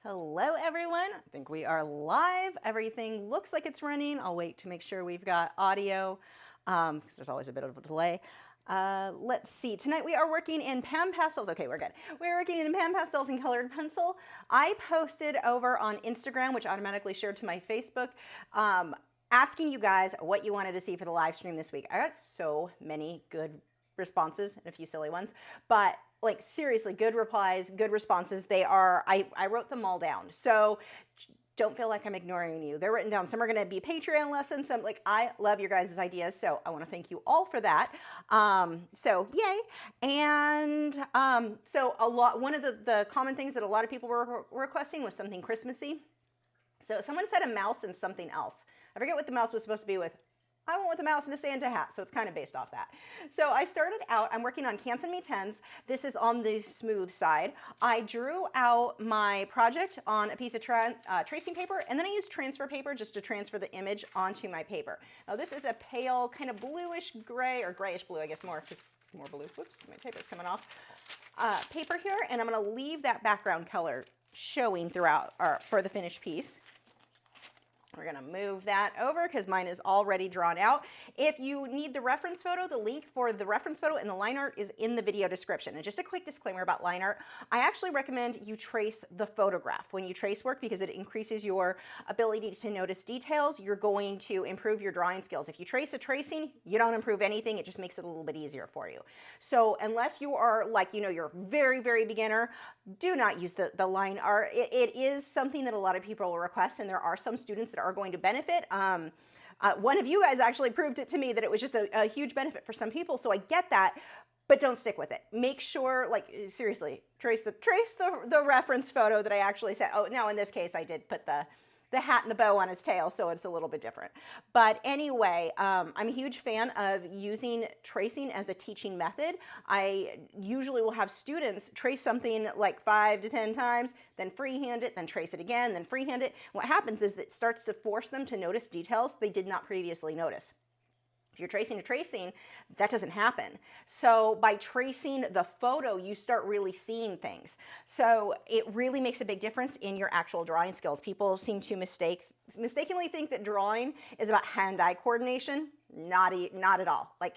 Hello everyone, I think we are live. Everything looks like it's running. I'll wait to make sure we've got audio because there's always a bit of a delay. Let's see, tonight we are working in Pastels. Okay, we're good. We're working in Pastels and colored pencil. I posted over on Instagram, which automatically shared to my Facebook, asking you guys what you wanted to see for the live stream this week. I got so many good responses and a few silly ones, but like seriously, good replies, good responses. They are, I wrote them all down. So don't feel like I'm ignoring you. They're written down. Some are going to be Patreon lessons. Some, like, I love your guys' ideas. So I want to thank you all for that. So yay. And so one of the common things that a lot of people were requesting was something Christmassy. So someone said a mouse and something else. I forget what the mouse was supposed to be with. I went with a mouse and a Santa hat, so it's kind of based off that. So I started out, I'm working on Inktense and MeWe. This is on the smooth side. I drew out my project on a piece of tracing paper, and then I used transfer paper just to transfer the image onto my paper. Now this is a pale, kind of bluish gray, or grayish blue, I guess more, because it's more blue. Whoops, my paper's coming off. Paper here, and I'm going to leave that background color showing throughout for the finished piece. We're going to move that over because mine is already drawn out. If you need the reference photo, the link for the reference photo and the line art is in the video description. And just a quick disclaimer about line art, I actually recommend you trace the photograph when you trace work because it increases your ability to notice details. You're going to improve your drawing skills. If you trace a tracing, you don't improve anything. It just makes it a little bit easier for you. So unless you are like, you're very, very beginner, do not use the line art. It is something that a lot of people will request, and there are some students that are going to benefit. One of you guys actually proved it to me that it was just a huge benefit for some people, so I get that, but don't stick with it. Make sure, like, seriously, trace the reference photo that I actually said. Oh, now in this case, I did put the hat and the bow on his tail, so it's a little bit different. But anyway, I'm a huge fan of using tracing as a teaching method. I usually will have students trace something like 5 to 10 times, then freehand it, then trace it again, then freehand it. What happens is that it starts to force them to notice details they did not previously notice. If you're tracing a tracing, that doesn't happen. So by tracing the photo, you start really seeing things. So it really makes a big difference in your actual drawing skills. People seem to mistakenly think that drawing is about hand-eye coordination. Not at all. Like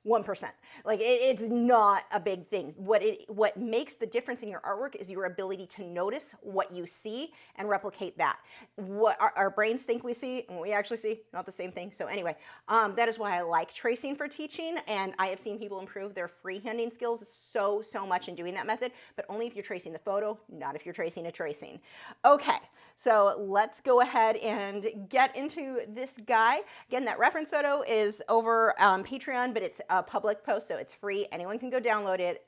1%. Like it's not a big thing. What makes the difference in your artwork is your ability to notice what you see and replicate that. What our brains think we see and what we actually see, not the same thing. So anyway, that is why I like tracing for teaching, and I have seen people improve their freehanding skills so much in doing that method, but only if you're tracing the photo, not if you're tracing a tracing. Okay, so let's go ahead and get into this guy. Again, that reference photo is over Patreon, but it's a public post, so it's free. Anyone can go download it.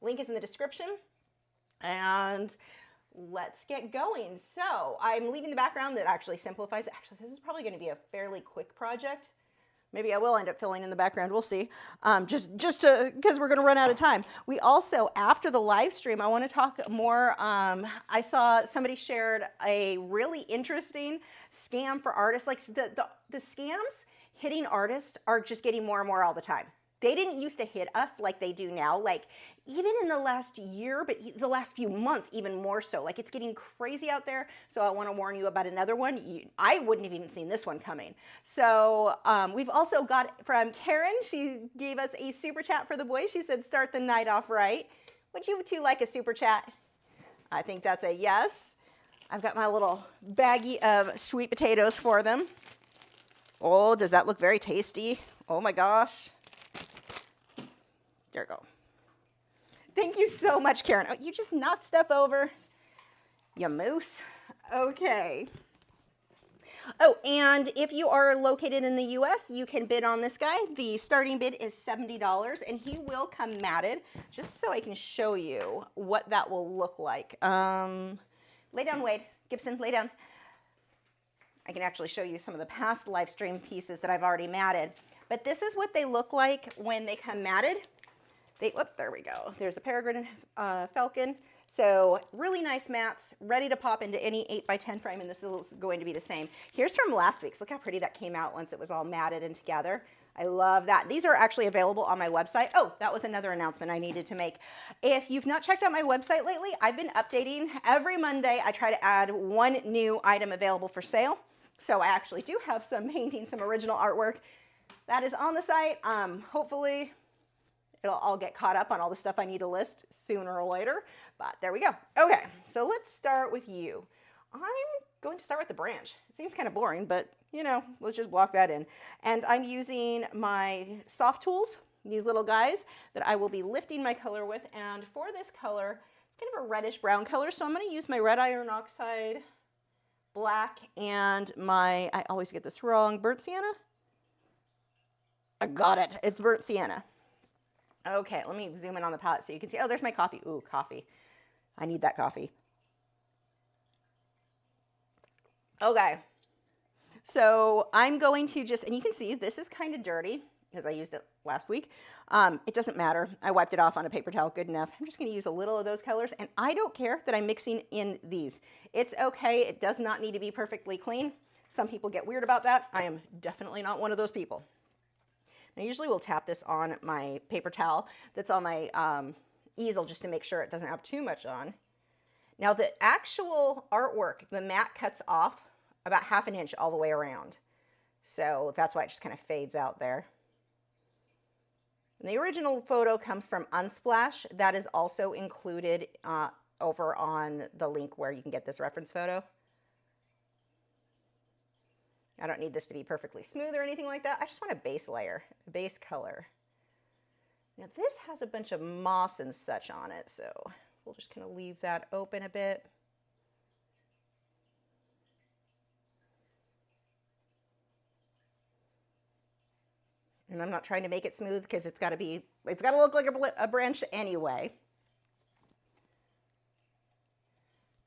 Link is in the description. And let's get going. So I'm leaving the background. That actually simplifies it. Actually, this is probably going to be a fairly quick project. Maybe I will end up filling in the background. We'll see. Just because we're going to run out of time. We also, after the live stream, I want to talk more. I saw somebody shared a really interesting scam for artists. Like the scams hitting artists are just getting more and more all the time. They didn't used to hit us like they do now, like even in the last year, but the last few months even more so. Like it's getting crazy out there. So I want to warn you about another one. I wouldn't have even seen this one coming. So we've also got from Karen. She gave us a super chat for the boys. She said, start the night off right. Would you two like a super chat? I think that's a yes. I've got my little baggie of sweet potatoes for them. Oh, does that look very tasty? Oh my gosh. There we go. Thank you so much, Karen. Oh, you just knocked stuff over. You moose. Okay. Oh, and if you are located in the US, you can bid on this guy. The starting bid is $70, and he will come matted, just so I can show you what that will look like. Lay down, Wade. Gibson, lay down. I can actually show you some of the past live stream pieces that I've already matted. But this is what they look like when they come matted. There we go. There's the peregrine falcon. So really nice mats, ready to pop into any 8x10 frame, and this is going to be the same. Here's from last week's. Look how pretty that came out once it was all matted and together. I love that. These are actually available on my website. Oh, that was another announcement I needed to make. If you've not checked out my website lately, I've been updating. Every Monday, I try to add one new item available for sale. So I actually do have some painting, some original artwork that is on the site. Hopefully, it'll all get caught up on all the stuff I need to list sooner or later. But there we go. Okay, so let's start with you. I'm going to start with the branch. It seems kind of boring, but you know, let's just walk that in. And I'm using my soft tools, these little guys that I will be lifting my color with. And for this color, it's kind of a reddish brown color. So I'm going to use my red iron oxide black and my, I always get this wrong, burnt sienna? I got it. It's burnt sienna. Okay, let me zoom in on the palette so you can see. Oh, there's my coffee. Ooh, coffee. I need that coffee. Okay. So I'm going to just, and you can see this is kind of dirty because I used it last week. It doesn't matter. I wiped it off on a paper towel, good enough. I'm just going to use a little of those colors, and I don't care that I'm mixing in these. It's okay. It does not need to be perfectly clean. Some people get weird about that. I am definitely not one of those people. I usually will tap this on my paper towel that's on my easel just to make sure it doesn't have too much on. Now the actual artwork, the mat cuts off about 1/2 inch all the way around. So that's why it just kind of fades out there. And the original photo comes from Unsplash. That is also included over on the link where you can get this reference photo. I don't need this to be perfectly smooth or anything like that. I just want a base layer, a base color. Now this has a bunch of moss and such on it, so we'll just kind of leave that open a bit. And I'm not trying to make it smooth because it's got to look like a branch anyway.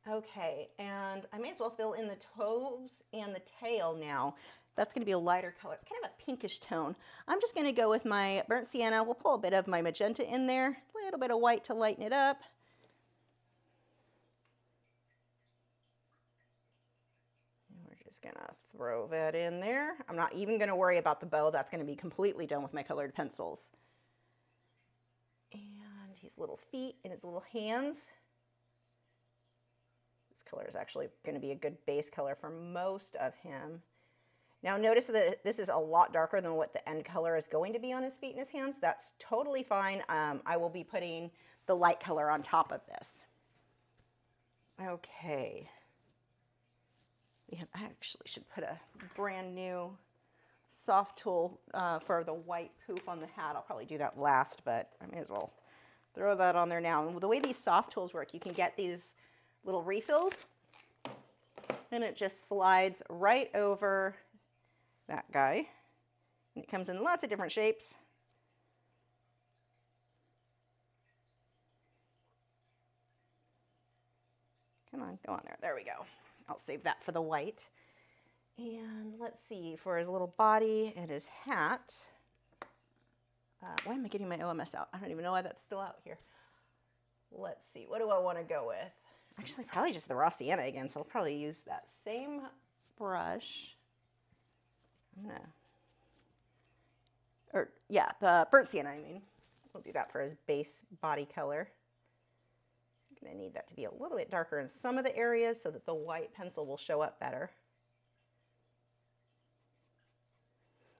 Okay, and I may as well fill in the toes and the tail now. That's going to be a lighter color. It's kind of a pinkish tone. I'm just going to go with my burnt sienna. We'll pull a bit of my magenta in there, a little bit of white to lighten it up. Just gonna throw that in there. I'm not even gonna worry about the bow. That's gonna be completely done with my colored pencils. And his little feet and his little hands. This color is actually gonna be a good base color for most of him. Now notice that this is a lot darker than what the end color is going to be on his feet and his hands. That's totally fine. I will be putting the light color on top of this. Okay. I actually should put a brand new soft tool for the white poof on the hat. I'll probably do that last, but I may as well throw that on there now. And the way these soft tools work, you can get these little refills, and it just slides right over that guy. And it comes in lots of different shapes. Come on, go on there. There we go. I'll save that for the white. And let's see, for his little body and his hat. Why am I getting my OMS out? I don't even know why that's still out here. Let's see, what do I want to go with? Actually, probably just the raw sienna again, so I'll probably use that same brush. The burnt sienna, I mean. We'll do that for his base body color. I'm going to need that to be a little bit darker in some of the areas so that the white pencil will show up better.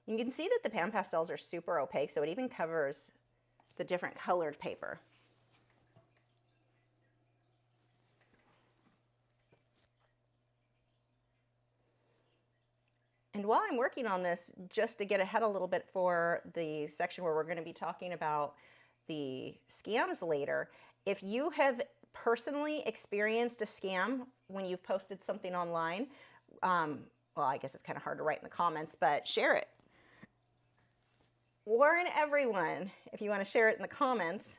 You can see that the pan pastels are super opaque, so it even covers the different colored paper. And while I'm working on this, just to get ahead a little bit for the section where we're going to be talking about the scams later, if you have personally experienced a scam when you've posted something online, well, I guess it's kind of hard to write in the comments, but share it. Warn everyone if you want to share it in the comments.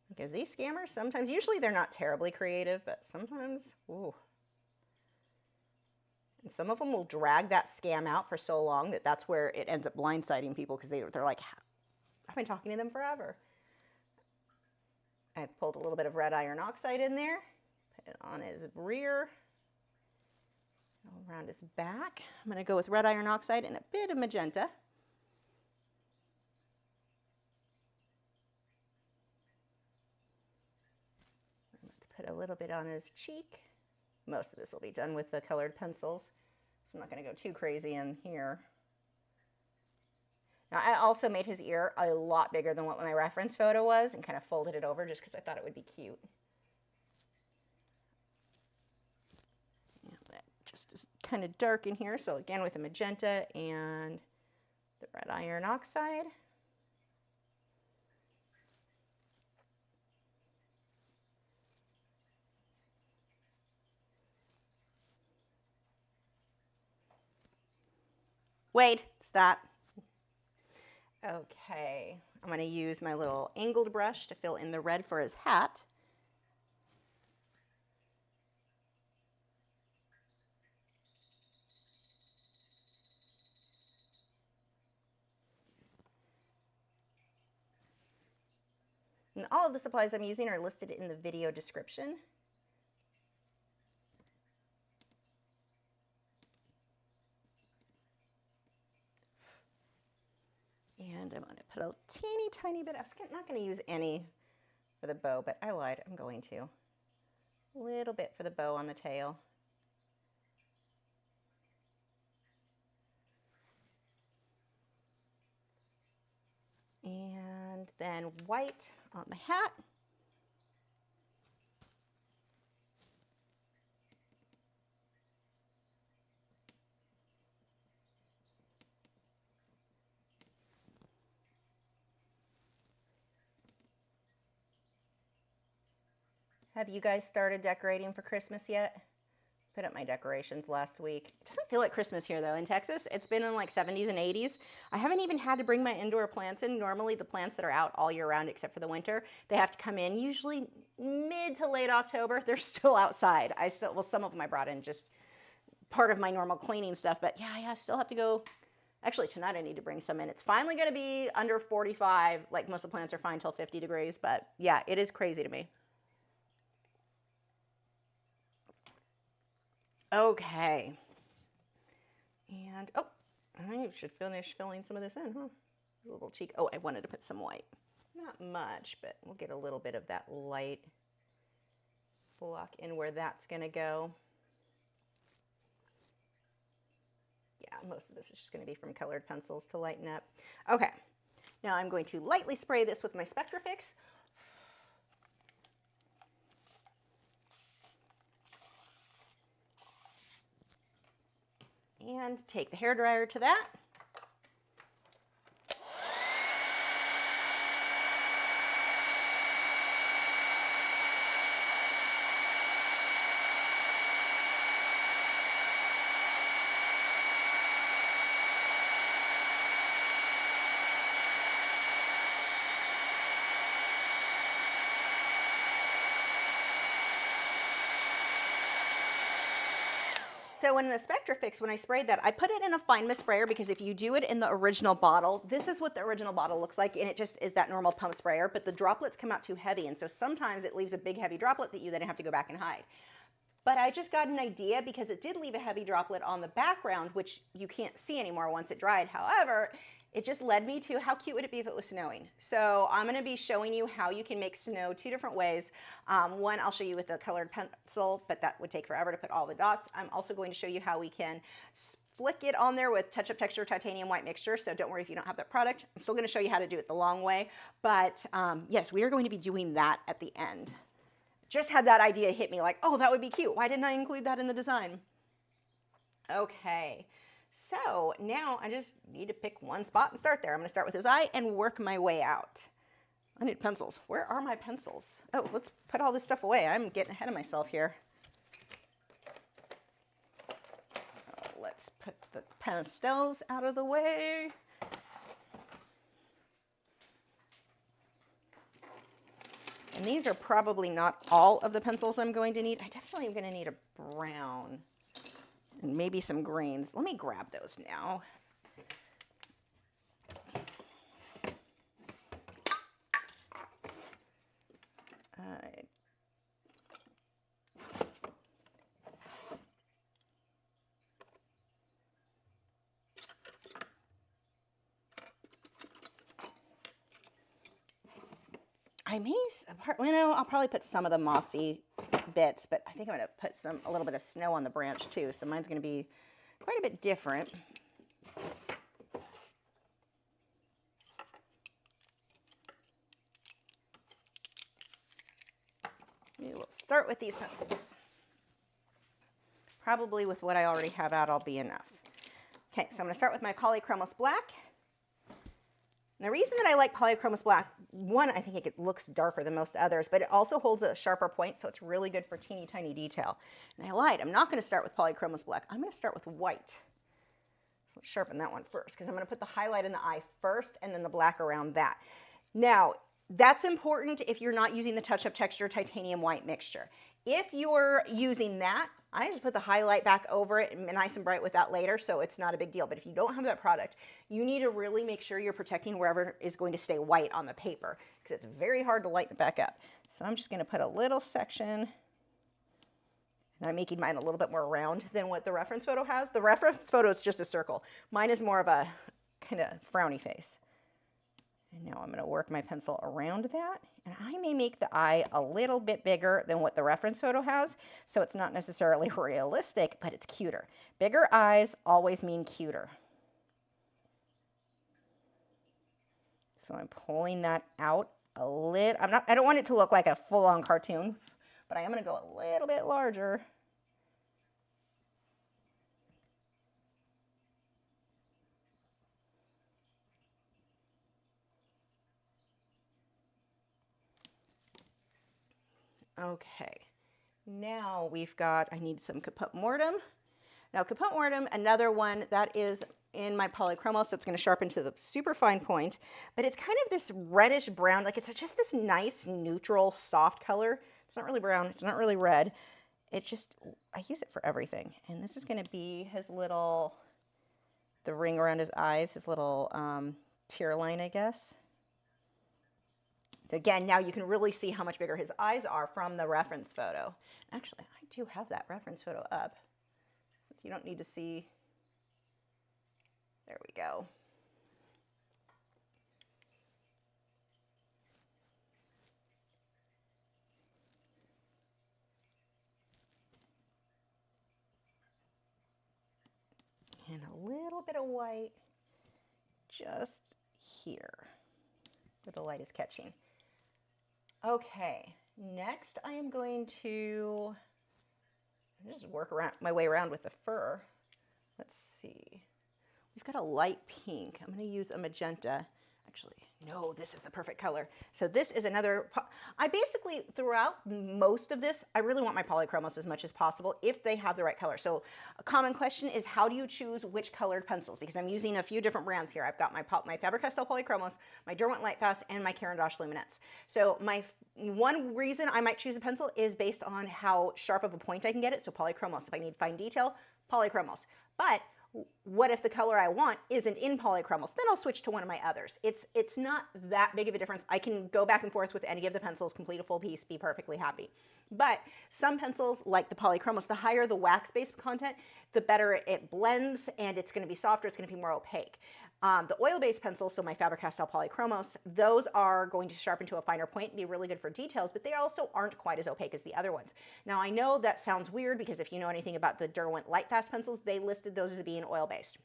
Because these scammers sometimes, usually they're not terribly creative, but sometimes, ooh. And some of them will drag that scam out for so long that that's where it ends up blindsiding people because they're like, I've been talking to them forever. I pulled a little bit of red iron oxide in there, put it on his rear. Around his back. I'm going to go with red iron oxide and a bit of magenta. Let's put a little bit on his cheek. Most of this will be done with the colored pencils, so I'm not going to go too crazy in here. Now, I also made his ear a lot bigger than what my reference photo was and kind of folded it over just because I thought it would be cute. That just is kind of dark in here, so again with the magenta and the red iron oxide. Wait, stop. Okay, I'm going to use my little angled brush to fill in the red for his hat. And all of the supplies I'm using are listed in the video description. And I'm going to put a teeny tiny bit, I was not going to use any for the bow, but I lied, I'm going to. A little bit for the bow on the tail. And then white on the hat. Have you guys started decorating for Christmas yet? Put up my decorations last week. It doesn't feel like Christmas here though. In Texas, it's been in like 70s and 80s. I haven't even had to bring my indoor plants in. Normally the plants that are out all year round except for the winter, they have to come in usually mid to late October. They're still outside. Well, some of them I brought in just part of my normal cleaning stuff, but yeah, I still have to go. Actually, tonight I need to bring some in. It's finally going to be under 45. Like most of the plants are fine till 50 degrees, but yeah, it is crazy to me. Okay. And, oh, I should finish filling some of this in, huh? A little cheek. Oh, I wanted to put some white. Not much, but we'll get a little bit of that light block in where that's going to go. Yeah, most of this is just going to be from colored pencils to lighten up. Okay. Now I'm going to lightly spray this with my Spectrafix. And take the hairdryer to that. So in the Spectrafix, when I sprayed that, I put it in a fine mist sprayer because if you do it in the original bottle, this is what the original bottle looks like, and it just is that normal pump sprayer, but the droplets come out too heavy, and so sometimes it leaves a big heavy droplet that you then have to go back and hide. But I just got an idea because it did leave a heavy droplet on the background, which you can't see anymore once it dried. However, it just led me to how cute would it be if it was snowing. So I'm going to be showing you how you can make snow two different ways. One, I'll show you with a colored pencil, but that would take forever to put all the dots. I'm also going to show you how we can flick it on there with Touch Up Texture titanium white mixture. So don't worry if you don't have that product. I'm still going to show you how to do it the long way. But yes, we are going to be doing that at the end. Just had that idea hit me like, oh, that would be cute. Why didn't I include that in the design? Okay. So now I just need to pick one spot and start there. I'm going to start with his eye and work my way out. I need pencils. Where are my pencils? Oh, let's put all this stuff away. I'm getting ahead of myself here. So let's put the pastels out of the way. And these are probably not all of the pencils I'm going to need. I definitely am going to need a brown. And maybe some greens. Let me grab those now. I may, you know, I'll probably put some of the mossy bits, but I think I'm going to put a little bit of snow on the branch too. So mine's going to be quite a bit different. We'll start with these pencils. Probably with what I already have out, I'll be enough. Okay, so I'm going to start with my polychromos black. And the reason that I like polychromos black, one, I think it looks darker than most others, but it also holds a sharper point, so it's really good for teeny tiny detail. And I lied, I'm not going to start with polychromos black. I'm going to start with white. So let's sharpen that one first, because I'm going to put the highlight in the eye first and then the black around that. Now, that's important if you're not using the touch-up texture titanium white mixture. If you're using that, I just put the highlight back over it and nice and bright with that later, so it's not a big deal. But if you don't have that product, you need to really make sure you're protecting wherever is going to stay white on the paper, because it's very hard to lighten it back up. So I'm just going to put a little section, and I'm making mine a little bit more round than what the reference photo has. The reference photo is just a circle. Mine is more of a kind of frowny face. And now I'm going to work my pencil around that, and I may make the eye a little bit bigger than what the reference photo has, so it's not necessarily realistic, but it's cuter. Bigger eyes always mean cuter. So I'm pulling that out a little. I don't want it to look like a full-on cartoon, but I am going to go a little bit larger. Okay, now we've got, I need some caput mortem. Now caput mortem, another one that is in my polychromos, so it's going to sharpen to the super fine point, but it's kind of this reddish brown, like it's just this nice neutral soft color. It's not really brown, it's not really red. It just, I use it for everything. And this is going to be his little, the ring around his eyes, his little tear line, I guess. So again, now you can really see how much bigger his eyes are from the reference photo. Actually, I do have that reference photo up, since you don't need to see. There we go. And a little bit of white just here, where the light is catching. Okay, next I am going to just work my way around with the fur. Let's see. We've got a light pink. I'm going to use a magenta. Actually, no, this is the perfect color. So this is another, I basically, throughout most of this, I really want my polychromos as much as possible if they have the right color. So a common question is, how do you choose which colored pencils? Because I'm using a few different brands here. I've got my Faber-Castell Polychromos, my Derwent Lightfast, and my Caran d'Ache Luminance. So my one reason I might choose a pencil is based on how sharp of a point I can get it. So polychromos, if I need fine detail, polychromos. But what if the color I want isn't in polychromos? Then I'll switch to one of my others. It's not that big of a difference. I can go back and forth with any of the pencils, complete a full piece, be perfectly happy. But some pencils, like the polychromos, the higher the wax-based content, the better it blends, and it's going to be softer, it's going to be more opaque. The oil-based pencils, so my Faber-Castell Polychromos, those are going to sharpen to a finer point and be really good for details, but they also aren't quite as opaque as the other ones. Now, I know that sounds weird because if you know anything about the Derwent Lightfast pencils, they listed those as being oil-based.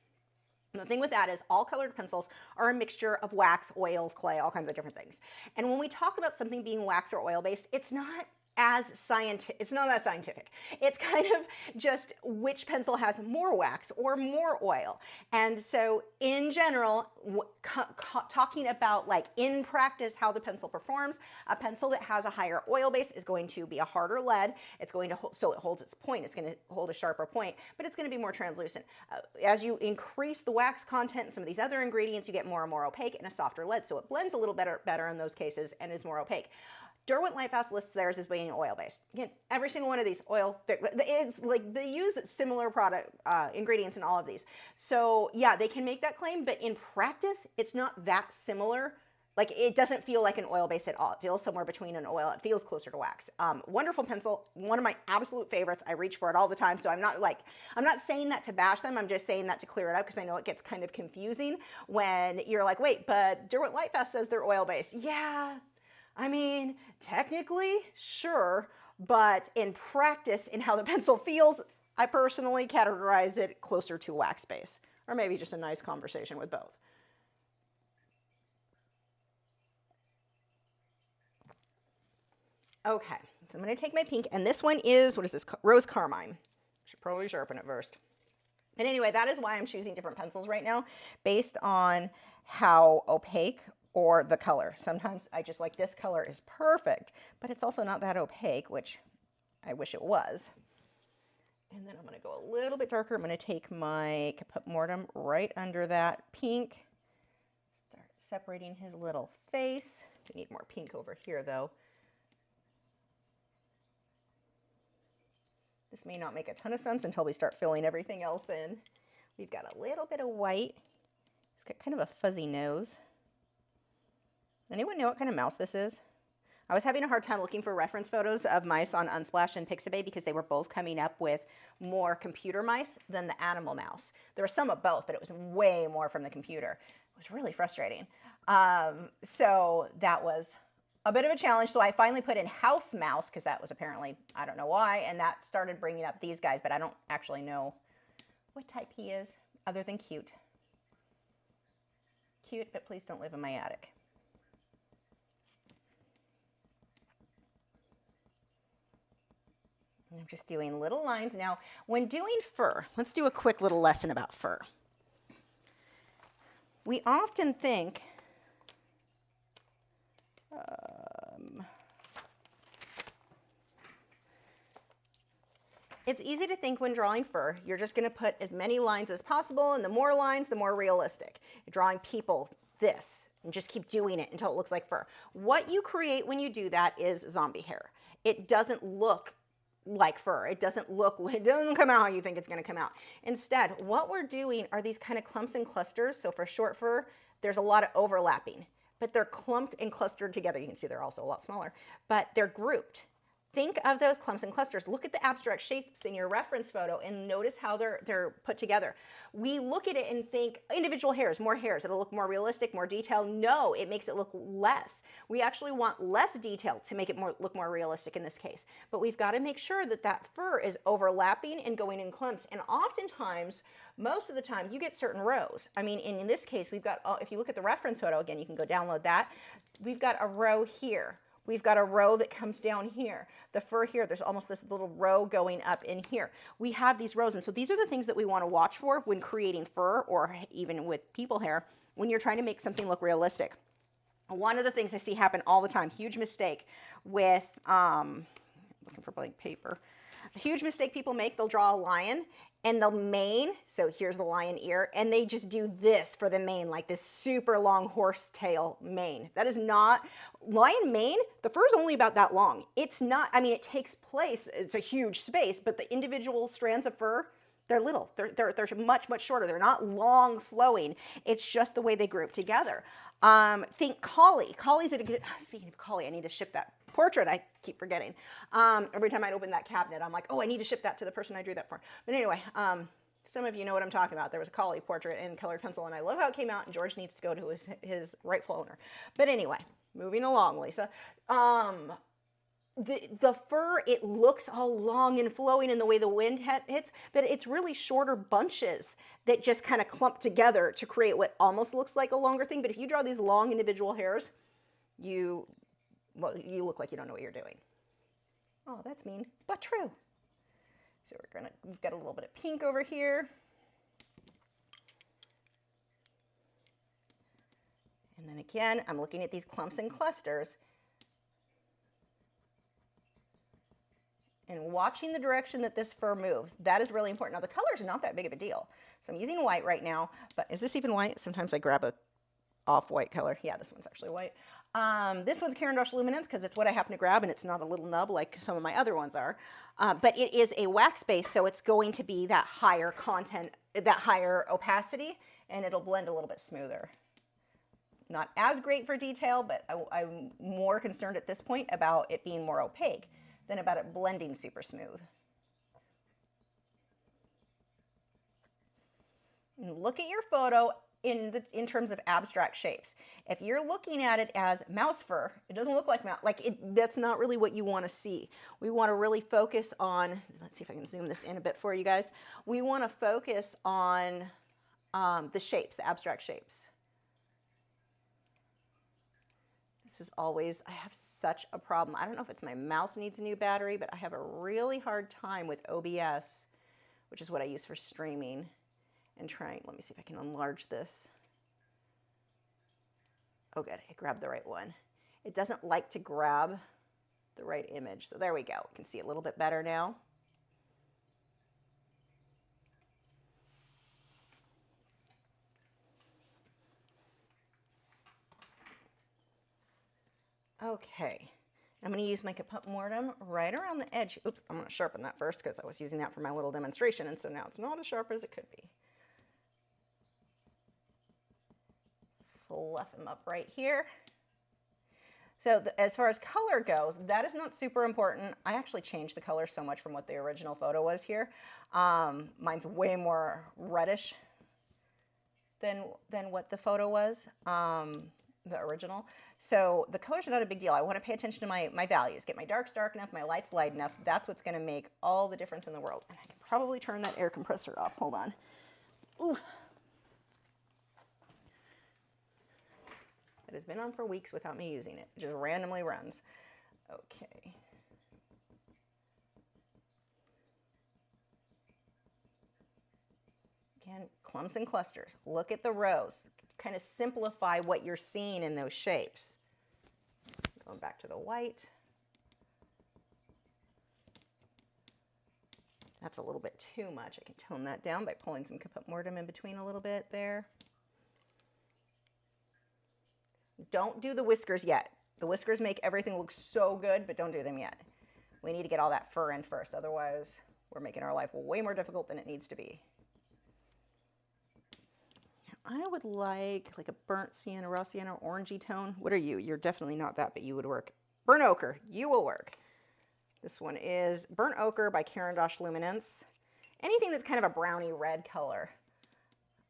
The thing with that is all colored pencils are a mixture of wax, oils, clay, all kinds of different things. And when we talk about something being wax or oil-based, it's not as scientific. It's not that scientific. It's kind of just which pencil has more wax or more oil. And so in general, talking about like in practice how the pencil performs, a pencil that has a higher oil base is going to be a harder lead. It's going to so it holds its point. It's going to hold a sharper point, but it's going to be more translucent. As you increase the wax content and some of these other ingredients, you get more and more opaque and a softer lead. So it blends a little better in those cases and is more opaque. Derwent Lightfast lists theirs as being oil-based. Again, every single one of these oil, it's like they use similar product ingredients in all of these. So yeah, they can make that claim, but in practice, it's not that similar. Like it doesn't feel like an oil base at all. It feels somewhere between an oil. It feels closer to wax. Wonderful pencil, one of my absolute favorites. I reach for it all the time. So I'm not saying that to bash them. I'm just saying that to clear it up because I know it gets kind of confusing when you're like, wait, but Derwent Lightfast says they're oil based. Yeah. I mean, technically, sure, but in practice, in how the pencil feels, I personally categorize it closer to wax base, or maybe just a nice conversation with both. Okay, so I'm going to take my pink, and this one is, what is this, Rose Carmine. Should probably sharpen it first. And anyway, that is why I'm choosing different pencils right now, based on how opaque or the color. Sometimes I just like this color is perfect, but it's also not that opaque, which I wish it was. And then I'm going to go a little bit darker. I'm going to take my Caput Mortem right under that pink. Start separating his little face. We need more pink over here, though. This may not make a ton of sense until we start filling everything else in. We've got a little bit of white. It's got kind of a fuzzy nose. Anyone know what kind of mouse this is? I was having a hard time looking for reference photos of mice on Unsplash and Pixabay because they were both coming up with more computer mice than the animal mouse. There were some of both, but it was way more from the computer. It was really frustrating. So that was a bit of a challenge. So I finally put in house mouse because that was apparently, I don't know why, and that started bringing up these guys, but I don't actually know what type he is other than cute. Cute, but please don't live in my attic. I'm just doing little lines. Now, when doing fur, let's do a quick little lesson about fur. We often think, it's easy to think when drawing fur, you're just going to put as many lines as possible, and the more lines, the more realistic. You're drawing people, this, and just keep doing it until it looks like fur. What you create when you do that is zombie hair. It doesn't look like fur. It doesn't come out how you think it's going to come out. Instead, what we're doing are these kind of clumps and clusters. So for short fur, there's a lot of overlapping, but they're clumped and clustered together. You can see they're also a lot smaller, but they're grouped. Think of those clumps and clusters. Look at the abstract shapes in your reference photo and notice how they're put together. We look at it and think individual hairs, more hairs, it'll look more realistic, more detailed. No, it makes it look less. We actually want less detail to make it look more realistic in this case. But we've got to make sure that that fur is overlapping and going in clumps. And oftentimes, most of the time, you get certain rows. I mean, in this case, we've got, if you look at the reference photo, again, you can go download that. We've got a row here. We've got a row that comes down here. The fur here, there's almost this little row going up in here. We have these rows, and so these are the things that we want to watch for when creating fur, or even with people hair, when you're trying to make something look realistic. One of the things I see happen all the time, huge mistake with, looking for blank paper, a huge mistake people make, they'll draw a lion, and the mane, so here's the lion ear, and they just do this for the mane, like this super long horse tail mane. That is not, lion mane, the fur is only about that long. It's not, I mean, it takes place, it's a huge space, but the individual strands of fur, they're little. They're much, much shorter. They're not long flowing. It's just the way they group together. Think collie. Collie's a good, speaking of collie, I need to ship that portrait. I keep forgetting. Every time I open that cabinet, I'm like, oh, I need to ship that to the person I drew that for. But anyway, some of you know what I'm talking about. There was a collie portrait in colored pencil, and I love how it came out, and George needs to go to his rightful owner. But anyway, moving along, Lisa. The fur, it looks all long and flowing in the way the wind hits, but it's really shorter bunches that just kind of clump together to create what almost looks like a longer thing. But if you draw these long individual hairs, you look like you don't know what you're doing. Oh, that's mean, but true. So we've got a little bit of pink over here. And then again, I'm looking at these clumps and clusters and watching the direction that this fur moves. That is really important. Now, the colors are not that big of a deal. So I'm using white right now, but is this even white? Sometimes I grab a off-white color. Yeah, this one's actually white. This one's Caran d'Ache Luminance because it's what I happen to grab, and it's not a little nub like some of my other ones are. But it is a wax base, so it's going to be that higher content, that higher opacity, and it'll blend a little bit smoother. Not as great for detail, but I'm more concerned at this point about it being more opaque than about it blending super smooth. And look at your photo in terms of abstract shapes. If you're looking at it as mouse fur, it doesn't look like mouse, that's not really what you want to see. We want to really focus on, let's see if I can zoom this in a bit for you guys. We want to focus on the shapes, the abstract shapes. This is always, I have such a problem. I don't know if it's my mouse needs a new battery, but I have a really hard time with OBS, which is what I use for streaming, and trying, let me see if I can enlarge this. Oh good, I grabbed the right one. It doesn't like to grab the right image. So there we go. You can see it a little bit better now. Okay, I'm going to use my caput mortem right around the edge. Oops, I'm going to sharpen that first because I was using that for my little demonstration, and so now it's not as sharp as it could be. Fluff them up right here. So as far as color goes, that is not super important. I actually changed the color so much from what the original photo was here. Mine's way more reddish than what the photo was, the original. So the colors are not a big deal. I want to pay attention to my values, get my darks dark enough, my lights light enough. That's what's going to make all the difference in the world. And I can probably turn that air compressor off. Hold on. Ooh. It has been on for weeks without me using it. It just randomly runs. Okay. Again, clumps and clusters. Look at the rows. Kind of simplify what you're seeing in those shapes. Going back to the white. That's a little bit too much. I can tone that down by pulling some caput mortem in between a little bit there. Don't do the whiskers yet. The whiskers make everything look so good, but don't do them yet. We need to get all that fur in first. Otherwise, we're making our life way more difficult than it needs to be. I would like a burnt sienna, raw sienna, orangey tone. What are you? You're definitely not that, but you would work. Burnt ochre, you will work. This one is Burnt Ochre by Caran d'Ache Luminance. Anything that's kind of a brownie red color.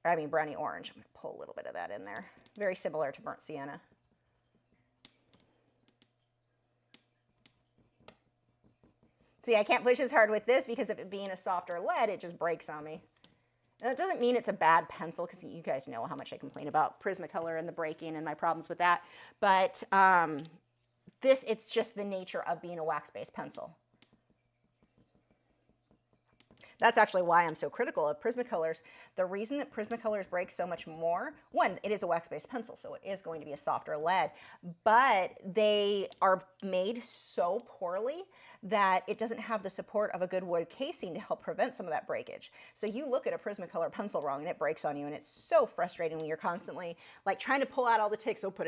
I mean brownie orange. I'm going to pull a little bit of that in there. Very similar to burnt sienna. See, I can't push as hard with this because of it being a softer lead, it just breaks on me. And that doesn't mean it's a bad pencil, because you guys know how much I complain about Prismacolor and the breaking and my problems with that. But it's just the nature of being a wax-based pencil. That's actually why I'm so critical of Prismacolors. The reason that Prismacolors break so much more, one, it is a wax-based pencil, so it is going to be a softer lead, but they are made so poorly that it doesn't have the support of a good wood casing to help prevent some of that breakage. So you look at a Prismacolor pencil wrong and it breaks on you, and it's so frustrating when you're constantly like trying to pull out all the tricks of put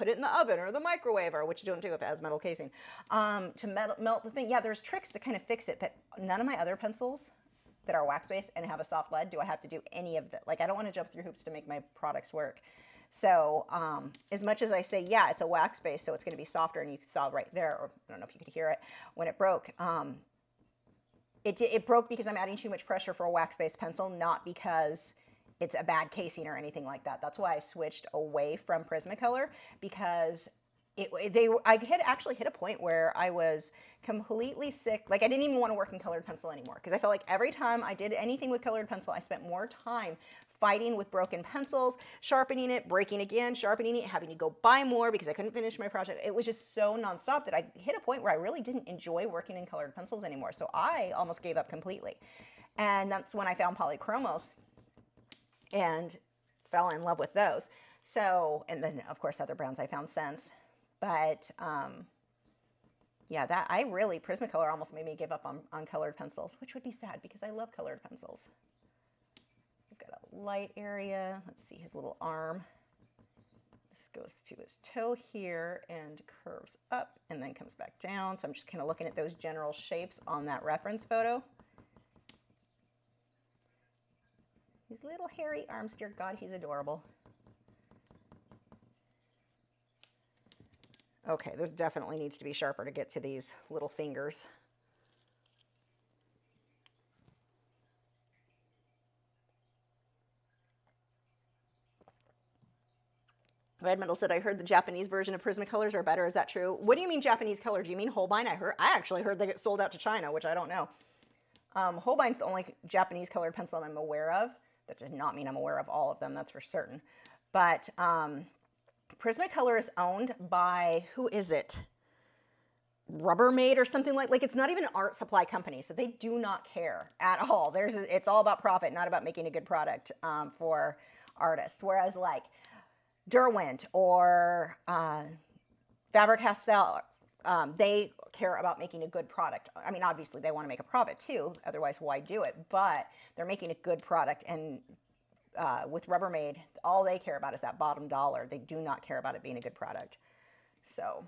it in the oven or the microwave, or which you don't do if it has metal casing, to melt the thing. Yeah, there's tricks to kind of fix it, but none of my other pencils that are wax-based and have a soft lead do I have to do any of that. Like, I don't want to jump through hoops to make my products work. So as much as I say, yeah, it's a wax-based, so it's going to be softer, and you saw right there, or I don't know if you could hear it, when it broke. It broke because I'm adding too much pressure for a wax-based pencil, not because it's a bad casing or anything like that. That's why I switched away from Prismacolor, because I had actually hit a point where I was completely sick. Like, I didn't even want to work in colored pencil anymore, because I felt like every time I did anything with colored pencil, I spent more time fighting with broken pencils, sharpening it, breaking again, sharpening it, having to go buy more because I couldn't finish my project. It was just so nonstop that I hit a point where I really didn't enjoy working in colored pencils anymore. So I almost gave up completely. And that's when I found polychromos and fell in love with those. So, and then of course other browns I found since. But yeah, Prismacolor almost made me give up on colored pencils, which would be sad because I love colored pencils. We've got a light area. Let's see his little arm. This goes to his toe here and curves up and then comes back down. So I'm just kind of looking at those general shapes on that reference photo. His little hairy arms, dear God, he's adorable. Okay, this definitely needs to be sharper to get to these little fingers. Red Metal said, I heard the Japanese version of Prismacolors are better. Is that true? What do you mean Japanese color? Do you mean Holbein? I actually heard they get sold out to China, which I don't know. Holbein's the only Japanese colored pencil I'm aware of. That does not mean I'm aware of all of them, that's for certain. But Prismacolor is owned by, who is it? Rubbermaid or something like it's not even an art supply company, so they do not care at all. It's all about profit, not about making a good product for artists. Whereas like Derwent or Faber-Castell, they care about making a good product. I mean, obviously they want to make a profit too, otherwise why do it? But they're making a good product, and with Rubbermaid, all they care about is that bottom dollar. They do not care about it being a good product. So,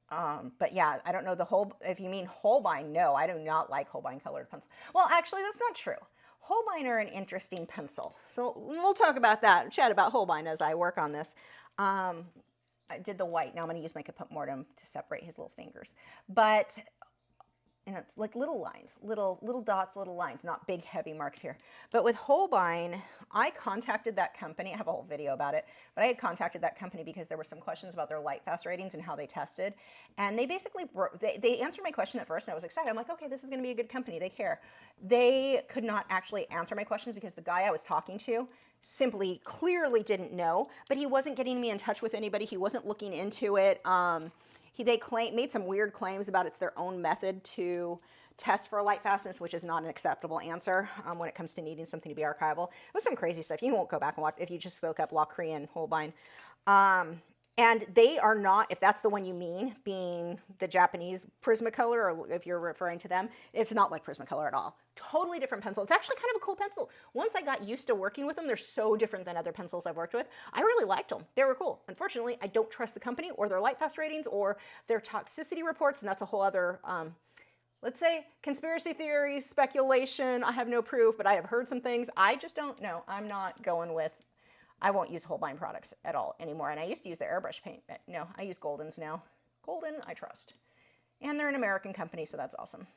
but yeah, I don't know if you mean Holbein, no, I do not like Holbein colored pencil. Well, actually, that's not true. Holbein are an interesting pencil. So we'll talk about that, chat about Holbein as I work on this. I did the white. Now I'm going to use my Kaput Mortem to separate his little fingers. But, and it's like little lines, little dots, little lines, not big heavy marks here. But with Holbein, I contacted that company. I have a whole video about it, but I had contacted that company because there were some questions about their light fast ratings and how they tested. And they basically, they answered my question at first, and I was excited. I'm like, okay, this is going to be a good company. They care. They could not actually answer my questions because the guy I was talking to simply clearly didn't know, but he wasn't getting me in touch with anybody. He wasn't looking into it. They made some weird claims about it's their own method to test for light fastness, which is not an acceptable answer when it comes to needing something to be archival. It was some crazy stuff. You won't go back and watch if you just look up Lachri and Holbein. And they are not, if that's the one you mean, being the Japanese Prismacolor, or if you're referring to them, it's not like Prismacolor at all. Totally different pencil. It's actually kind of a cool pencil. Once I got used to working with them, they're so different than other pencils I've worked with. I really liked them. They were cool. Unfortunately, I don't trust the company or their light fast ratings or their toxicity reports, and that's a whole other, let's say, conspiracy theories, speculation. I have no proof, but I have heard some things. I just don't know. I'm not going with, I won't use Holbein products at all anymore. And I used to use their airbrush paint, but no, I use Golden's now. Golden, I trust. And they're an American company, so that's awesome.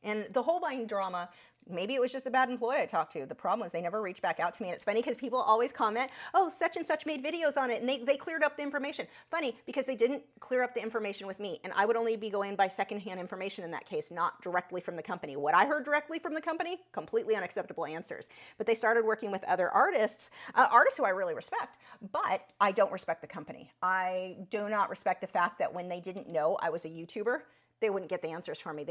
And the Holbein drama, maybe it was just a bad employee I talked to. The problem was they never reached back out to me. And it's funny because people always comment, oh, such and such made videos on it, and they cleared up the information. Funny, because they didn't clear up the information with me. And I would only be going by secondhand information in that case, not directly from the company. What I heard directly from the company, completely unacceptable answers. But they started working with other artists, artists who I really respect, but I don't respect the company. I do not respect the fact that when they didn't know I was a YouTuber, they wouldn't get the answers for me.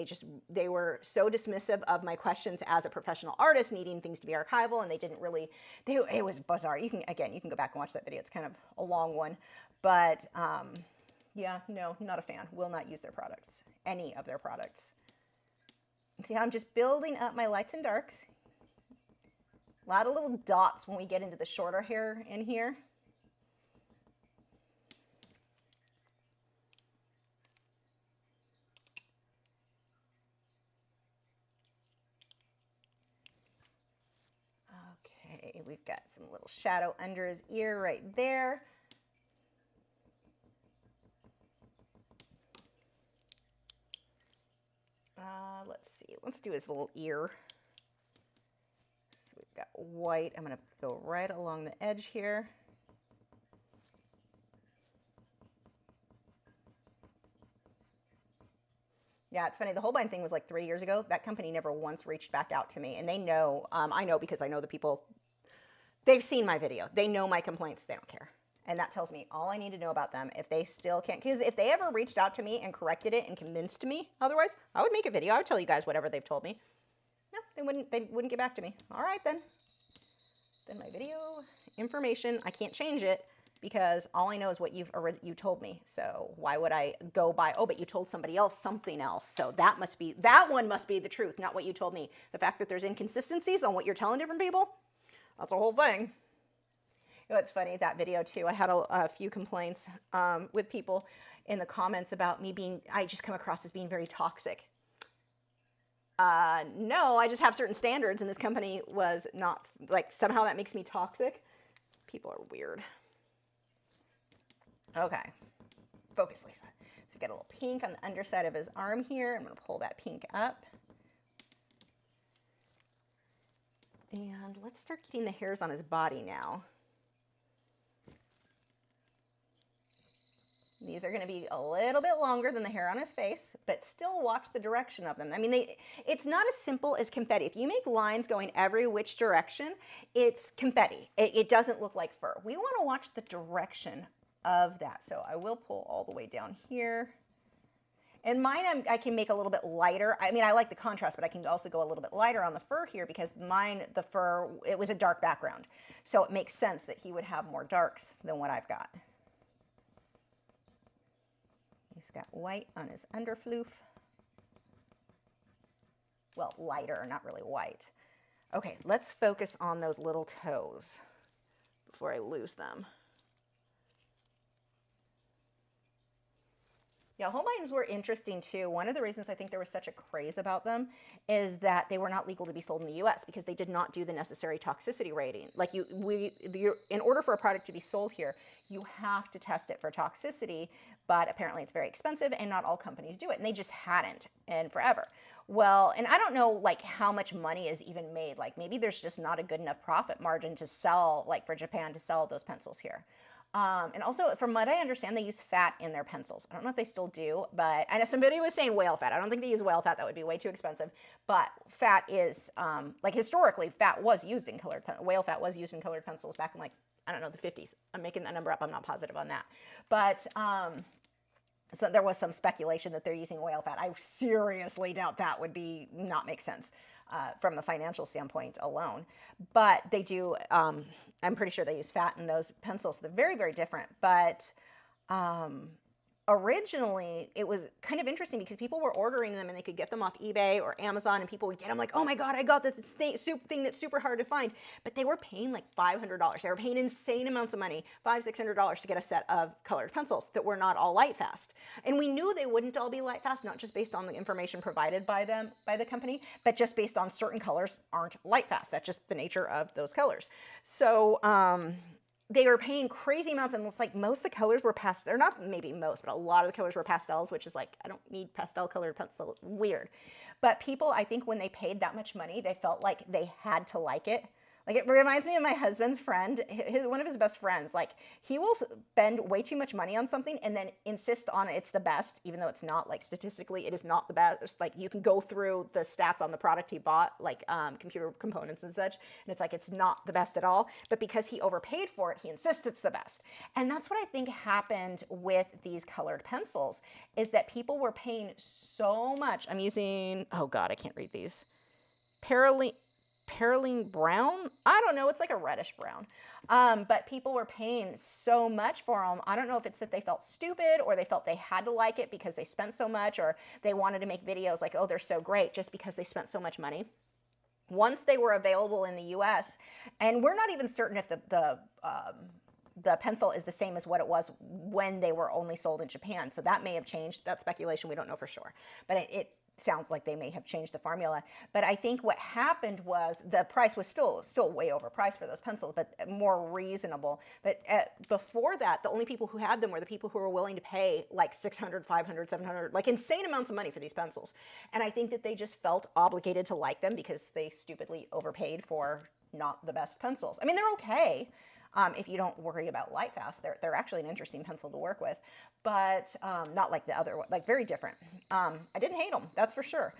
They were so dismissive of my questions as a professional artist, needing things to be archival, and they didn't really, it was bizarre. You can go back and watch that video. It's kind of a long one, but yeah, no, not a fan. Will not use their products, any of their products. See how I'm just building up my lights and darks. A lot of little dots when we get into the shorter hair in here. We've got some little shadow under his ear right there. Let's see, let's do his little ear. So we've got white. I'm going to go right along the edge here. Yeah, it's funny. The Holbein thing was like 3 years ago. That company never once reached back out to me. And they know, I know because I know the people, they've seen my video. They know my complaints. They don't care. And that tells me all I need to know about them. If they still can't, because if they ever reached out to me and corrected it and convinced me otherwise, I would make a video. I would tell you guys whatever they've told me. No, they wouldn't get back to me. All right, then. Then my video information, I can't change it because all I know is what you told me. So why would I go by, oh, but you told somebody else something else. So that one must be the truth, not what you told me. The fact that there's inconsistencies on what you're telling different people, that's a whole thing. You know, it's funny, that video too, I had a few complaints with people in the comments about me being, I just come across as being very toxic. No, I just have certain standards, and this company was not, like, somehow that makes me toxic. People are weird. Okay, focus, Lisa. So get a little pink on the underside of his arm here. I'm going to pull that pink up. And let's start getting the hairs on his body now. These are going to be a little bit longer than the hair on his face, but still watch the direction of them. I mean, it's not as simple as confetti. If you make lines going every which direction, it's confetti. It doesn't look like fur. We want to watch the direction of that. So I will pull all the way down here. And mine, I can make a little bit lighter. I mean, I like the contrast, but I can also go a little bit lighter on the fur here because mine, the fur, it was a dark background. So it makes sense that he would have more darks than what I've got. He's got white on his underfloof. Well, lighter, not really white. Okay, let's focus on those little toes before I lose them. Yeah, Holbeins were interesting too. One of the reasons I think there was such a craze about them is that they were not legal to be sold in the US because they did not do the necessary toxicity rating. Like in order for a product to be sold here, you have to test it for toxicity, but apparently it's very expensive and not all companies do it. And they just hadn't and forever. Well, and I don't know like how much money is even made. Like maybe there's just not a good enough profit margin to sell, like for Japan to sell those pencils here. And also, from what I understand, they use fat in their pencils. I don't know if they still do, but I know somebody was saying whale fat. I don't think they use whale fat. That would be way too expensive. But fat is, like historically, fat was used in colored pencils. Whale fat was used in colored pencils back in like, I don't know, the 50s. I'm making that number up. I'm not positive on that. But so there was some speculation that they're using whale fat. I seriously doubt that would be not make sense. From the financial standpoint alone. But they do, I'm pretty sure they use fat in those pencils. They're very, very different. But originally, it was kind of interesting because people were ordering them and they could get them off eBay or Amazon and people would get them like, oh my God, I got this thing that's super hard to find. But they were paying like $500. They were paying insane amounts of money, $500, $600 to get a set of colored pencils that were not all light fast. And we knew they wouldn't all be light fast, not just based on the information provided by the company, but just based on certain colors aren't light fast. That's just the nature of those colors. So, they were paying crazy amounts, and it's like most of the colors were they're not maybe most, but a lot of the colors were pastels, which is like, I don't need pastel colored pencil, weird. But people, I think when they paid that much money, they felt like they had to like it. Like it reminds me of my husband's friend, one of his best friends. Like he will spend way too much money on something and then insist on it's the best, even though it's not. Like statistically, it is not the best. Like you can go through the stats on the product he bought, like computer components and such, and it's like it's not the best at all. But because he overpaid for it, he insists it's the best. And that's what I think happened with these colored pencils, is that people were paying so much. I'm using, oh God, I can't read these. Perylene brown? I don't know. It's like a reddish brown. But people were paying so much for them. I don't know if it's that they felt stupid or they felt they had to like it because they spent so much, or they wanted to make videos like, oh, they're so great just because they spent so much money. Once they were available in the US, and we're not even certain if the pencil is the same as what it was when they were only sold in Japan. So that may have changed. That's speculation. We don't know for sure. But it sounds like they may have changed the formula. But I think what happened was the price was still way overpriced for those pencils, but more reasonable. But before that, the only people who had them were the people who were willing to pay like $600, $500, $700, like insane amounts of money for these pencils. And I think that they just felt obligated to like them because they stupidly overpaid for not the best pencils. I mean, they're okay. If you don't worry about light fast, they're actually an interesting pencil to work with, but not like the other one, like very different. I didn't hate them, that's for sure.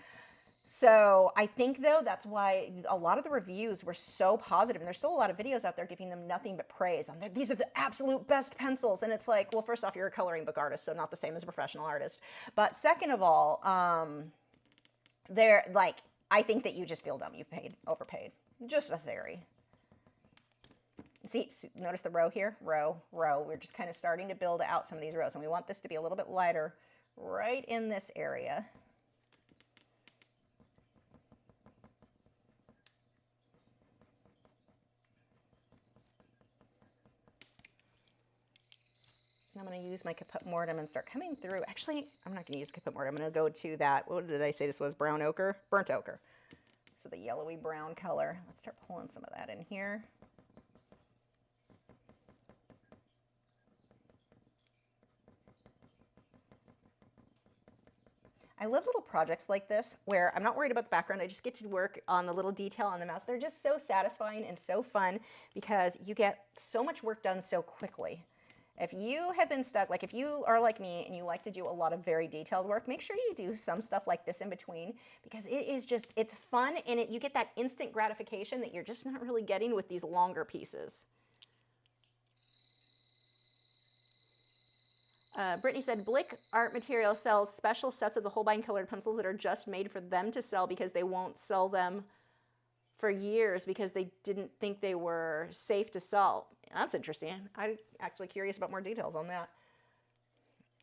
So I think though, that's why a lot of the reviews were so positive, and there's still a lot of videos out there giving them nothing but praise. These are the absolute best pencils. And it's like, well, first off, you're a coloring book artist, so not the same as a professional artist. But second of all, they're like, I think that you just feel dumb. You overpaid. Just a theory. See, notice the row here? Row, row. We're just kind of starting to build out some of these rows. And we want this to be a little bit lighter right in this area. And I'm going to use my caput mortem and start coming through. Actually, I'm not going to use caput mortem. I'm going to go to that, what did I say this was? Brown ochre? Burnt ochre. So the yellowy brown color. Let's start pulling some of that in here. I love little projects like this where I'm not worried about the background. I just get to work on the little detail on the mouse. They're just so satisfying and so fun because you get so much work done so quickly. If you have been stuck, like if you are like me and you like to do a lot of very detailed work, make sure you do some stuff like this in between because it is just, it's fun and you get that instant gratification that you're just not really getting with these longer pieces. Brittany said, Blick Art Material sells special sets of the Holbein colored pencils that are just made for them to sell because they won't sell them for years because they didn't think they were safe to sell. That's interesting. I'm actually curious about more details on that.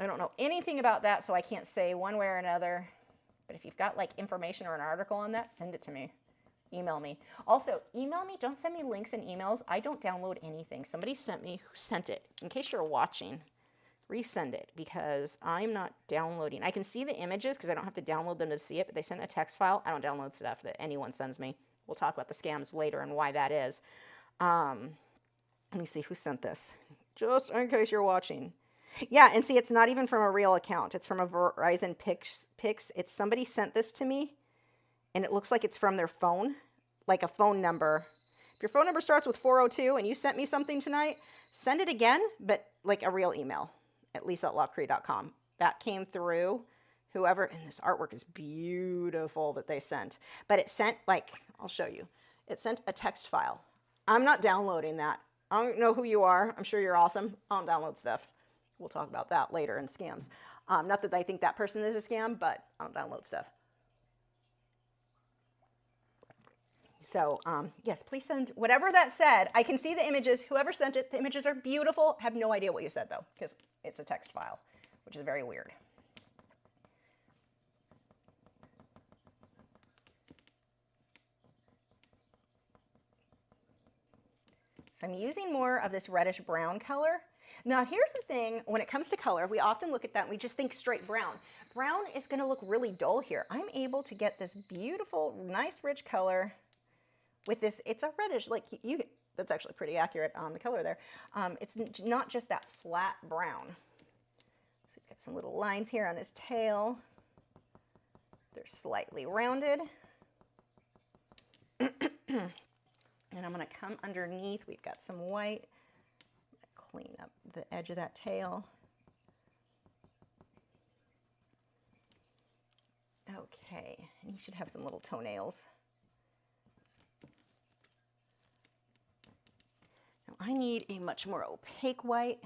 I don't know anything about that, so I can't say one way or another. But if you've got like information or an article on that, send it to me. Email me. Also, email me. Don't send me links and emails. I don't download anything. Somebody sent me who sent it. In case you're watching, resend it because I'm not downloading. I can see the images because I don't have to download them to see it, but they send a text file. I don't download stuff that anyone sends me. We'll talk about the scams later and why that is. Let me see who sent this, just in case you're watching. Yeah, and see, it's not even from a real account. It's from a Verizon Pix. It's somebody sent this to me, and it looks like it's from their phone, like a phone number. If your phone number starts with 402 and you sent me something tonight, send it again, but like a real email. At lisa@lachri.com. That came through whoever, and this artwork is beautiful that they sent. But it sent, like, I'll show you. It sent a text file. I'm not downloading that. I don't know who you are. I'm sure you're awesome. I don't download stuff. We'll talk about that later in scams. Not that I think that person is a scam, but I don't download stuff. So, yes, please send whatever that said. I can see the images. Whoever sent it, the images are beautiful. I have no idea what you said, though, because it's a text file, which is very weird. So I'm using more of this reddish brown color. Now, here's the thing. When it comes to color, we often look at that and we just think straight brown. Brown is going to look really dull here. I'm able to get this beautiful, nice, rich color with this. It's a reddish, like that's actually pretty accurate on the color there. It's not just that flat brown. So we've got some little lines here on his tail. They're slightly rounded. And I'm going to come underneath. We've got some white. I'm going to clean up the edge of that tail. Okay, and you should have some little toenails. Now I need a much more opaque white.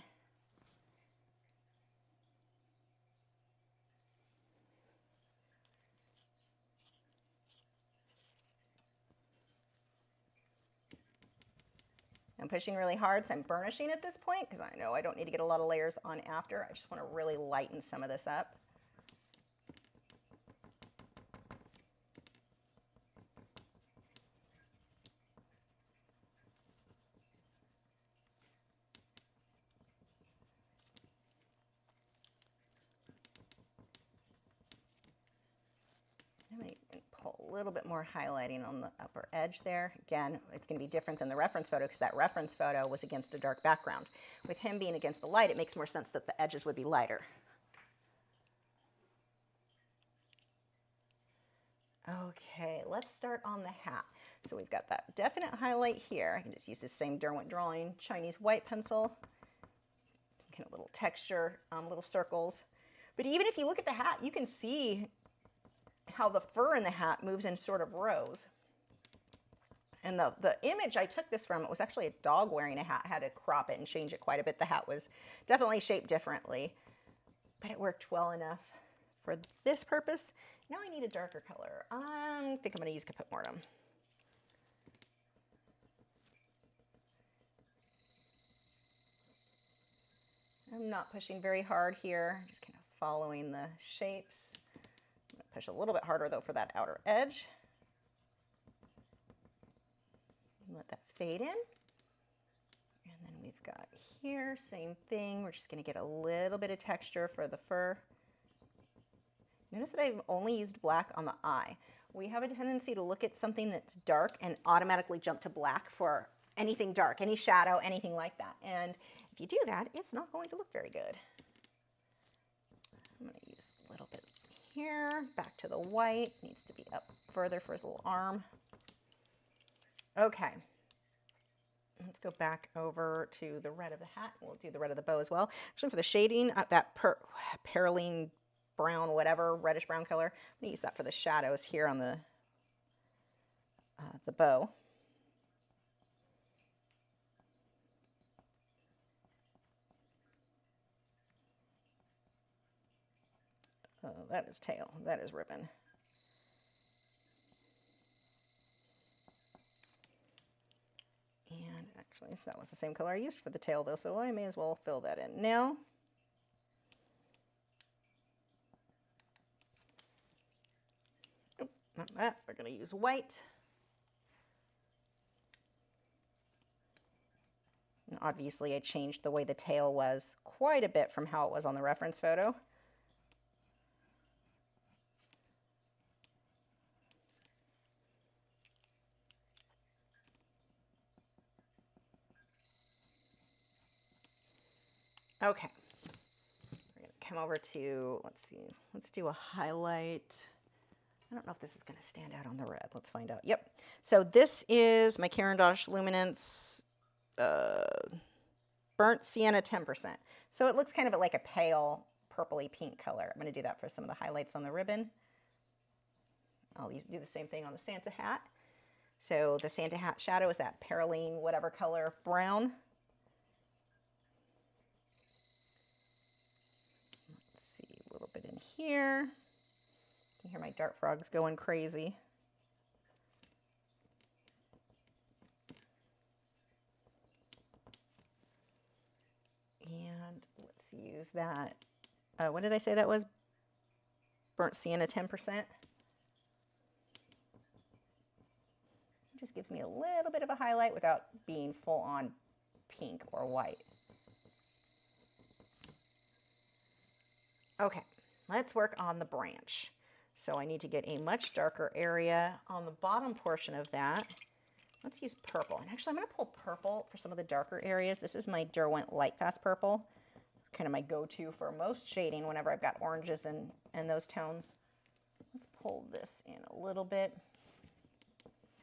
I'm pushing really hard, so I'm burnishing at this point because I know I don't need to get a lot of layers on after. I just want to really lighten some of this up. I'm going to pull a little bit more highlighting on the upper edge there. Again, it's going to be different than the reference photo because that reference photo was against a dark background. With him being against the light, it makes more sense that the edges would be lighter. Okay, let's start on the hat. So we've got that definite highlight here. I can just use the same Derwent Drawing Chinese white pencil. Kind of little texture, little circles. But even if you look at the hat, you can see how the fur in the hat moves in sort of rows. And the image I took this from, it was actually a dog wearing a hat. I had to crop it and change it quite a bit. The hat was definitely shaped differently, but it worked well enough for this purpose. Now I need a darker color. I think I'm going to use Caput Mortem. I'm not pushing very hard here, just kind of following the shapes. I'm going to push a little bit harder though for that outer edge. Let that fade in. And then we've got here, same thing. We're just going to get a little bit of texture for the fur. Notice that I've only used black on the eye. We have a tendency to look at something that's dark and automatically jump to black for anything dark, any shadow, anything like that. And if you do that, it's not going to look very good. I'm going to use a little bit here. Back to the white. Needs to be up further for his little arm. Okay. Let's go back over to the red of the hat. We'll do the red of the bow as well. Actually, for the shading, that perylene brown, whatever, reddish brown color, I'm going to use that for the shadows here on the bow. Oh, that is tail. That is ribbon. And actually, that was the same color I used for the tail, though, so I may as well fill that in now. Nope, not that. We're going to use white. And obviously, I changed the way the tail was quite a bit from how it was on the reference photo. Okay, we're going to come over to, let's see, let's do a highlight. I don't know if this is going to stand out on the red. Let's find out. Yep. So this is my Caran d'Ache Luminance Burnt Sienna 10%. So it looks kind of like a pale purpley pink color. I'm going to do that for some of the highlights on the ribbon. I'll do the same thing on the Santa hat. So the Santa hat shadow is that perylene, whatever color, brown. Bit in here. You can hear my dart frogs going crazy. And let's use that. What did I say that was? Burnt Sienna 10%. It just gives me a little bit of a highlight without being full on pink or white. Okay. Let's work on the branch. So I need to get a much darker area on the bottom portion of that. Let's use purple. And actually, I'm going to pull purple for some of the darker areas. This is my Derwent Lightfast purple, kind of my go-to for most shading whenever I've got oranges and those tones. Let's pull this in a little bit.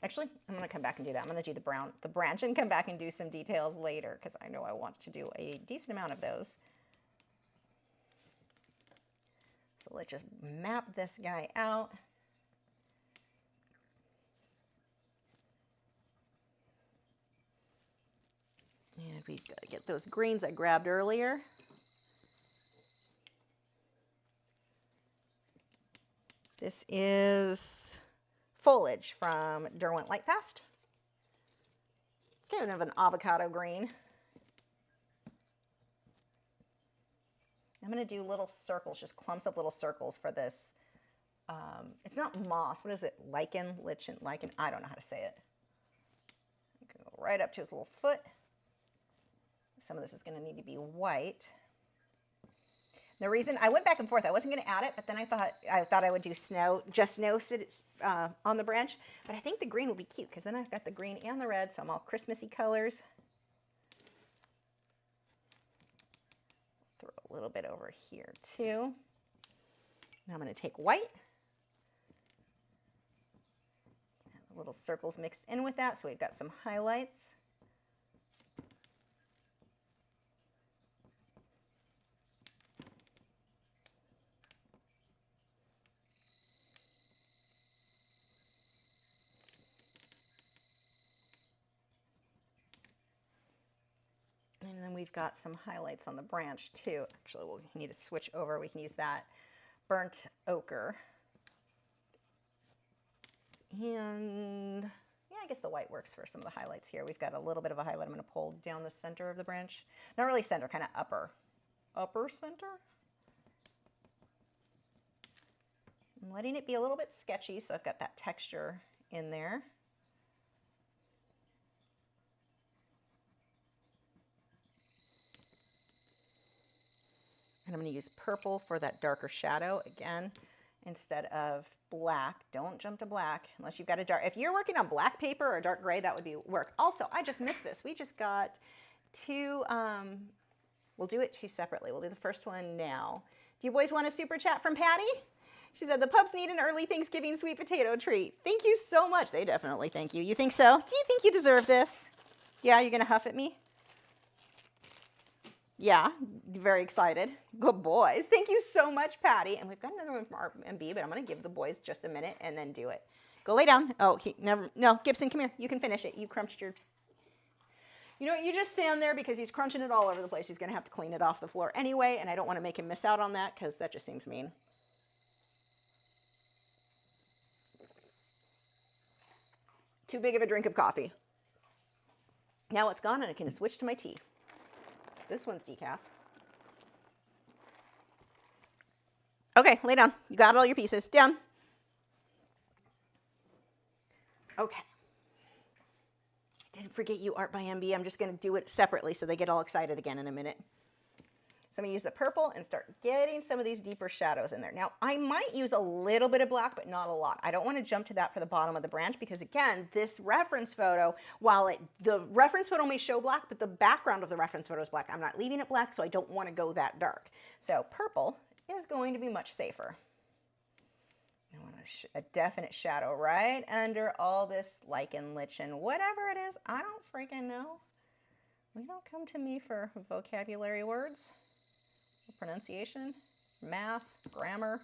Actually, I'm going to come back and do that. I'm going to do the branch and come back and do some details later because I know I want to do a decent amount of those. So let's just map this guy out. And we've got to get those greens I grabbed earlier. This is Foliage from Derwent Lightfast. It's kind of an avocado green. I'm going to do little circles, just clumps of little circles for this. It's not moss. What is it? Lichen? Lichen? I don't know how to say it. Go right up to his little foot. Some of this is going to need to be white. The reason I went back and forth, I wasn't going to add it, but then I thought I would do snow on the branch. But I think the green will be cute because then I've got the green and the red, so I'm all Christmassy colors. Throw a little bit over here too. Now I'm going to take white. Little circles mixed in with that, so we've got some highlights. And then we've got some highlights on the branch too. Actually, we'll need to switch over. We can use that burnt ochre. And yeah, I guess the white works for some of the highlights here. We've got a little bit of a highlight. I'm going to pull down the center of the branch. Not really center, kind of upper center. I'm letting it be a little bit sketchy, so I've got that texture in there. And I'm going to use purple for that darker shadow again, instead of black. Don't jump to black unless you've got a dark. If you're working on black paper or dark gray, that would work. Also, I just missed this. We just got two. We'll do it two separately. We'll do the first one now. Do you boys want a super chat from Patty? She said, the pups need an early Thanksgiving sweet potato treat. Thank you so much. They definitely thank you. You think so? Do you think you deserve this? Yeah, you're going to huff at me? Yeah, very excited. Good boys. Thank you so much, Patty. And we've got another one from RMB, but I'm going to give the boys just a minute and then do it. Go lay down. Oh, no, Gibson, come here. You can finish it. You crunched your... You know what? You just stand there because he's crunching it all over the place. He's going to have to clean it off the floor anyway, and I don't want to make him miss out on that because that just seems mean. Too big of a drink of coffee. Now it's gone, and I can switch to my tea. This one's decaf. Okay, lay down. You got all your pieces. Down. Okay. Didn't forget you, Art by MB. I'm just going to do it separately so they get all excited again in a minute. So I'm going to use the purple and start getting some of these deeper shadows in there. Now, I might use a little bit of black, but not a lot. I don't want to jump to that for the bottom of the branch because, again, this reference photo, while the reference photo may show black, but the background of the reference photo is black. I'm not leaving it black, so I don't want to go that dark. So purple is going to be much safer. I want a definite shadow right under all this lichen, lichen, whatever it is. I don't freaking know. We don't come to me for vocabulary words. Pronunciation, math, grammar.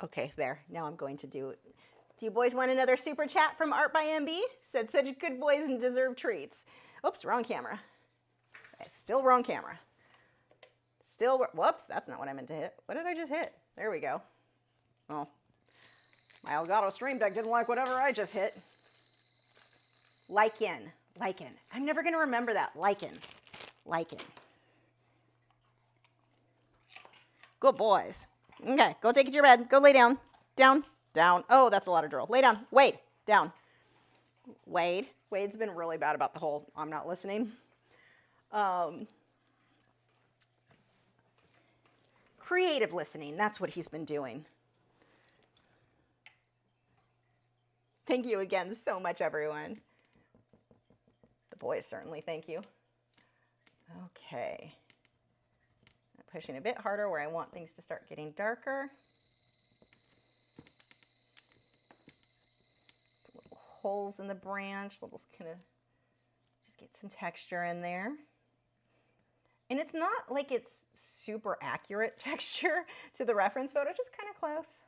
Okay, there. Now I'm going to do it. Do you boys want another super chat from Art by MB? Said such good boys and deserve treats. Oops, wrong camera. Still wrong camera. Still, whoops, that's not what I meant to hit. What did I just hit? There we go. Oh, my Elgato Stream Deck didn't like whatever I just hit. Lichen, lichen. I'm never going to remember that. Lichen, lichen. Good boys. Okay, go take it to your bed. Go lay down. Down, down. Oh, that's a lot of drill. Lay down. Wade, down. Wade. Wade's been really bad about the whole I'm not listening. Creative listening, that's what he's been doing. Thank you again so much, everyone. The boys certainly thank you. Okay. I'm pushing a bit harder where I want things to start getting darker. Little holes in the branch, little kind of just get some texture in there. And it's not like it's super accurate texture to the reference photo, just kind of close.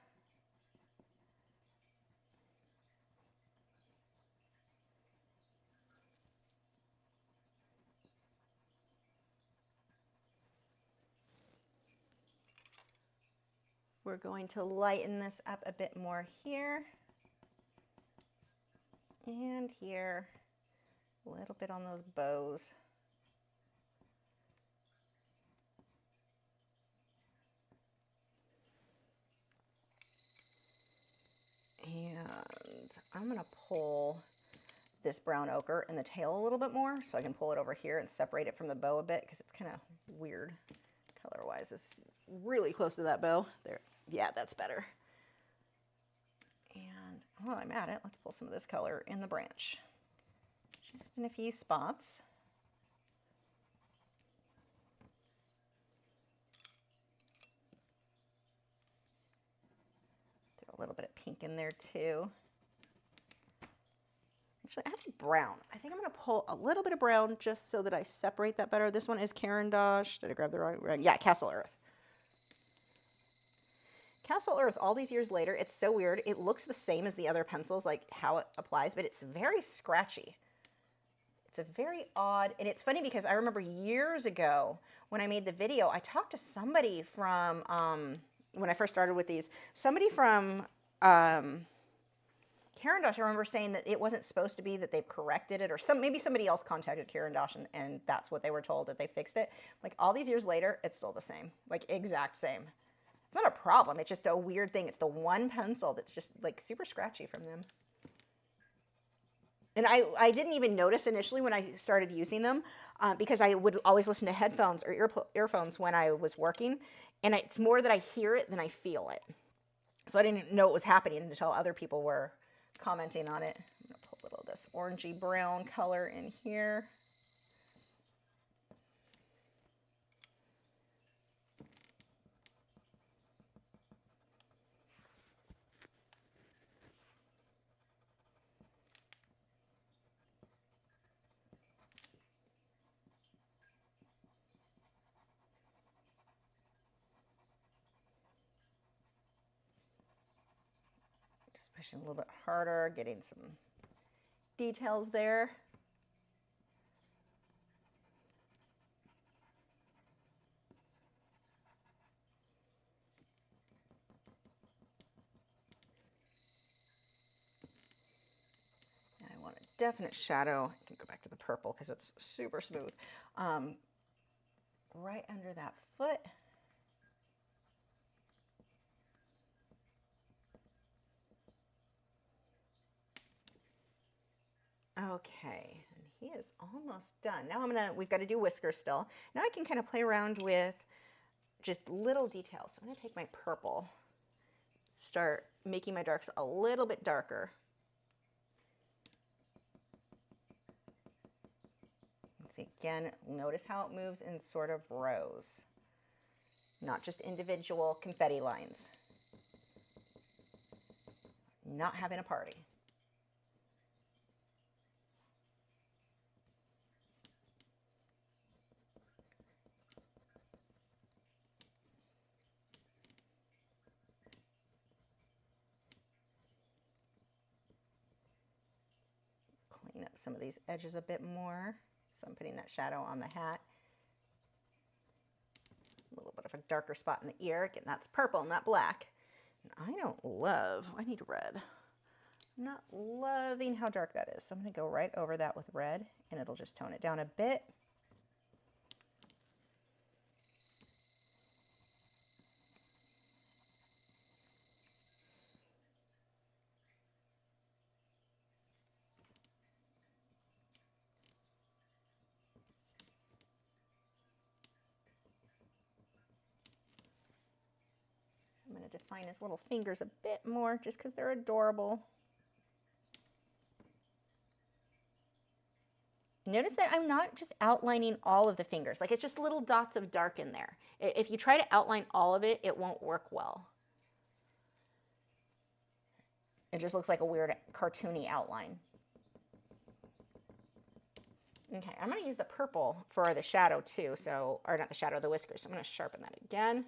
We're going to lighten this up a bit more here and here, a little bit on those bows. And I'm going to pull this brown ochre in the tail a little bit more so I can pull it over here and separate it from the bow a bit because it's kind of weird color-wise. It's really close to that bow. There, yeah, that's better. And while I'm at it, let's pull some of this color in the branch. Just in a few spots. A little bit of pink in there too. Actually, I have brown. I think I'm going to pull a little bit of brown just so that I separate that better. This one is Carandosh. Did I grab the right? Yeah, Castle Earth. Castle Earth, all these years later, it's so weird. It looks the same as the other pencils, like how it applies, but it's very scratchy. It's a very odd, and it's funny because I remember years ago when I made the video, I talked to somebody from, when I first started with these, somebody from Carandosh, I remember saying that it wasn't supposed to be, that they've corrected it, or maybe somebody else contacted Carandosh and that's what they were told, that they fixed it. Like all these years later, it's still the same, like exact same. It's not a problem, it's just a weird thing. It's the one pencil that's just like super scratchy from them. And I didn't even notice initially when I started using them because I would always listen to headphones or earphones when I was working. And it's more that I hear it than I feel it. So I didn't know what was happening until other people were commenting on it. I'm going to put a little of this orangey brown color in here. Just pushing a little bit harder, getting some details there. And I want a definite shadow. I can go back to the purple because it's super smooth. Right under that foot. Okay, and he is almost done. Now we've got to do whiskers still. Now I can kind of play around with just little details. So I'm going to take my purple, start making my darks a little bit darker. See, again, notice how it moves in sort of rows, not just individual confetti lines. Not having a party. Clean up some of these edges a bit more. So I'm putting that shadow on the hat. A little bit of a darker spot in the ear. Again, that's purple, not black. And I need red. I'm not loving how dark that is. So I'm going to go right over that with red, and it'll just tone it down a bit. I'm going to define his little fingers a bit more just because they're adorable. Notice that I'm not just outlining all of the fingers. Like, it's just little dots of dark in there. If you try to outline all of it, it won't work well. It just looks like a weird cartoony outline. Okay, I'm going to use the purple for the shadow too, or not the shadow, the whiskers. So I'm going to sharpen that again.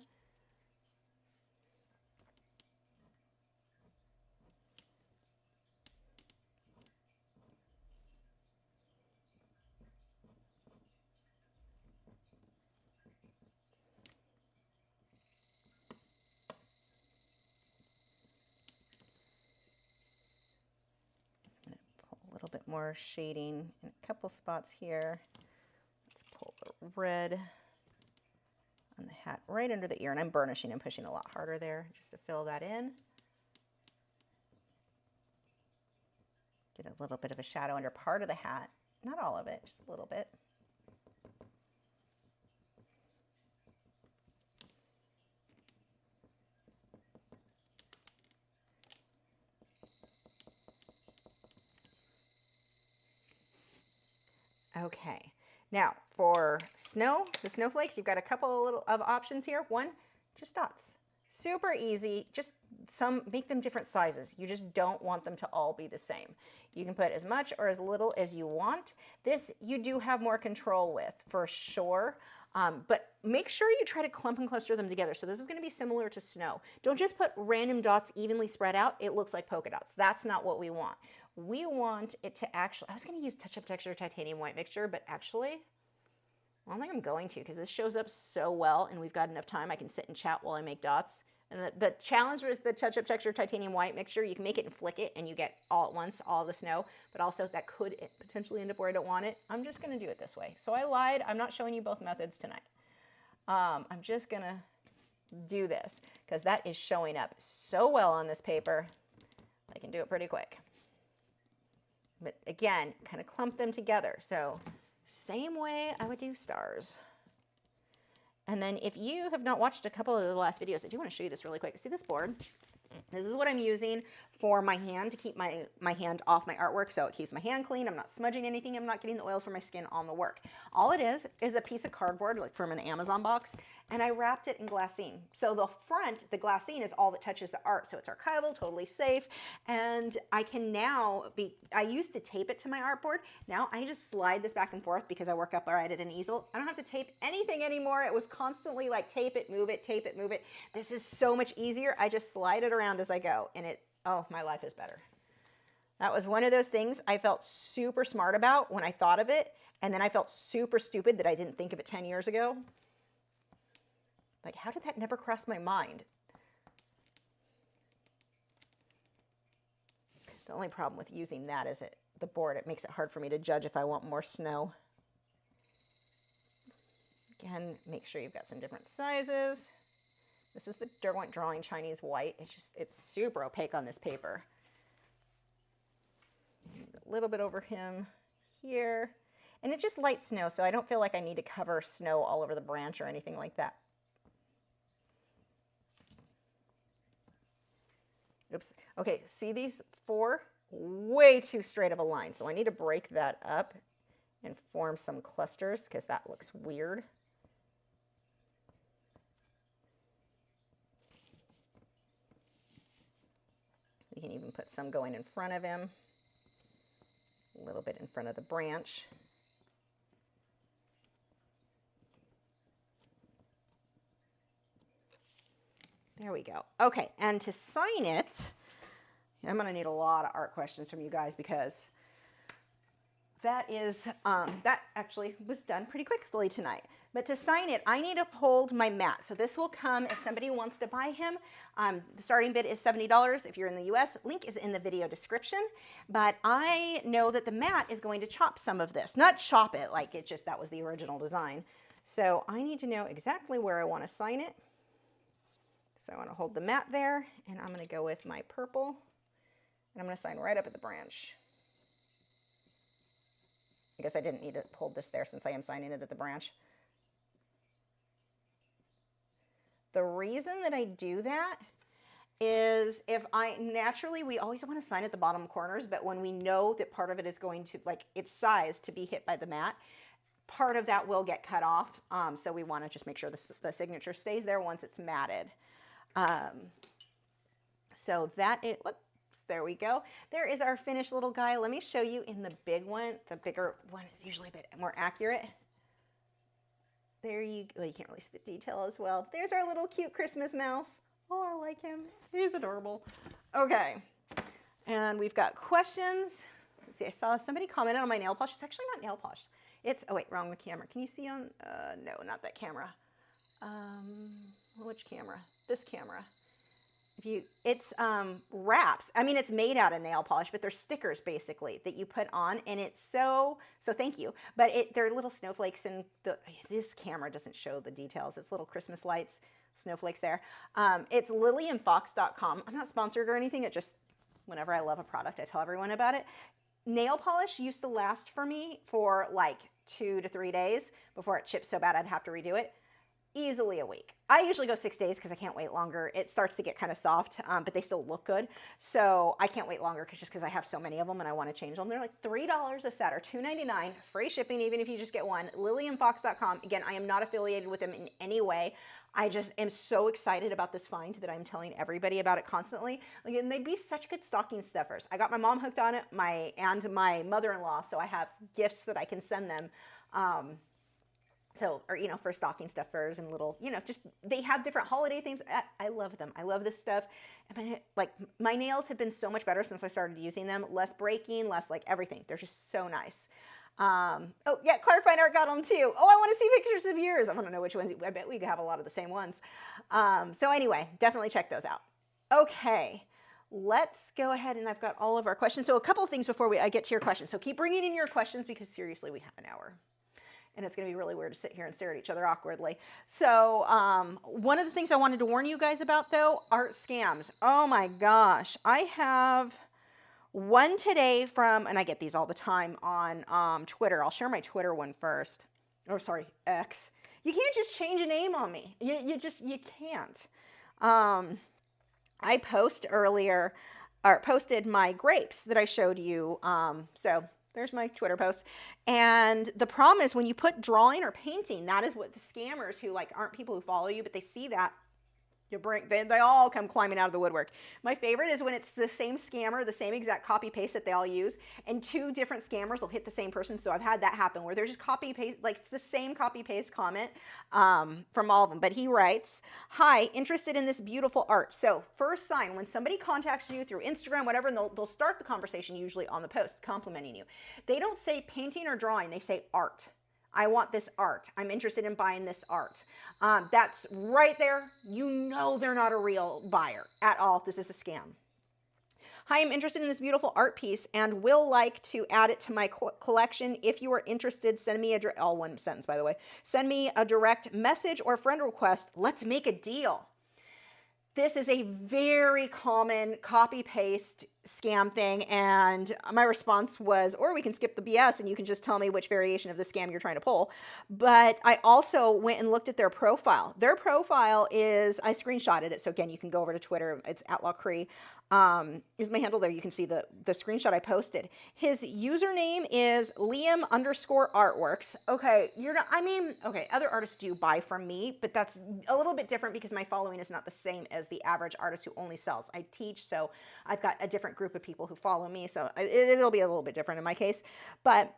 A little bit more shading in a couple spots here. Let's pull the red on the hat right under the ear, and I'm burnishing and pushing a lot harder there just to fill that in. Get a little bit of a shadow under part of the hat, not all of it, just a little bit. Okay, now for the snowflakes, you've got a couple of options here. One, just dots. Super easy, just make them different sizes. You just don't want them to all be the same. You can put as much or as little as you want. This you do have more control with, for sure. But make sure you try to clump and cluster them together. So this is going to be similar to snow. Don't just put random dots evenly spread out. It looks like polka dots. That's not what we want. We want it to actually, I was going to use touch-up texture titanium white mixture, but actually, I don't think I'm going to, because this shows up so well and we've got enough time. I can sit and chat while I make dots. And the challenge with the touch-up texture titanium white mixture, you can make it and flick it and you get all at once all the snow, but also that could potentially end up where I don't want it. I'm just going to do it this way. So I lied. I'm not showing you both methods tonight. I'm just going to do this because that is showing up so well on this paper. I can do it pretty quick. But again, kind of clump them together. So same way I would do stars. And then if you have not watched a couple of the last videos, I do want to show you this really quick. See this board? This is what I'm using for my hand to keep my hand off my artwork, so it keeps my hand clean. I'm not smudging anything. I'm not getting the oils from my skin on the work. All it is a piece of cardboard, like from an Amazon box, and I wrapped it in glassine. So the front, the glassine is all that touches the art, so it's archival, totally safe, and I can now I used to tape it to my artboard. Now I just slide this back and forth because I work upright at an easel. I don't have to tape anything anymore. It was constantly like tape it, move it, tape it, move it. This is so much easier. I just slide it around as I go, and oh, my life is better. That was one of those things I felt super smart about when I thought of it, and then I felt super stupid that I didn't think of it 10 years ago. Like, how did that never cross my mind? The only problem with using that is the board. It makes it hard for me to judge if I want more snow. Again, make sure you've got some different sizes. This is the Derwent Drawing Chinese White. It's super opaque on this paper. A little bit over him here. And it's just light snow, so I don't feel like I need to cover snow all over the branch or anything like that. Oops. Okay, see these 4? Way too straight of a line. So I need to break that up and form some clusters because that looks weird. You can even put some going in front of him, a little bit in front of the branch. There we go. Okay, and to sign it, I'm going to need a lot of art questions from you guys because that actually was done pretty quickly tonight. But to sign it, I need to hold my mat. So this will come if somebody wants to buy him. The starting bid is $70 if you're in the US. Link is in the video description. But I know that the mat is going to chop some of this. Not chop it, like that was the original design. So I need to know exactly where I want to sign it. So I want to hold the mat there, and I'm going to go with my purple, and I'm going to sign right up at the branch. I guess I didn't need to hold this there since I am signing it at the branch. The reason that I do that is naturally we always want to sign at the bottom corners, but when we know that part of it is going to, like its size to be hit by the mat, part of that will get cut off. So we want to just make sure the signature stays there once it's matted. So that is, whoops, there we go. There is our finished little guy. Let me show you in the big one. The bigger one is usually a bit more accurate. There you can't really see the detail as well. There's our little cute Christmas mouse. Oh, I like him. He's adorable. Okay. And we've got questions. Let's see, I saw somebody commented on my nail polish. It's actually not nail polish. It's, oh wait, wrong camera. Can you see on, no, not that camera. Which camera? This camera. It's wraps. I mean, it's made out of nail polish, but they're stickers basically that you put on, and it's so thank you. But they're little snowflakes, and this camera doesn't show the details. It's little Christmas lights, snowflakes there. It's lilyandfox.com. I'm not sponsored or anything. It just, whenever I love a product, I tell everyone about it. Nail polish used to last for me for like 2 to 3 days before it chipped so bad I'd have to redo it. Easily a week. I usually go 6 days because I can't wait longer. It starts to get kind of soft, but they still look good. So I can't wait longer just because I have so many of them and I want to change them. They're like $3 a set or $2.99, free shipping even if you just get one. lilyandfox.com. Again, I am not affiliated with them in any way. I just am so excited about this find that I'm telling everybody about it constantly. Again, they'd be such good stocking stuffers. I got my mom hooked on it, and my mother-in-law, so I have gifts that I can send them. So, or, for stocking stuffers and little, just, they have different holiday themes. I love them. I love this stuff. And my nails have been so much better since I started using them. Less breaking, less everything. They're just so nice. Oh yeah, Clark Fine Art got them too. Oh, I want to see pictures of yours. I want to know which ones. I bet we have a lot of the same ones. So anyway, definitely check those out. Okay. Let's go ahead, and I've got all of our questions. So a couple of things before I get to your questions. So keep bringing in your questions because seriously, we have an hour. And it's going to be really weird to sit here and stare at each other awkwardly. So one of the things I wanted to warn you guys about, though, art scams. Oh my gosh. I have one today from, and I get these all the time on Twitter. I'll share my Twitter one first. Or sorry, X. You can't just change a name on me. You can't. I posted my grapes that I showed you. So there's my Twitter post. And the problem is when you put drawing or painting, that is what the scammers who like aren't people who follow you, but they see that they all come climbing out of the woodwork. My favorite is when it's the same scammer, the same exact copy paste that they all use, and two different scammers will hit the same person. So I've had that happen where they're just copy paste, like it's the same copy paste comment from all of them. But he writes, "Hi, interested in this beautiful art." So first sign when somebody contacts you through Instagram, whatever, and they'll start the conversation usually on the post complimenting you. They don't say painting or drawing; they say art. I want this art. I'm interested in buying this art. That's right there. You know they're not a real buyer at all if this is a scam. Hi, I'm interested in this beautiful art piece and will like to add it to my collection. If you are interested, send me all one sentence, by the way. Send me a direct message or friend request. Let's make a deal. This is a very common copy paste scam thing, and my response was, or we can skip the BS and you can just tell me which variation of the scam you're trying to pull. But I also went and looked at their profile. Their profile is, I screenshotted it, so again, you can go over to Twitter, it's at Lachri. Is my handle there. You can see the screenshot I posted. His username is Liam_artworks. Okay, you're not, I mean, okay, other artists do buy from me, but that's a little bit different because my following is not the same as the average artist who only sells. I teach, so I've got a different group of people who follow me, so it'll be a little bit different in my case. But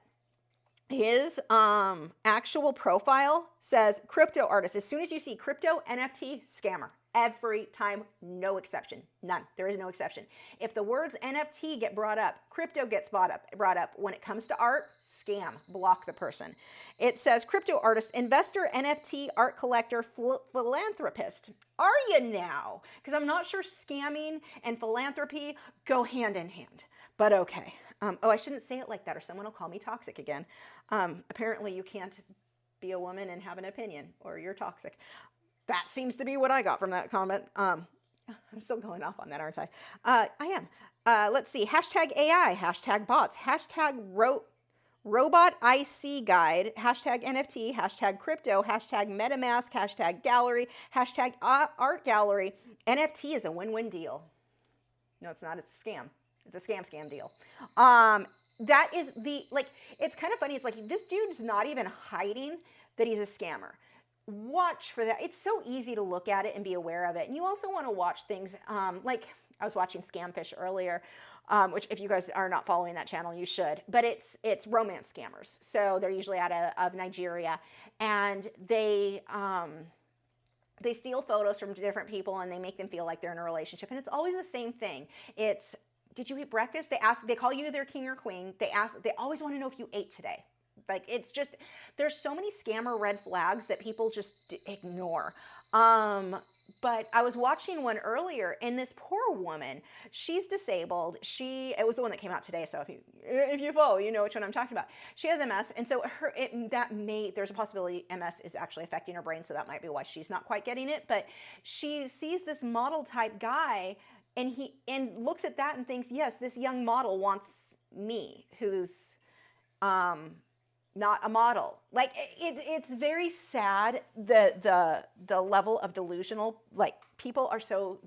his actual profile says crypto artist. As soon as you see crypto, NFT, scammer. Every time, no exception. None. There is no exception. If the words NFT get brought up, crypto gets brought up. When it comes to art, scam. Block the person. It says crypto artist, investor, NFT, art collector, philanthropist. Are you now? Because I'm not sure scamming and philanthropy go hand in hand. But okay. Oh, I shouldn't say it like that or someone will call me toxic again. Apparently you can't be a woman and have an opinion or you're toxic. That seems to be what I got from that comment. I'm still going off on that, aren't I? I am. Let's see. Hashtag AI, hashtag bots, hashtag robot IC guide, hashtag NFT, hashtag crypto, hashtag MetaMask, hashtag gallery, hashtag art gallery. NFT is a win-win deal. No, it's not. It's a scam. It's a scam deal. That is the, like, it's kind of funny. It's like this dude's not even hiding that he's a scammer. Watch for that. It's so easy to look at it and be aware of it. And you also want to watch things like I was watching Scamfish earlier, which if you guys are not following that channel, you should. But it's romance scammers. So they're usually out of Nigeria, and they steal photos from different people and they make them feel like they're in a relationship. And it's always the same thing. It's, did you eat breakfast? They call you their king or queen. They always want to know if you ate today. Like, it's just, there's so many scammer red flags that people just ignore. But I was watching one earlier, and this poor woman, she's disabled. It was the one that came out today, so if you follow, you know which one I'm talking about. She has MS, and so there's a possibility MS is actually affecting her brain, so that might be why she's not quite getting it. But she sees this model type guy, and looks at that and thinks, yes, this young model wants me, who's not a model. Like, it's very sad, the level of delusional, like, people are so,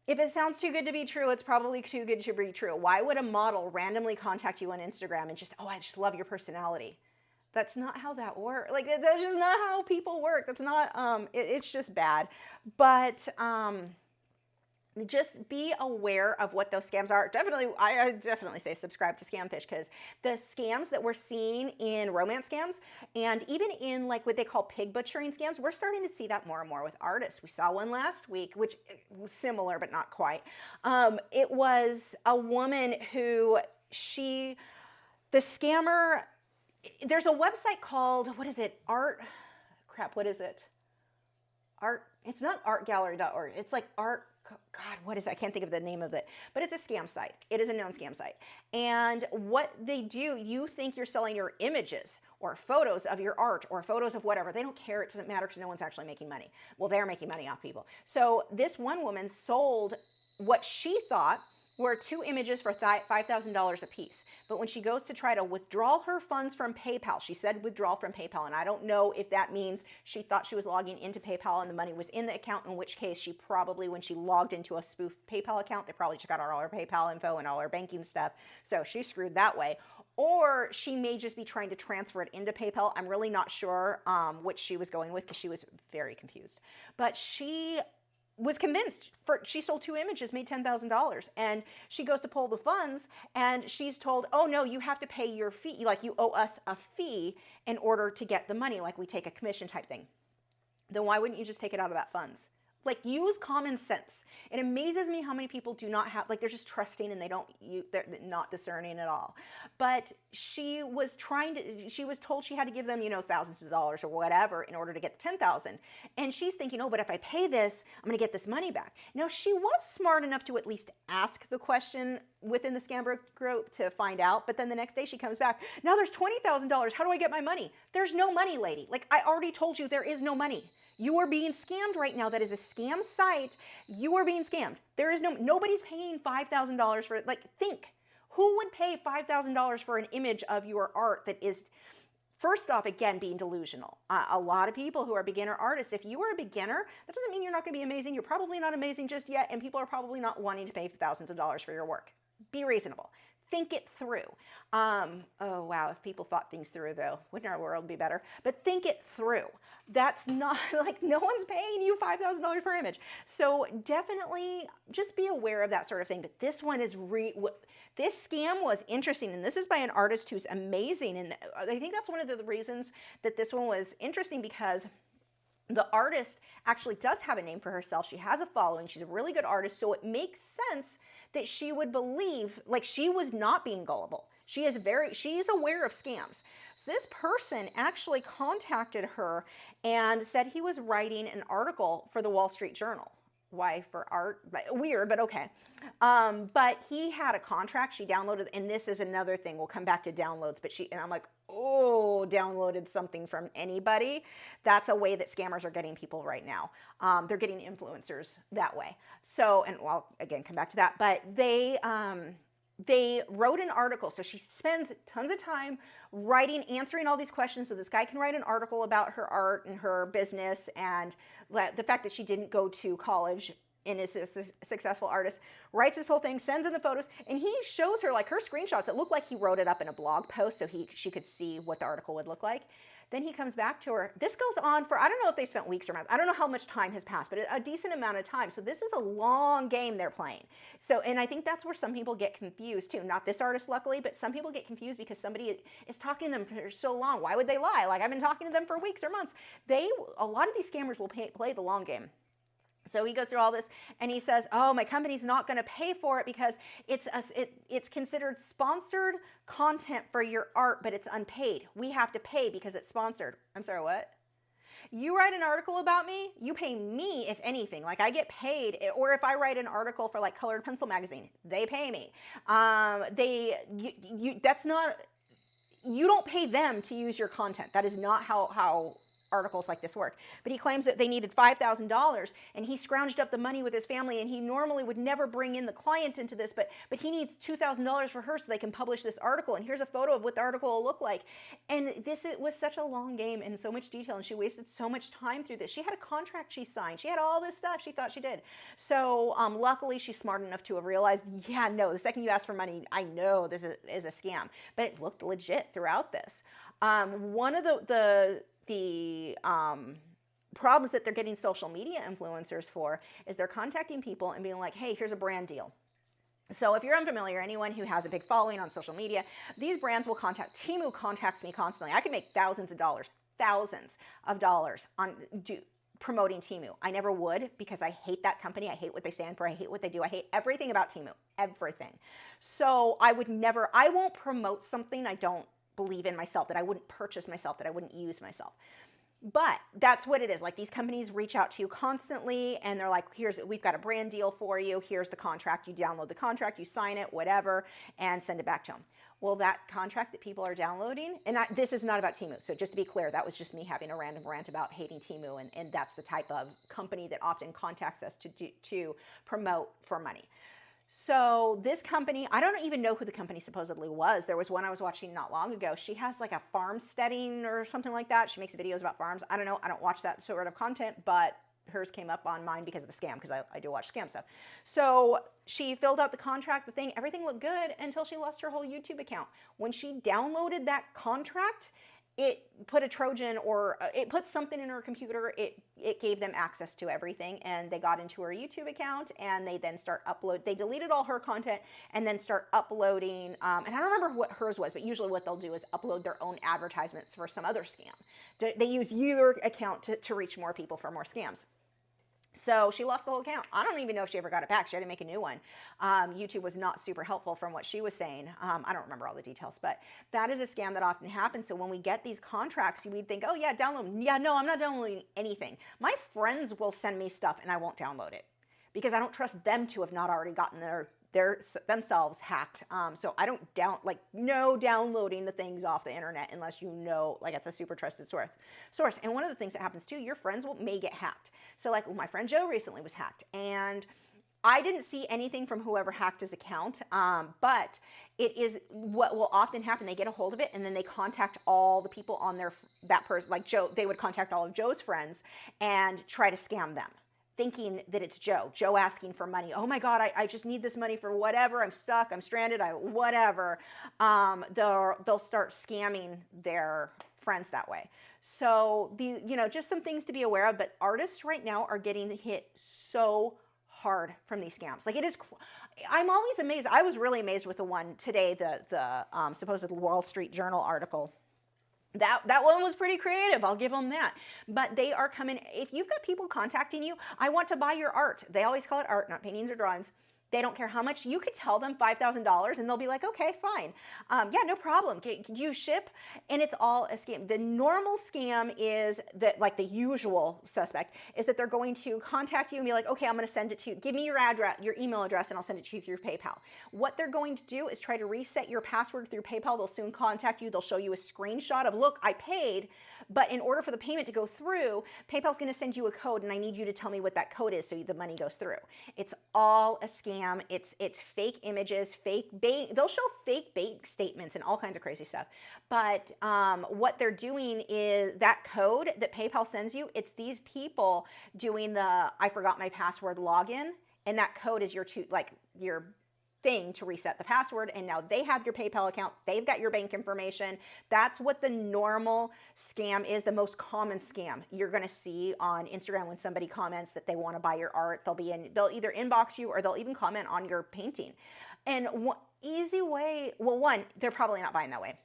if it sounds too good to be true, it's probably too good to be true. Why would a model randomly contact you on Instagram and just, oh, I just love your personality? That's not how that works. Like, that's just not how people work. That's not, it's just bad. But just be aware of what those scams are. I definitely say subscribe to Scamfish, because the scams that we're seeing in romance scams, and even in like what they call pig butchering scams, we're starting to see that more and more with artists. We saw one last week, which was similar but not quite. It was a woman who the scammer, there's a website called, what is it? It's not artgallery.org. It's like God, what is that? I can't think of the name of it, but it's a scam site. It is a known scam site. And what they do, you think you're selling your images or photos of your art or photos of whatever. They don't care. It doesn't matter because no one's actually making money. Well, they're making money off people. So this one woman sold what she thought were 2 images for $5,000 a piece. But when she goes to try to withdraw her funds from PayPal, she said withdraw from PayPal, and I don't know if that means she thought she was logging into PayPal and the money was in the account, in which case she probably, when she logged into a spoof PayPal account, they probably just got all her PayPal info and all her banking stuff, so she screwed that way. Or she may just be trying to transfer it into PayPal. I'm really not sure which she was going with because she was very confused. But she was convinced. She sold 2 images, made $10,000, and she goes to pull the funds, and she's told, oh no, you have to pay your fee, like you owe us a fee in order to get the money, like we take a commission type thing. Then why wouldn't you just take it out of that funds? Like, use common sense. It amazes me how many people do not have, like, they're just trusting and they're not discerning at all. But she was told she had to give them, thousands of dollars or whatever in order to get the 10,000. And she's thinking, oh, but if I pay this, I'm going to get this money back. Now, she was smart enough to at least ask the question within the scam group to find out. But then the next day she comes back, now there's $20,000. How do I get my money? There's no money, lady. Like, I already told you, there is no money. You are being scammed right now. That is a scam site. You are being scammed. There is nobody's paying $5,000 for it. Like, think, who would pay $5,000 for an image of your art that is, first off, again, being delusional? A lot of people who are beginner artists, if you are a beginner, that doesn't mean you're not going to be amazing. You're probably not amazing just yet, and people are probably not wanting to pay thousands of dollars for your work. Be reasonable. Think it through. Oh, wow, if people thought things through, though, wouldn't our world be better? But think it through. That's not, like, no one's paying you $5,000 per image. So definitely just be aware of that sort of thing. But this one is, this scam was interesting, and this is by an artist who's amazing. And I think that's one of the reasons that this one was interesting, because the artist actually does have a name for herself. She has a following. She's a really good artist. So it makes sense that she would believe, like, she was not being gullible. She is aware of scams. So this person actually contacted her and said he was writing an article for the Wall Street Journal. Why for art? Weird, but okay. But he had a contract. She downloaded, and this is another thing. We'll come back to downloads, and I'm like, oh, downloaded something from anybody. That's a way that scammers are getting people right now. They're getting influencers that way. So, and well, again, come back to that. But they wrote an article. So she spends tons of time answering all these questions so this guy can write an article about her art and her business, and the fact that she didn't go to college and is a successful artist. Writes this whole thing, sends in the photos, and he shows her, like, her screenshots. It looked like he wrote it up in a blog post so she could see what the article would look like. Then he comes back to her. This goes on for, I don't know if they spent weeks or months. I don't know how much time has passed, but a decent amount of time. So this is a long game they're playing. So, and I think that's where some people get confused too. Not this artist, luckily, but some people get confused because somebody is talking to them for so long. Why would they lie? Like, I've been talking to them for weeks or months. A lot of these scammers will play the long game. So he goes through all this, and he says, oh, my company's not going to pay for it because it's considered sponsored content for your art, but it's unpaid. We have to pay because it's sponsored. I'm sorry, what? You write an article about me, you pay me, if anything. Like, I get paid, or if I write an article for, like, Colored Pencil magazine, they pay me. That's not, you don't pay them to use your content. That is not how articles like this work. But he claims that they needed $5,000, and he scrounged up the money with his family, and he normally would never bring in the client into this, but he needs $2,000 for her so they can publish this article, and here's a photo of what the article will look like. And it was such a long game and so much detail, and she wasted so much time through this. She had a contract she signed. She had all this stuff she thought she did. So luckily she's smart enough to have realized, yeah, no, the second you ask for money, I know this is a scam. But it looked legit throughout this. One of the problems that they're getting social media influencers for is they're contacting people and being like, hey, here's a brand deal. So if you're unfamiliar, anyone who has a big following on social media, these brands will Temu contacts me constantly. I can make thousands of dollars on promoting Temu. I never would, because I hate that company. I hate what they stand for. I hate what they do. I hate everything about Temu, everything. So I won't promote something I don't believe in myself, that I wouldn't purchase myself, that I wouldn't use myself. But that's what it is. Like, these companies reach out to you constantly, and they're like, we've got a brand deal for you. Here's the contract. You download the contract, you sign it, whatever, and send it back to them. Well, that contract that people are downloading, and this is not about Temu. So just to be clear, that was just me having a random rant about hating Temu, and that's the type of company that often contacts us to promote for money. So this company, I don't even know who the company supposedly was. There was one I was watching not long ago. She has like a farmsteading or something like that. She makes videos about farms. I don't know. I don't watch that sort of content, but hers came up on mine because of the scam, because I do watch scam stuff. So she filled out the contract, the thing, everything looked good until she lost her whole YouTube account. When she downloaded that contract, it put a Trojan, or it put something in her computer. It gave them access to everything, and they got into her YouTube account, and they then they deleted all her content and then start uploading, and I don't remember what hers was, but usually what they'll do is upload their own advertisements for some other scam. They use your account to reach more people for more scams. So she lost the whole account. I don't even know if she ever got it back. She had to make a new one. YouTube was not super helpful from what she was saying. I don't remember all the details, but that is a scam that often happens. So when we get these contracts, we'd think, oh yeah, download. Yeah, no, I'm not downloading anything. My friends will send me stuff and I won't download it because I don't trust them to have not already gotten themselves hacked. So I don't no downloading the things off the internet unless you know, like, it's a super trusted source. And one of the things that happens too, your friends may get hacked. So like my friend Joe recently was hacked, and I didn't see anything from whoever hacked his account, but it is what will often happen. They get a hold of it and then they contact all the people on that person, like Joe, they would contact all of Joe's friends and try to scam them, thinking that it's Joe asking for money. Oh my God, I just need this money for whatever. I'm stuck, I'm stranded, whatever. They'll start scamming their friends that way. So just some things to be aware of, but artists right now are getting hit so hard from these scams. Like, it is, I'm always amazed. I was really amazed with the one today, the supposed Wall Street Journal article. That one was pretty creative, I'll give them that. But they are coming, if you've got people contacting you, I want to buy your art. They always call it art, not paintings or drawings. They don't care how much. You could tell them $5,000 and they'll be like, okay, fine. Yeah, no problem. Could you ship? And it's all a scam. The normal scam is that, like the usual suspect, is that they're going to contact you and be like, okay, I'm going to send it to you. Give me your address, your email address, and I'll send it to you through PayPal. What they're going to do is try to reset your password through PayPal. They'll soon contact you. They'll show you a screenshot of, look, I paid, but in order for the payment to go through, PayPal's going to send you a code, and I need you to tell me what that code is so the money goes through. It's all a scam. It's fake images, fake bank. They'll show fake bank statements and all kinds of crazy stuff. But what they're doing is that code that PayPal sends you, it's these people doing the I forgot my password login, and that code is your thing to reset the password, and now they have your PayPal account, they've got your bank information. That's what the normal scam is, the most common scam you're going to see on Instagram. When somebody comments that they want to buy your art, they'll either inbox you or they'll even comment on your painting. And one easy way, well, one, they're probably not buying that way.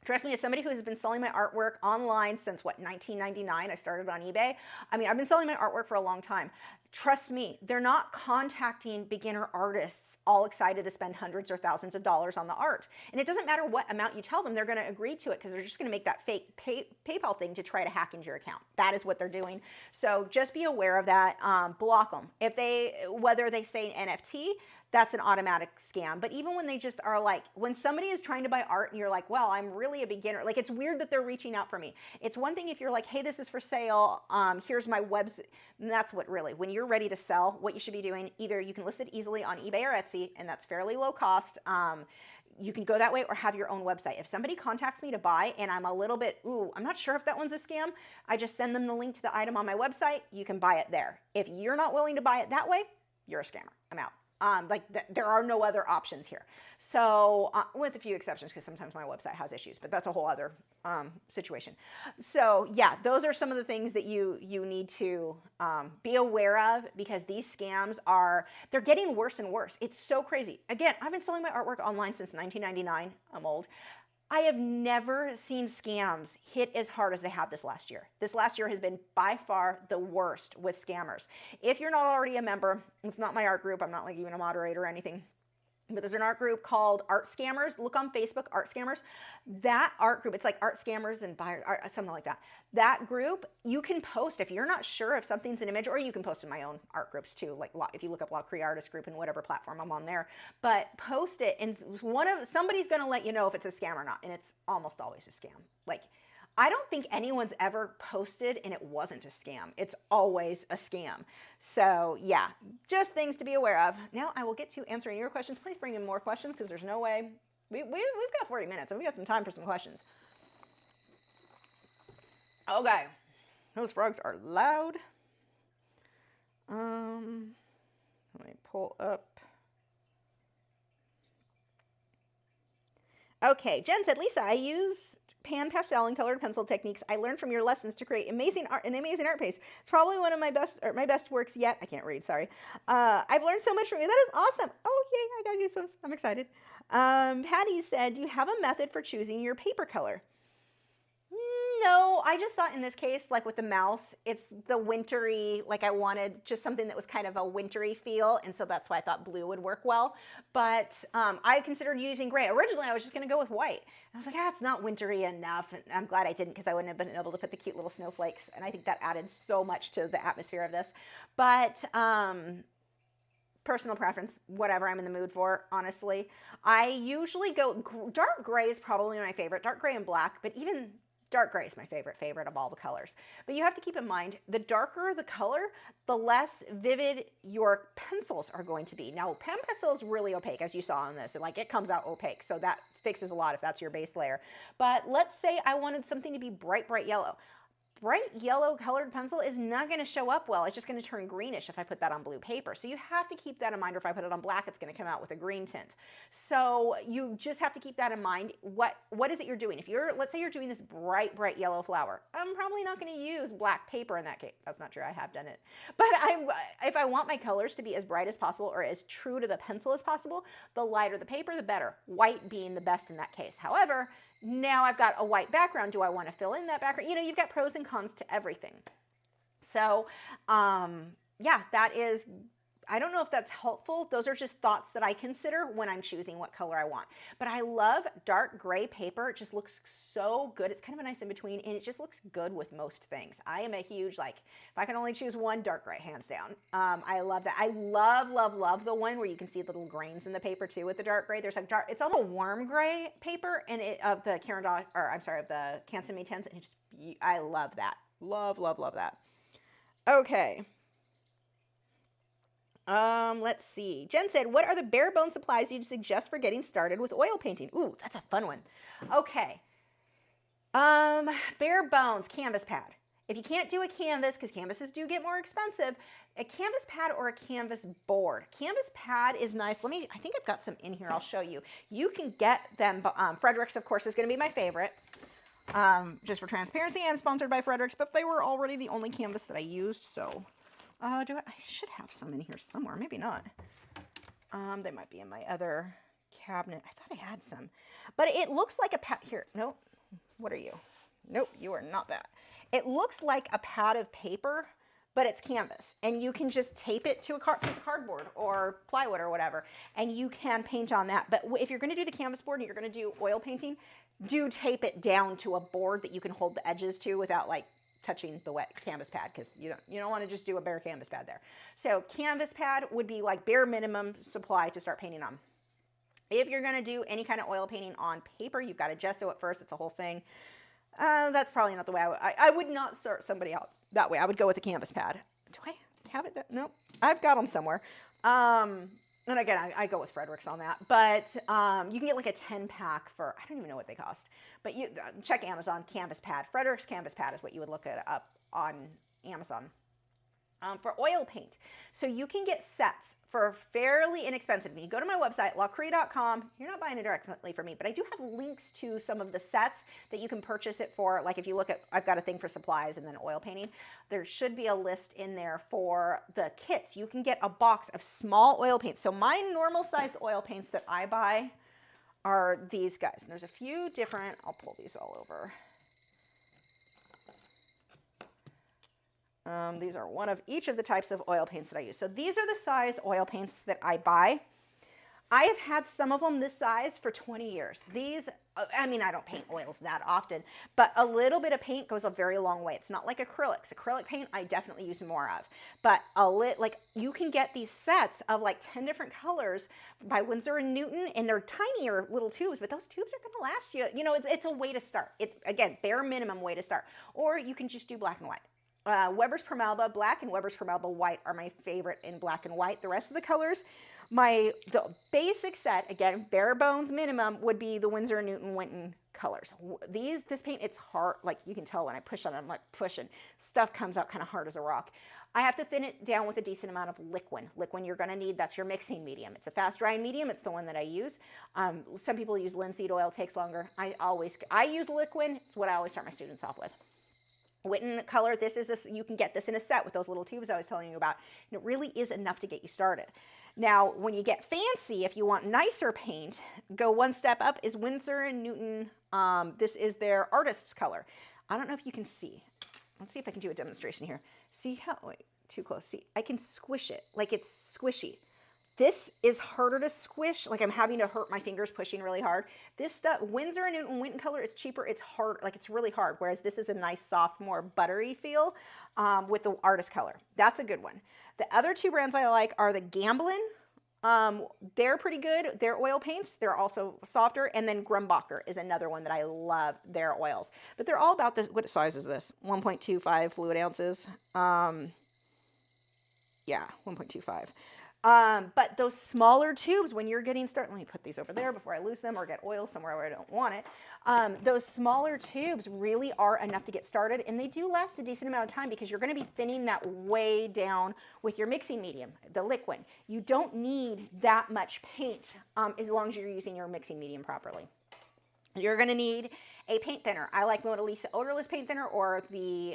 Trust me, as somebody who has been selling my artwork online since, 1999, I started on eBay. I mean, I've been selling my artwork for a long time. Trust me, they're not contacting beginner artists all excited to spend hundreds or thousands of dollars on the art. And it doesn't matter what amount you tell them, they're going to agree to it because they're just going to make that fake PayPal thing to try to hack into your account. That is what they're doing. So just be aware of that. Block them. Whether they say NFT, that's an automatic scam. But even when they just are like, when somebody is trying to buy art and you're like, well, I'm really a beginner, like, it's weird that they're reaching out for me. It's one thing if you're like, hey, this is for sale, here's my website. That's what really, when you're ready to sell, what you should be doing, either you can list it easily on eBay or Etsy, and that's fairly low cost. You can go that way or have your own website. If somebody contacts me to buy and I'm a little bit, I'm not sure if that one's a scam, I just send them the link to the item on my website. You can buy it there. If you're not willing to buy it that way, you're a scammer. I'm out. There are no other options here. So with a few exceptions, because sometimes my website has issues, but that's a whole other situation. So yeah, those are some of the things that you need to be aware of, because these scams they're getting worse and worse. It's so crazy. Again, I've been selling my artwork online since 1999. I'm old. I have never seen scams hit as hard as they have this last year. This last year has been by far the worst with scammers. If you're not already a member, it's not my art group, I'm not like even a moderator or anything, but there's an art group called Art Scammers. Look on Facebook, Art Scammers. That art group, it's like Art Scammers and something like that. That group, you can post if you're not sure if something's an image, or you can post in my own art groups too. Like if you look up Lachri Artist Group and whatever platform I'm on there, but post it, and somebody's going to let you know if it's a scam or not, and it's almost always a scam. Like, I don't think anyone's ever posted and it wasn't a scam. It's always a scam. So yeah, just things to be aware of. Now I will get to answering your questions. Please bring in more questions because there's no way. We've got 40 minutes and we've got some time for some questions. Okay, those frogs are loud. Let me pull up. Okay, Jen said, Lisa, I use pan, pastel, and colored pencil techniques I learned from your lessons to create amazing art, an amazing art piece. It's probably one of my best works yet. I can't read, sorry. I've learned so much from you. That is awesome. Oh, yay, I got goosebumps. I'm excited. Patty said, do you have a method for choosing your paper color? No, I just thought in this case, like with the mouse, it's the wintry, like I wanted just something that was kind of a wintry feel, and so that's why I thought blue would work well. But I considered using gray. Originally, I was just going to go with white. I was like, it's not wintry enough, and I'm glad I didn't because I wouldn't have been able to put the cute little snowflakes, and I think that added so much to the atmosphere of this. But personal preference, whatever I'm in the mood for, honestly. I usually go, dark gray is probably my favorite, dark gray and black, but even dark gray is my favorite of all the colors. But you have to keep in mind, the darker the color, the less vivid your pencils are going to be. Now, pen pencil is really opaque, as you saw on this. Like, it comes out opaque, so that fixes a lot if that's your base layer. But let's say I wanted something to be bright, bright yellow. Bright yellow colored pencil is not going to show up well. It's just going to turn greenish if I put that on blue paper. So you have to keep that in mind, or if I put it on black, it's going to come out with a green tint. So you just have to keep that in mind. What is it you're doing? If let's say you're doing this bright, bright yellow flower, I'm probably not going to use black paper in that case. That's not true. I have done it. But if I want my colors to be as bright as possible or as true to the pencil as possible, the lighter the paper, the better. White being the best in that case. However, now I've got a white background. Do I want to fill in that background? You know, you've got pros and cons to everything. So, yeah, that is, I don't know if that's helpful. Those are just thoughts that I consider when I'm choosing what color I want. But I love dark gray paper. It just looks so good. It's kind of a nice in between, and it just looks good with most things. I am a huge, like, if I can only choose one, dark gray, hands down. I love that. I love, love, love the one where you can see the little grains in the paper too with the dark gray. There's like it's almost warm gray paper, and of the Canson Inktense, and I love that. Love, love, love that. Okay. Let's see. Jen said, what are the bare bone supplies you'd suggest for getting started with oil painting? Ooh, that's a fun one. Okay. Bare bones, canvas pad. If you can't do a canvas, because canvases do get more expensive, a canvas pad or a canvas board. Canvas pad is nice. I think I've got some in here. I'll show you. You can get them. Frederick's, of course, is going to be my favorite. Just for transparency, I'm sponsored by Frederick's, but they were already the only canvas that I used, so... I should have some in here somewhere. Maybe not. They might be in my other cabinet. I thought I had some. But it looks like a pad. Here, nope. What are you? Nope, you are not that. It looks like a pad of paper, but it's canvas. And you can just tape it to a piece of cardboard or plywood or whatever, and you can paint on that. But if you're going to do the canvas board and you're going to do oil painting, do tape it down to a board that you can hold the edges to without, like, touching the wet canvas pad, because you don't want to just do a bare canvas pad there. So canvas pad would be like bare minimum supply to start painting on. If you're going to do any kind of oil painting on paper, you've got to gesso it first. It's a whole thing. That's probably not the way I would not start somebody out that way. I would go with a canvas pad. Do I have it? Nope. I've got them somewhere. And again, I go with Frederick's on that. But you can get like a 10-pack for, I don't even know what they cost. But you check Amazon, canvas pad. Frederick's canvas pad is what you would look it up on Amazon. For oil paint. So you can get sets for fairly inexpensive. When you go to my website, Lachri.com, you're not buying it directly from me, but I do have links to some of the sets that you can purchase it for. Like if you look at, I've got a thing for supplies and then oil painting. There should be a list in there for the kits. You can get a box of small oil paints. So my normal sized oil paints that I buy are these guys. And there's a few different, I'll pull these all over. These are one of each of the types of oil paints that I use. So these are the size oil paints that I buy. I have had some of them this size for 20 years. These I mean, I don't paint oils that often, but a little bit of paint goes a very long way. It's not like acrylics. Acrylic paint, I definitely use more of, but like you can get these sets of like 10 different colors by Winsor & Newton, and they're tinier little tubes, but those tubes are going to last you. You know, it's a way to start. It's, again, bare minimum way to start. Or you can just do black and white. Weber's Permalba Black and Weber's Permalba White are my favorite in black and white. The rest of the colors, the basic set, again, bare bones minimum, would be the Winsor & Newton Winton colors. This paint, it's hard, like you can tell when I push on it, I'm like pushing. Stuff comes out kind of hard as a rock. I have to thin it down with a decent amount of liquid. Liquid you're going to need, that's your mixing medium. It's a fast drying medium. It's the one that I use. Some people use linseed oil, takes longer. I use liquid. It's what I always start my students off with. Winton color, you can get this in a set with those little tubes I was telling you about. And it really is enough to get you started. Now, when you get fancy, if you want nicer paint, go one step up is Winsor & Newton. This is their artist's color. I don't know if you can see. Let's see if I can do a demonstration here. See how, wait, too close. See, I can squish it, like it's squishy. This is harder to squish, like I'm having to hurt my fingers pushing really hard. This stuff, Winsor & Newton Winton color, it's cheaper, it's hard, like it's really hard, whereas this is a nice, soft, more buttery feel with the artist color. That's a good one. The other two brands I like are the Gamblin. They're pretty good. Their oil paints, they're also softer. And then Grumbacher is another one that I love, their oils. But they're all about this. What size is this? 1.25 fluid ounces. Yeah, 1.25. But those smaller tubes, when you're getting started, let me put these over there before I lose them or get oil somewhere where I don't want it. Those smaller tubes really are enough to get started, and they do last a decent amount of time because you're going to be thinning that way down with your mixing medium, the liquid. You don't need that much paint as long as you're using your mixing medium properly. You're going to need a paint thinner. I like Mona Lisa odorless paint thinner or the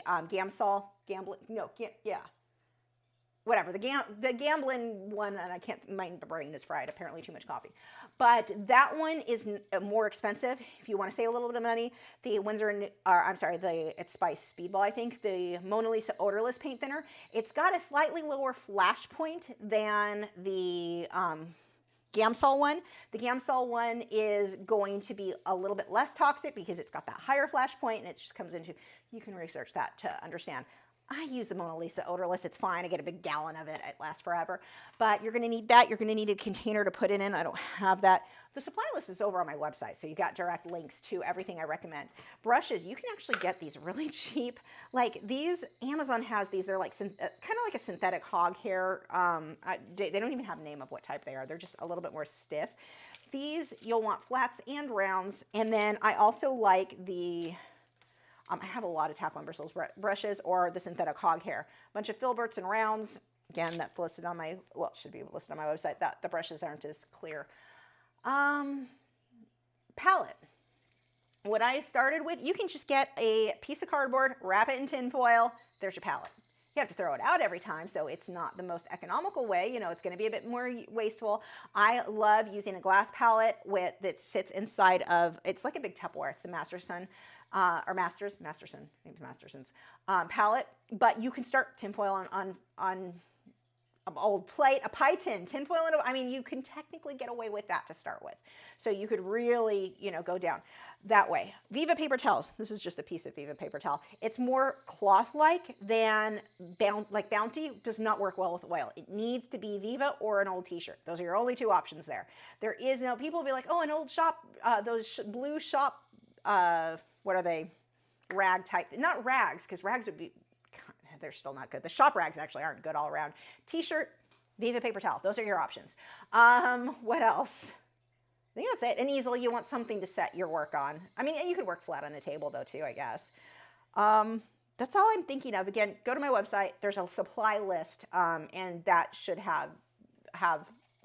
whatever, the Gamblin one, and I can't, my brain is fried, apparently too much coffee. But that one is more expensive. If you want to save a little bit of money, the it's Spice Speedball, I think, the Mona Lisa odorless paint thinner, it's got a slightly lower flash point than the Gamsol one. The Gamsol one is going to be a little bit less toxic because it's got that higher flash point, and it just comes into, you can research that to understand. I use the Mona Lisa odorless. It's fine. I get a big gallon of it. It lasts forever. But you're going to need that. You're going to need a container to put it in. I don't have that. The supply list is over on my website, so you got direct links to everything I recommend. Brushes, you can actually get these really cheap. Like these, Amazon has these. They're like kind of like a synthetic hog hair. They don't even have a name of what type they are. They're just a little bit more stiff. These, you'll want flats and rounds. And then I also like the... I have a lot of Tack Lumber brushes or the synthetic hog hair. A bunch of filberts and rounds. Again, that's listed on my, well, it should be listed on my website. The brushes aren't as clear. Palette. What I started with, you can just get a piece of cardboard, wrap it in tin foil. There's your palette. You have to throw it out every time, so it's not the most economical way. You know, it's going to be a bit more wasteful. I love using a glass palette that sits inside of, it's like a big Tupperware. It's the Masterson's palette, but you can start tinfoil on an old plate, a pie tin, tinfoil, I mean, you can technically get away with that to start with. So you could really, you know, go down that way. Viva paper towels. This is just a piece of Viva paper towel. It's more cloth-like than Bounty. Does not work well with oil. It needs to be Viva or an old t-shirt. Those are your only two options there. There is no, people will be like, oh, an old shop, those blue shop, what are they? Rag type, not rags, because rags would be, they're still not good. The shop rags actually aren't good all around. T-shirt, Viva paper towel. Those are your options. What else? I think that's it. An easel, you want something to set your work on. I mean, you could work flat on a table though too, I guess. That's all I'm thinking of. Again, go to my website. There's a supply list, and that should have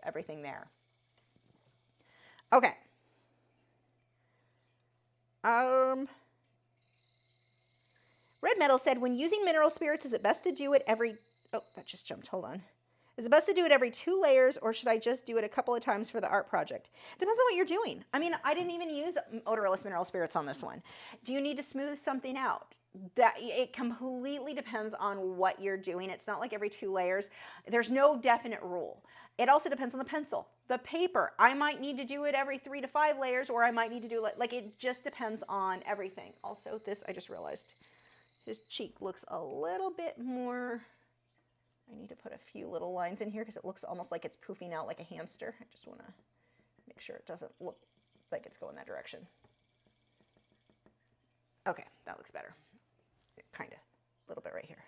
everything there. Okay. Red Metal said, when using mineral spirits, is it best to do it every, oh, that just jumped, hold on. Is it best to do it every 2 layers, or should I just do it a couple of times for the art project? Depends on what you're doing. I mean, I didn't even use odorless mineral spirits on this one. Do you need to smooth something out? that it completely depends on what you're doing. It's not like every 2 layers. There's no definite rule. It also depends on the pencil, the paper. I might need to do it every 3 to 5 layers, or I might need to do like it just depends on everything. Also, this, I just realized his cheek looks a little bit more, I need to put a few little lines in here because it looks almost like it's poofing out like a hamster. I just want to make sure it doesn't look like it's going that direction. Okay, that looks better. Kind of, a little bit right here.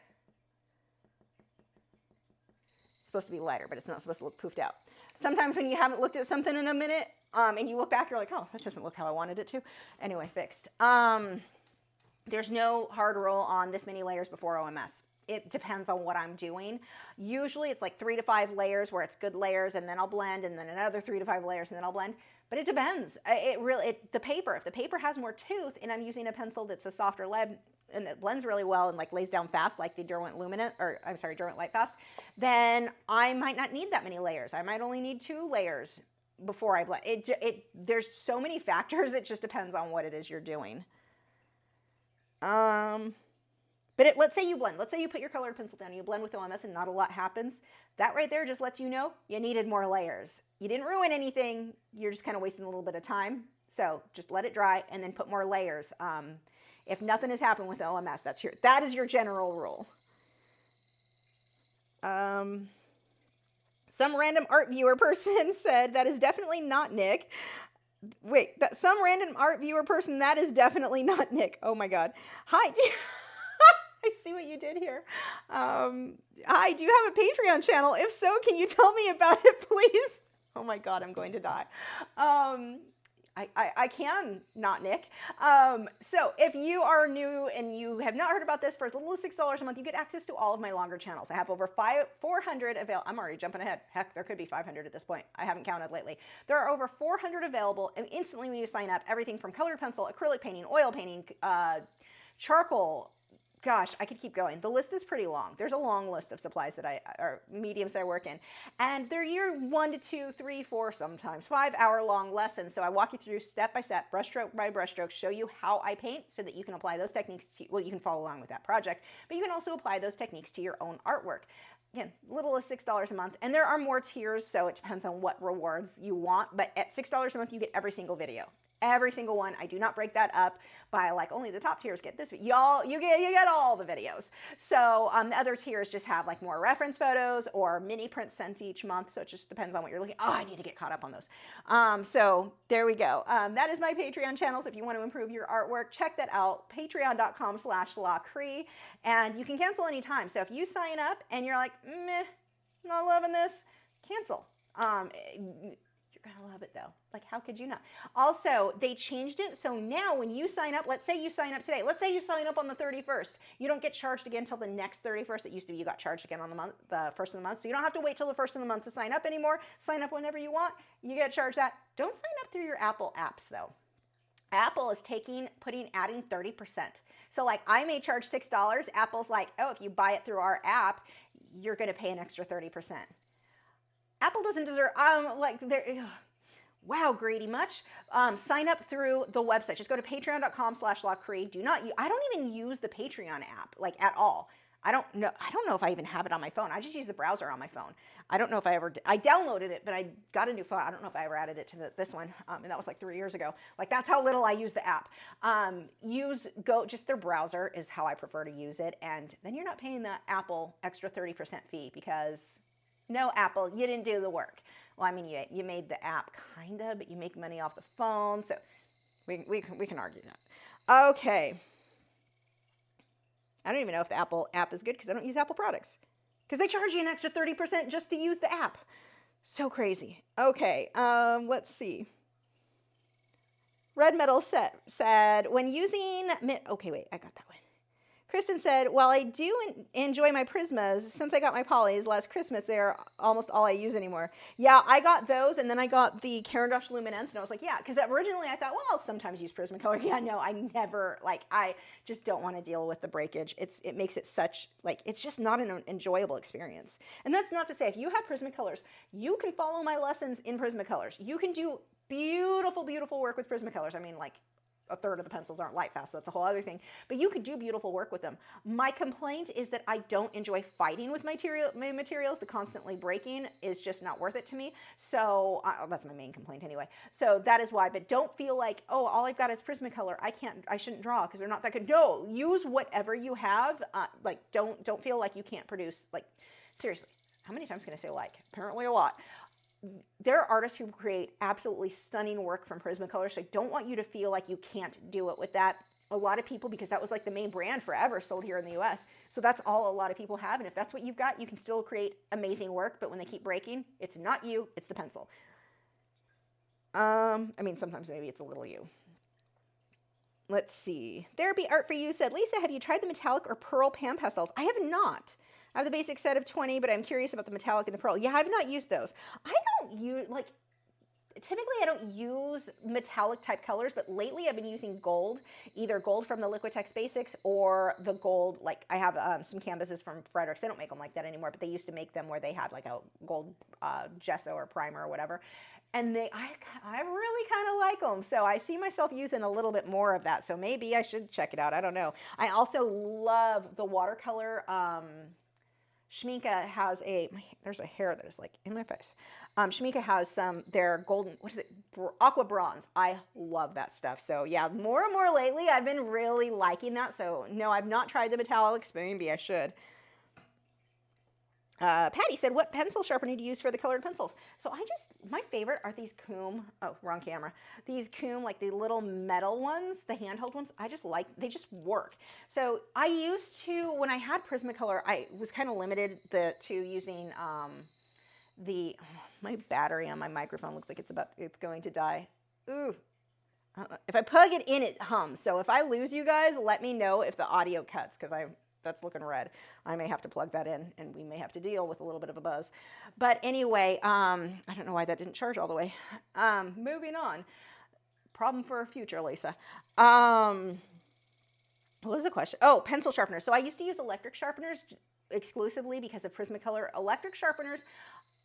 It's supposed to be lighter, but it's not supposed to look poofed out. Sometimes when you haven't looked at something in a minute, and you look back, you're like, oh, that doesn't look how I wanted it to. Anyway, fixed. There's no hard rule on this many layers before OMS. It depends on what I'm doing. Usually it's like 3 to 5 layers where it's good layers, and then I'll blend, and then another 3 to 5 layers, and then I'll blend. But it depends. The paper, if the paper has more tooth and I'm using a pencil that's a softer lead and that blends really well and like lays down fast, like the Derwent Luminant, or I'm sorry, Derwent Light Fast, then I might not need that many layers. I might only need 2 layers before I blend. There's so many factors. It just depends on what it is you're doing. But let's say you blend. Let's say you put your colored pencil down and you blend with OMS and not a lot happens. That right there just lets you know you needed more layers. You didn't ruin anything. You're just kind of wasting a little bit of time. So just let it dry and then put more layers. If nothing has happened with OMS, that is your general rule. Some random art viewer person said that is definitely not Nick. Wait, some random art viewer person, that is definitely not Nick. Oh my God. Hi. I see what you did here. Hi, do you have a Patreon channel? If so, can you tell me about it, please? Oh my God, I'm going to die. I can, not Nick. So if you are new and you have not heard about this, for as little as $6 a month, you get access to all of my longer channels. I have over 400 available. I'm already jumping ahead. Heck, there could be 500 at this point. I haven't counted lately. There are over 400 available, and instantly when you sign up, everything from colored pencil, acrylic painting, oil painting, charcoal. Gosh, I could keep going. The list is pretty long. There's a long list of supplies or mediums that I work in. And they're your 1 to 2, 3, 4, sometimes 5-hour-long lessons. So I walk you through step by step, brushstroke by brushstroke, show you how I paint so that you can apply those techniques to, well, you can follow along with that project, but you can also apply those techniques to your own artwork. Again, little as $6 a month. And there are more tiers, so it depends on what rewards you want. But at $6 a month, you get every single video. Every single one. I do not break that up by like only the top tiers get this. Y'all, you get all the videos. So the other tiers just have like more reference photos or mini prints sent each month. So it just depends on what you're looking. Oh, I need to get caught up on those. So there we go. That is my Patreon channels. If you want to improve your artwork, check that out. Patreon.com/Lachri, and you can cancel anytime. So if you sign up and you're like, meh, not loving this, cancel. You're gonna love it though. Like, how could you not? Also, they changed it, so now when you sign up, let's say you sign up today, let's say you sign up on the 31st, you don't get charged again until the next 31st. It used to be you got charged again on the first of the month, so you don't have to wait till the first of the month to sign up anymore. Sign up whenever you want, you get charged that. Don't sign up through your Apple apps though. Apple is adding 30%. So like I may charge $6, Apple's like, oh, if you buy it through our app, you're gonna pay an extra 30%. Apple doesn't deserve, wow, greedy much. Sign up through the website. Just go to patreon.com/Lachri. I don't even use the Patreon app, like at all. I don't know if I even have it on my phone. I just use the browser on my phone. I don't know if I ever, I downloaded it, but I got a new phone. I don't know if I ever added it to this one. And that was like 3 years ago. Like that's how little I use the app. Just their browser is how I prefer to use it. And then you're not paying the Apple extra 30% fee because no, Apple, you didn't do the work. Well, I mean, you made the app kind of, but you make money off the phone. So we can argue that. Okay. I don't even know if the Apple app is good because I don't use Apple products. Because they charge you an extra 30% just to use the app. So crazy. Okay, let's see. Red Metal said, when using... Okay, wait, I got that one. Kristen said, while I do enjoy my Prismas, since I got my polys last Christmas, they're almost all I use anymore. Yeah, I got those, and then I got the Caran d'Ache Luminance, and I was like, yeah, because originally I thought, well, I'll sometimes use Prismacolor. Yeah, no, I never, I just don't want to deal with the breakage. It makes it such, it's just not an enjoyable experience. And that's not to say, if you have Prismacolors, you can follow my lessons in Prismacolors. You can do beautiful, beautiful work with Prismacolors. I mean, a third of the pencils aren't light fast, so that's a whole other thing. But you could do beautiful work with them. My complaint is that I don't enjoy fighting with my materials. The constantly breaking is just not worth it to me. So that's my main complaint anyway. So that is why. But don't feel like, oh, all I've got is Prismacolor. I shouldn't draw because they're not that good. No, use whatever you have. Like don't feel like you can't produce. Like seriously, how many times can I say like? Apparently a lot. There are artists who create absolutely stunning work from Prismacolor, so I don't want you to feel like you can't do it with that. A lot of people, because that was like the main brand forever, sold here in the US, so that's all a lot of people have, and if that's what you've got, you can still create amazing work, but when they keep breaking, it's not you, it's the pencil. I mean, sometimes maybe it's a little you. Let's see. There Be Art For You said, Lisa, have you tried the metallic or pearl pan pastels? I have not. I have the basic set of 20, but I'm curious about the metallic and the pearl. Yeah, I've not used those. I don't use, like, typically I don't use metallic type colors, but lately I've been using gold, either gold from the Liquitex Basics or the gold, like I have some canvases from Fredericks. They don't make them like that anymore, but they used to make them where they had like a gold gesso or primer or whatever. And I really kind of like them. So I see myself using a little bit more of that. So maybe I should check it out. I don't know. I also love the watercolor. Schmincke has there's a hair that is like in my face. Schmincke has their golden, what is it? Aqua bronze. I love that stuff. So yeah, more and more lately, I've been really liking that. So no, I've not tried the metallics, but maybe I should. Patty said, what pencil sharpener do you use for the colored pencils? So my favorite are these Coom, oh, wrong camera. These Coom, like the little metal ones, the handheld ones, I just like, they just work. So I used to, when I had Prismacolor, I was kind of limited to using my battery on my microphone looks like it's going to die. Ooh. If I plug it in, it hums. So if I lose you guys, let me know if the audio cuts, because that's looking red. I may have to plug that in, and we may have to deal with a little bit of a buzz. But anyway, I don't know why that didn't charge all the way. Moving on. Problem for future, Lisa. What was the question? Oh, pencil sharpeners. So I used to use electric sharpeners exclusively because of Prismacolor. Electric sharpeners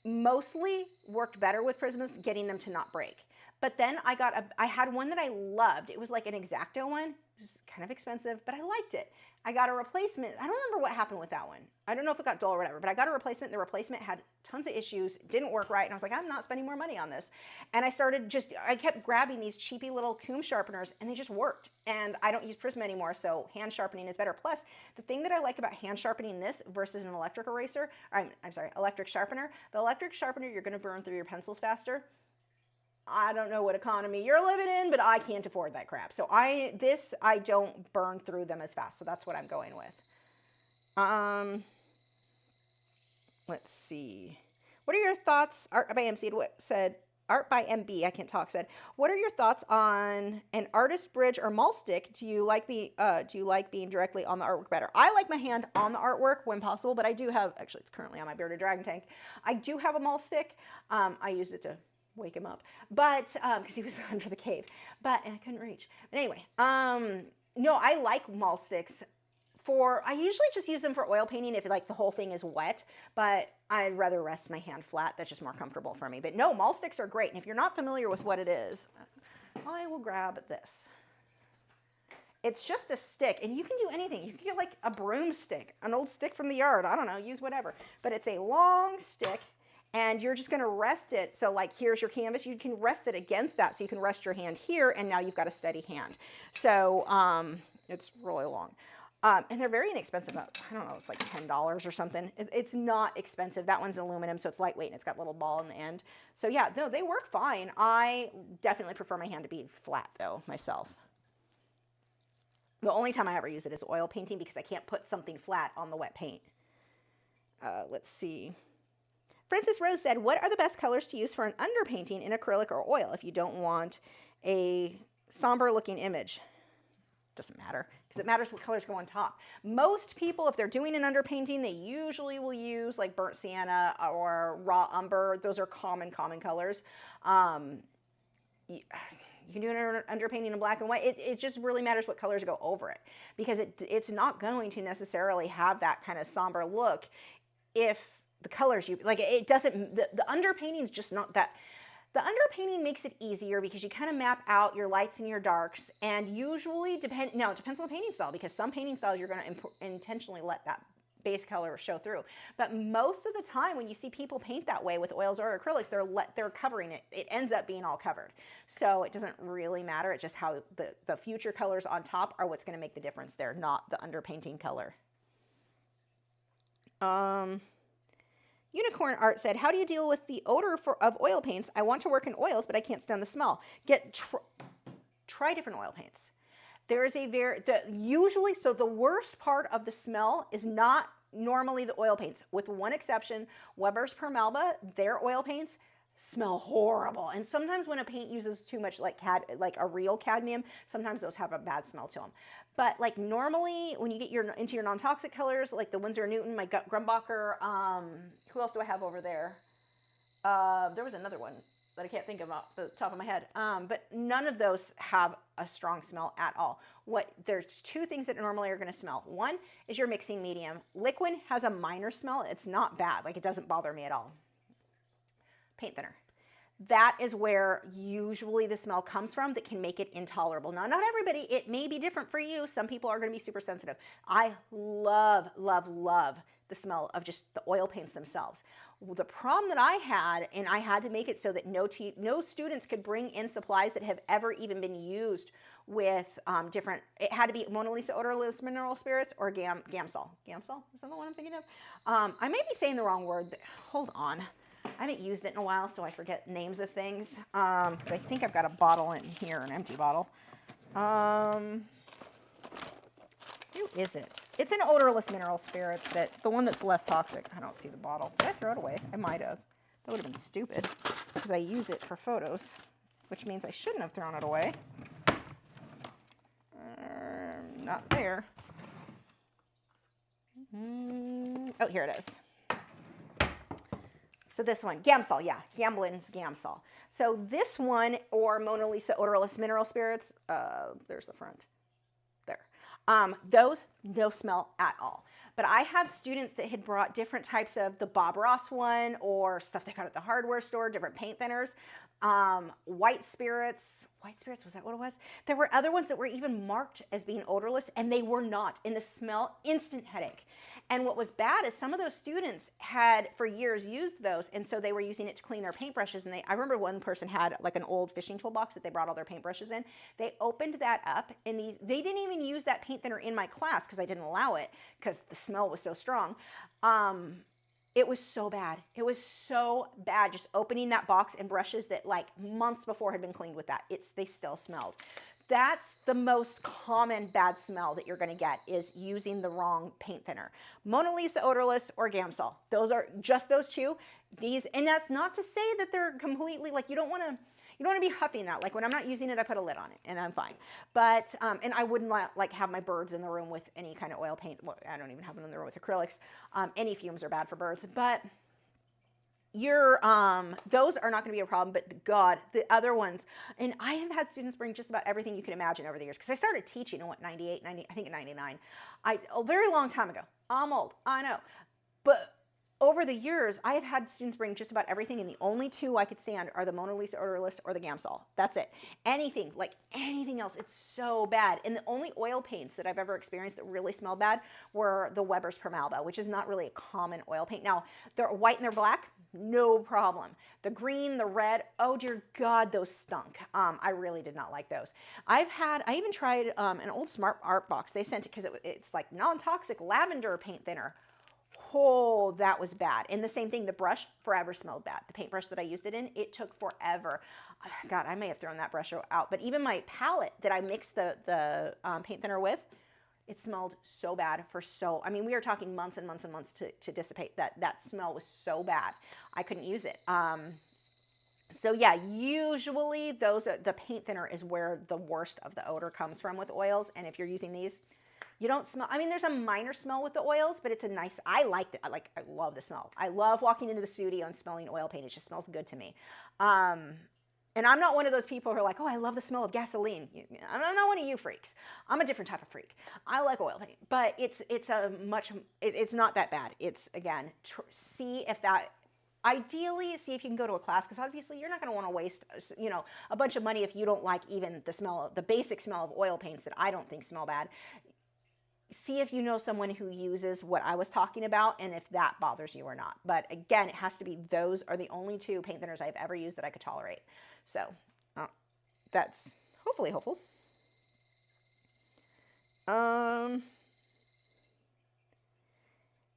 mostly worked better with Prismas, getting them to not break. But then I had one that I loved. It was like an X-Acto one. It was kind of expensive, but I liked it. I got a replacement. I don't remember what happened with that one. I don't know if it got dull or whatever, but I got a replacement. The replacement had tons of issues, didn't work right. And I was like, I'm not spending more money on this. And I kept grabbing these cheapy little Coom sharpeners, and they just worked. And I don't use Prisma anymore, so hand sharpening is better. Plus, the thing that I like about hand sharpening this versus an electric eraser, I'm sorry, electric sharpener, the electric sharpener, you're gonna burn through your pencils faster. I don't know what economy you're living in, but I can't afford that crap. So I don't burn through them as fast. So that's what I'm going with. Let's see. What are your thoughts? Art by MC said, Art by MB, I can't talk, said, what are your thoughts on an artist bridge or maul stick? Do you like being directly on the artwork better? I like my hand on the artwork when possible, but I do have, actually it's currently on my bearded dragon tank. I do have a maul stick. I used it to wake him up, but because he was under the cave, and I couldn't reach. But anyway, no, I like maul sticks. I usually just use them for oil painting if like the whole thing is wet, but I'd rather rest my hand flat. That's just more comfortable for me. But no, maul sticks are great. And if you're not familiar with what it is, I will grab this. It's just a stick, and you can do anything. You can get like a broomstick, an old stick from the yard. I don't know, use whatever. But it's a long stick, and you're just gonna rest it. So like, here's your canvas. You can rest it against that. So you can rest your hand here, and now you've got a steady hand. So it's really long. And they're very inexpensive. I don't know, it's like $10 or something. It's not expensive. That one's aluminum, so it's lightweight, and it's got a little ball in the end. So yeah, no, they work fine. I definitely prefer my hand to be flat though, myself. The only time I ever use it is oil painting because I can't put something flat on the wet paint. Let's see. Francis Rose said, what are the best colors to use for an underpainting in acrylic or oil if you don't want a somber looking image? Doesn't matter, because it matters what colors go on top. Most people, if they're doing an underpainting, they usually will use like burnt sienna or raw umber. Those are common colors. You can do an underpainting in black and white. It just really matters what colors go over it, because it's not going to necessarily have that kind of somber look if the colors it doesn't, the underpainting is just not that. The underpainting makes it easier because you kind of map out your lights and your darks, and usually it depends on the painting style, because some painting styles you're going to intentionally let that base color show through. But most of the time when you see people paint that way with oils or acrylics, they're covering it. It ends up being all covered. So it doesn't really matter. It's just how the future colors on top are what's going to make the difference there, not the underpainting color. Unicorn Art said, how do you deal with the odor of oil paints? I want to work in oils, but I can't stand the smell. Try different oil paints. There is usually, so the worst part of the smell is not normally the oil paints, with one exception. Weber's Per Malba, their oil paints smell horrible. And sometimes when a paint uses too much like a real cadmium, sometimes those have a bad smell to them. But like normally when you get into your non-toxic colors, like the Winsor & Newton, my Grumbacher, who else do I have over there? There was another one that I can't think of off the top of my head. But none of those have a strong smell at all. There's two things that normally are going to smell. One is your mixing medium. Liquid has a minor smell. It's not bad. Like, it doesn't bother me at all. Paint thinner. That is where usually the smell comes from that can make it intolerable. Now, not everybody, it may be different for you. Some people are going to be super sensitive. I love, love, love the smell of just the oil paints themselves. The problem that I had, and I had to make it so that no students could bring in supplies that have ever even been used with different, it had to be Mona Lisa odorless mineral spirits or Gamsol. Gamsol, is that the one I'm thinking of? I may be saying the wrong word. Hold on. I haven't used it in a while, so I forget names of things. But I think I've got a bottle in here, an empty bottle. Who is it? It's an odorless mineral spirits, the one that's less toxic. I don't see the bottle. Did I throw it away? I might have. That would have been stupid because I use it for photos, which means I shouldn't have thrown it away. Not there. Oh, here it is. So this one, Gamsol, yeah, Gamblin's Gamsol. So this one, or Mona Lisa odorless mineral spirits, there's the front, there. Those, no smell at all. But I had students that had brought different types of the Bob Ross one, or stuff they got at the hardware store, different paint thinners, white spirits, was that what it was? There were other ones that were even marked as being odorless, and they were not. And the smell, instant headache. And what was bad is some of those students had for years used those, and so they were using it to clean their paintbrushes. And I remember one person had like an old fishing toolbox that they brought all their paintbrushes in. They opened that up, and they didn't even use that paint thinner in my class because I didn't allow it because the smell was so strong. It was so bad. It was so bad just opening that box and brushes that like months before had been cleaned with that. They still smelled. That's the most common bad smell that you're going to get, is using the wrong paint thinner. Mona Lisa odorless or Gamsol. Those are just those two. And that's not to say that they're completely, like, you don't want to be huffing that. Like, when I'm not using it, I put a lid on it and I'm fine. But, and I wouldn't like have my birds in the room with any kind of oil paint. Well, I don't even have them in the room with acrylics. Any fumes are bad for birds, but those are not going to be a problem. But God, the other ones, and I have had students bring just about everything you can imagine over the years, because I started teaching in 98, 90, I think in 99, a very long time ago. I'm old, I know, but over the years, I have had students bring just about everything, and the only two I could stand are the Mona Lisa odorless or the Gamsol. That's it. Anything, like anything else, it's so bad. And the only oil paints that I've ever experienced that really smell bad were the Weber's Per Malba, which is not really a common oil paint. Now, they're white and they're black, no problem. The green, the red, oh dear God, those stunk. I really did not like those. I even tried an old Smart Art box. They sent it because it's like non-toxic lavender paint thinner. Oh, that was bad. And the same thing, the brush forever smelled bad. The paintbrush that I used it in, it took forever. God, I may have thrown that brush out. But even my palette that I mixed the paint thinner with, it smelled so bad I mean, we are talking months and months and months to dissipate. That smell was so bad. I couldn't use it. So yeah, usually the paint thinner is where the worst of the odor comes from with oils. And if you're using these, you don't smell, I mean, there's a minor smell with the oils, but it's a nice, I love the smell. I love walking into the studio and smelling oil paint. It just smells good to me. And I'm not one of those people who are like, oh, I love the smell of gasoline. I'm not one of you freaks. I'm a different type of freak. I like oil paint, but it's not that bad. It's, again, see if that, Ideally, see if you can go to a class, because obviously you're not going to want to waste, you know, a bunch of money if you don't like even the smell, the basic smell of oil paints that I don't think smell bad. See if you know someone who uses what I was talking about and if that bothers you or not. But again, it has to be, those are the only two paint thinners I've ever used that I could tolerate. So that's hopefully hopeful.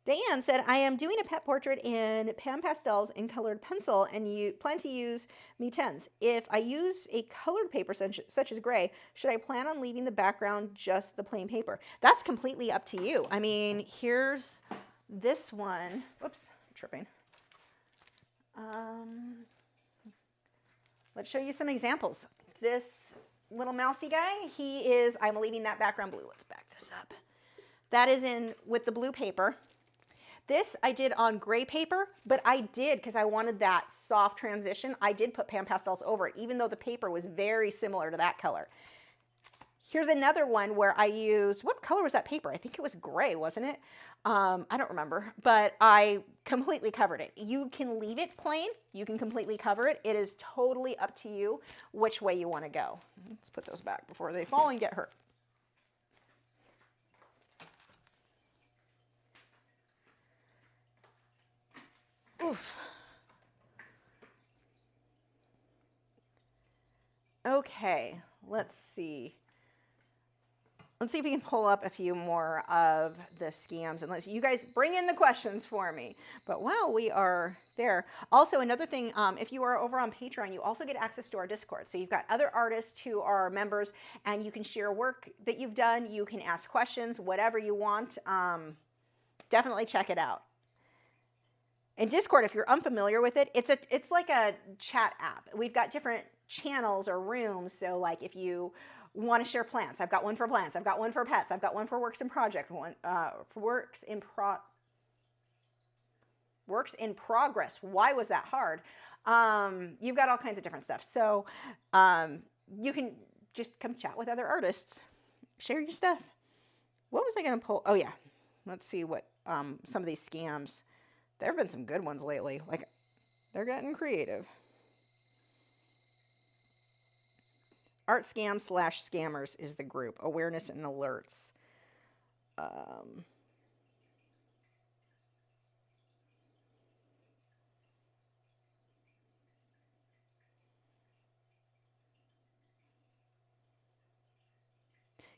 Diane said, I am doing a pet portrait in Pan Pastels in colored pencil and you plan to use Inktense. If I use a colored paper such as gray, should I plan on leaving the background just the plain paper? That's completely up to you. I mean, here's this one. Whoops, I'm tripping. Let's show you some examples. This little mousy guy, he is, I'm leaving that background blue. Let's back this up. That is in with the blue paper. This I did on gray paper, but I did, because I wanted that soft transition, I did put Pan Pastels over it, even though the paper was very similar to that color. Here's another one where I used, what color was that paper? I think it was gray, wasn't it? I don't remember, but I completely covered it. You can leave it plain, you can completely cover it. It is totally up to you which way you want to go. Let's put those back before they fall and get hurt. Oof. Okay, let's see. Let's see if we can pull up a few more of the scams, unless you guys bring in the questions for me. But while we are there, also another thing, if you are over on Patreon, you also get access to our Discord. So you've got other artists who are members, and you can share work that you've done. You can ask questions, whatever you want. Definitely check it out. In Discord, if you're unfamiliar with it, it's like a chat app. We've got different channels or rooms. So like if you want to share plants, I've got one for plants. I've got one for pets. I've got one for works in project. One works in progress. Why was that hard? You've got all kinds of different stuff. So you can just come chat with other artists, share your stuff. What was I going to pull? Oh yeah, let's see what some of these scams. There have been some good ones lately. Like, they're getting creative. Art Scam / Scammers is the group. Awareness and alerts.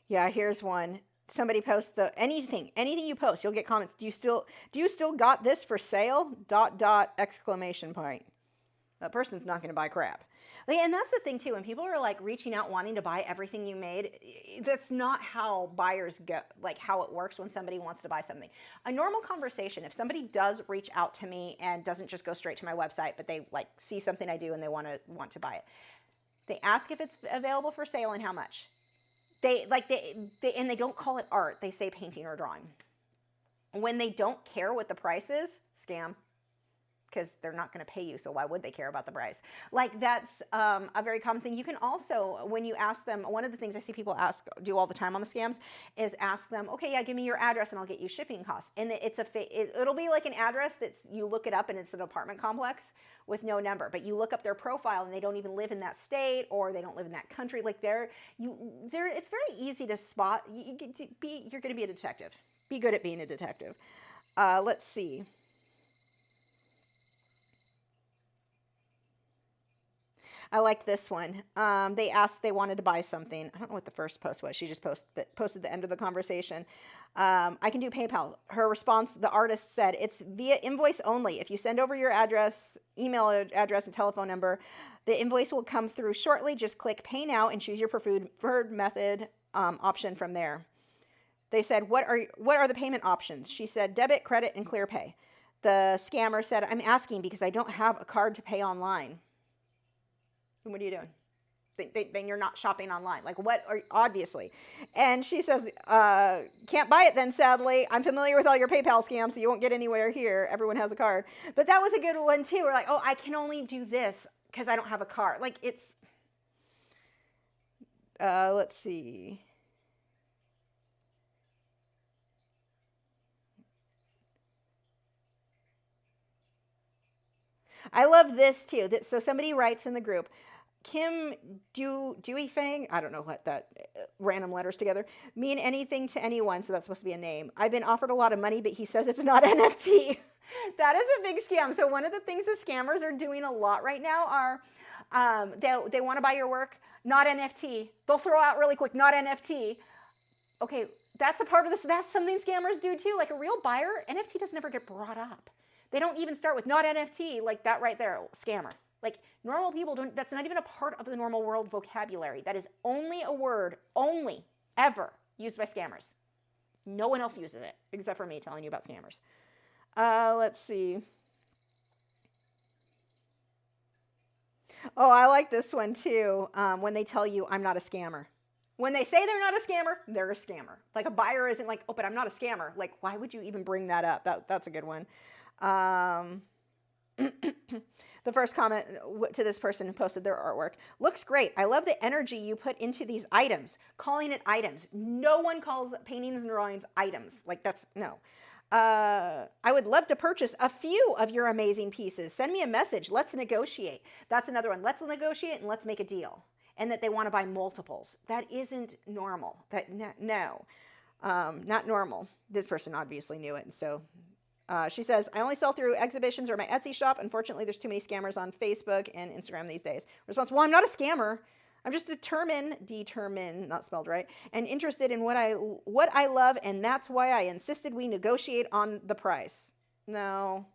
Yeah, here's one. Somebody posts anything you post, you'll get comments. Do you still got this for sale? ... exclamation point. That person's not going to buy crap. Like, and that's the thing too, when people are like reaching out wanting to buy everything you made, that's not how buyers go, like how it works when somebody wants to buy something. A normal conversation, if somebody does reach out to me and doesn't just go straight to my website, but they like see something I do and they want to buy it, they ask if it's available for sale and how much. They don't call it art. They say painting or drawing. When they don't care what the price is, scam, because they're not going to pay you. So why would they care about the price? Like that's a very common thing. You can also, when you ask them, one of the things I see people do all the time on the scams is ask them, okay, yeah, give me your address and I'll get you shipping costs. And it'll be like an address you look it up and it's an apartment complex with no number, but you look up their profile and they don't even live in that state or they don't live in that country. Like it's very easy to spot. You're going to be a detective. Be good at being a detective. Let's see. I like this one. They asked, they wanted to buy something. I don't know what the first post was. She just posted the end of the conversation. I can do PayPal. Her response, the artist said, it's via invoice only. If you send over your address, email address, and telephone number, the invoice will come through shortly. Just click pay now and choose your preferred method option from there. They said, what are the payment options? She said, debit, credit, and clear pay. The scammer said, I'm asking because I don't have a card to pay online. What are you doing? Then you're not shopping online. Like obviously. And she says, can't buy it then, sadly. I'm familiar with all your PayPal scams, so you won't get anywhere here. Everyone has a card. But that was a good one too. We're like, oh, I can only do this because I don't have a card. Like it's, let's see. I love this too. So somebody writes in the group, Kim Dewey Fang, I don't know what that random letters together mean anything to anyone, so that's supposed to be a name. I've been offered a lot of money, but he says it's not NFT. That is a big scam. So one of the things the scammers are doing a lot right now are they want to buy your work, not NFT. They'll throw out really quick, not NFT. Okay, that's a part of this. That's something scammers do too. Like a real buyer, NFT doesn't ever get brought up. They don't even start with not NFT, like that right there, scammer. Like normal people don't, that's not even a part of the normal world vocabulary. That is only a word, only, ever used by scammers. No one else uses it, except for me telling you about scammers. Let's see. Oh, I like this one too. When they tell you, I'm not a scammer. When they say they're not a scammer, they're a scammer. Like a buyer isn't like, oh, but I'm not a scammer. Like, why would you even bring that up? That's a good one. The first comment to this person who posted their artwork. Looks great. I love the energy you put into these items. Calling it items. No one calls paintings and drawings items. Like that's, no. I would love to purchase a few of your amazing pieces. Send me a message. Let's negotiate. That's another one. Let's negotiate and let's make a deal. And that they want to buy multiples. That isn't normal. No, not normal. This person obviously knew it. And so she says, I only sell through exhibitions or my Etsy shop. Unfortunately, there's too many scammers on Facebook and Instagram these days. Response, well, I'm not a scammer. I'm just determined, not spelled right, and interested in what I love, and that's why I insisted we negotiate on the price. No.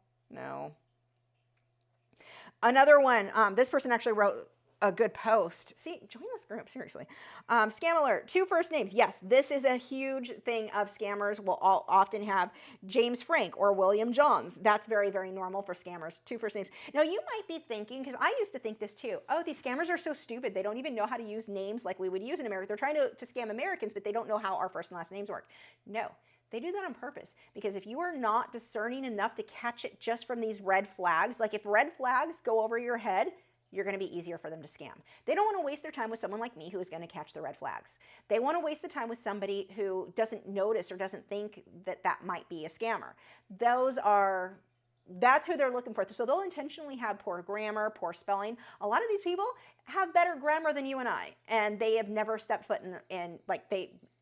Another one, this person actually wrote a good post. See, join this group, seriously. Scam alert, 2 first names. Yes, this is a huge thing of scammers. Will often have James Frank or William Johns. That's very, very normal for scammers, 2 first names. Now, you might be thinking, because I used to think this too, oh, these scammers are so stupid. They don't even know how to use names like we would use in America. They're trying to scam Americans, but they don't know how our first and last names work. No. They do that on purpose, because if you are not discerning enough to catch it just from these red flags, like if red flags go over your head, you're going to be easier for them to scam. They don't want to waste their time with someone like me who is going to catch the red flags. They want to waste the time with somebody who doesn't notice or doesn't think that that might be a scammer. That's who they're looking for. So they'll intentionally have poor grammar, poor spelling. A lot of these people have better grammar than you and I, and they have never stepped foot in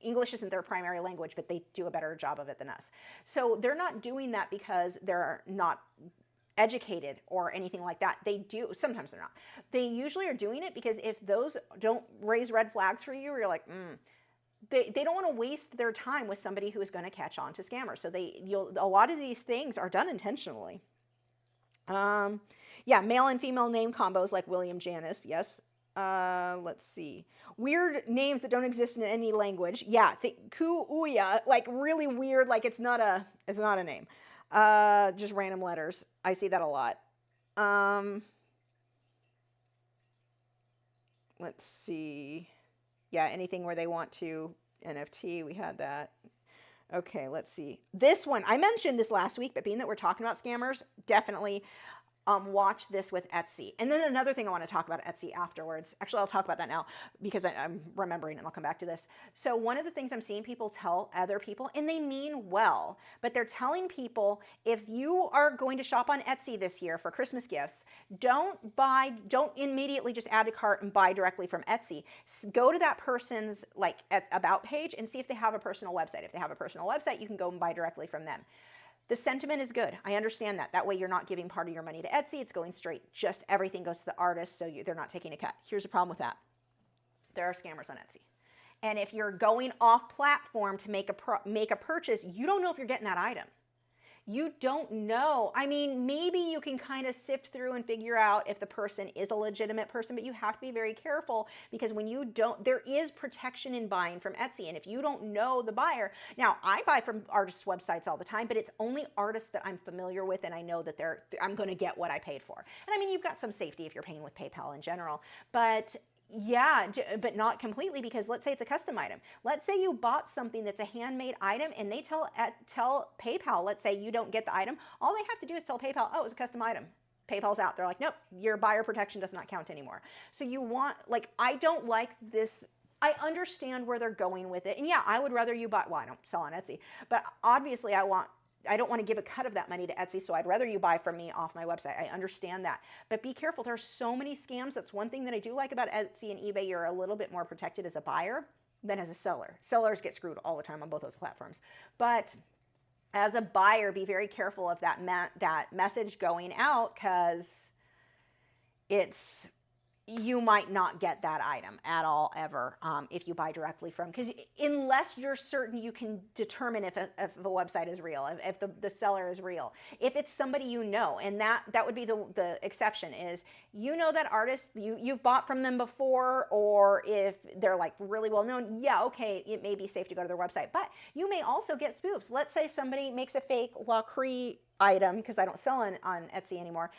English isn't their primary language, but they do a better job of it than us. So they're not doing that because they're not educated or anything like that. They do, sometimes they're not. They usually are doing it because if those don't raise red flags for you, you're like, they don't want to waste their time with somebody who is going to catch on to scammers. So a lot of these things are done intentionally. Yeah, male and female name combos like William Janice, yes. Let's see. Weird names that don't exist in any language. Yeah, Kuuya, like really weird, like it's not a name. Just random letters. I see that a lot. Let's see. Yeah, anything where they want to NFT, we had that. Okay, let's see. This one, I mentioned this last week, but being that we're talking about scammers, definitely watch this with Etsy. And then another thing I want to talk about Etsy afterwards. Actually, I'll talk about that now because I'm remembering and I'll come back to this. So one of the things I'm seeing people tell other people, and they mean well, but they're telling people, if you are going to shop on Etsy this year for Christmas gifts, don't immediately just add to cart and buy directly from Etsy. Go to that person's about page and see if they have a personal website. If they have a personal website, you can go and buy directly from them. The sentiment is good. I understand that. That way you're not giving part of your money to Etsy. It's going straight. Just everything goes to the artist, so they're not taking a cut. Here's the problem with that. There are scammers on Etsy. And if you're going off platform to make a purchase, you don't know if you're getting that item. You don't know. I mean, maybe you can kind of sift through and figure out if the person is a legitimate person, but you have to be very careful, because when you don't, there is protection in buying from Etsy. And if you don't know the buyer, now I buy from artists' websites all the time, but it's only artists that I'm familiar with and I know that I'm going to get what I paid for. And I mean, you've got some safety if you're paying with PayPal in general, but yeah, but not completely, because let's say it's a custom item. Let's say you bought something that's a handmade item and they tell PayPal, let's say you don't get the item. All they have to do is tell PayPal, oh, it was a custom item. PayPal's out. They're like, nope, your buyer protection does not count anymore. So you want, I don't like this. I understand where they're going with it. And yeah, I would rather you buy, well, I don't sell on Etsy, but obviously I want I don't want to give a cut of that money to Etsy, so I'd rather you buy from me off my website. I understand that. But be careful. There are so many scams. That's one thing that I do like about Etsy and eBay. You're a little bit more protected as a buyer than as a seller. Sellers get screwed all the time on both those platforms. But as a buyer, be very careful of that message going out, because you might not get that item at all ever if you buy directly from, because unless you're certain, you can determine if the website is real, if the seller is real, if it's somebody you know, and that would be the exception, is you know that artist, you've bought from them before, or if they're like really well known, yeah, okay, it may be safe to go to their website. But you may also get spoofs. Let's say somebody makes a fake Lachri item, because I don't sell on Etsy anymore.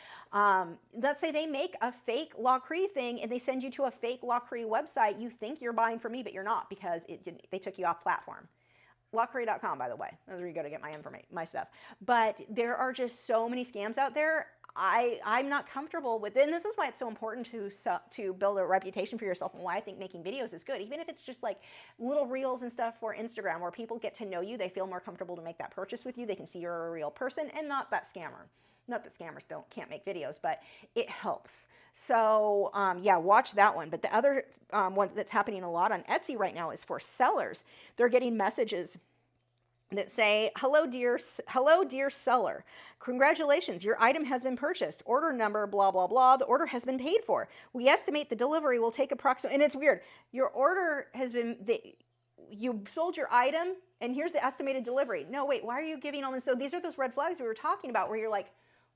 Let's say they make a fake Lachri thing and they send you to a fake Lachri website. You think you're buying from me, but you're not, because they took you off platform. Lachri.com, by the way. That's where you go to get my stuff. But there are just so many scams out there. I'm not comfortable with it, and this is why it's so important to build a reputation for yourself, and why I think making videos is good, even if it's just like little reels and stuff for Instagram, where people get to know you, they feel more comfortable to make that purchase with you, they can see you're a real person and not that scammer. Not that scammers can't make videos, but it helps. So yeah, watch that one. But the other one that's happening a lot on Etsy right now is for sellers. They're getting messages that say, hello dear seller, congratulations, your item has been purchased, order number blah blah blah, the order has been paid for, we estimate the delivery will take approximately, and it's weird, your order has been, you sold your item and here's the estimated delivery. No, wait, why are you giving all this? So these are those red flags we were talking about, where you're like,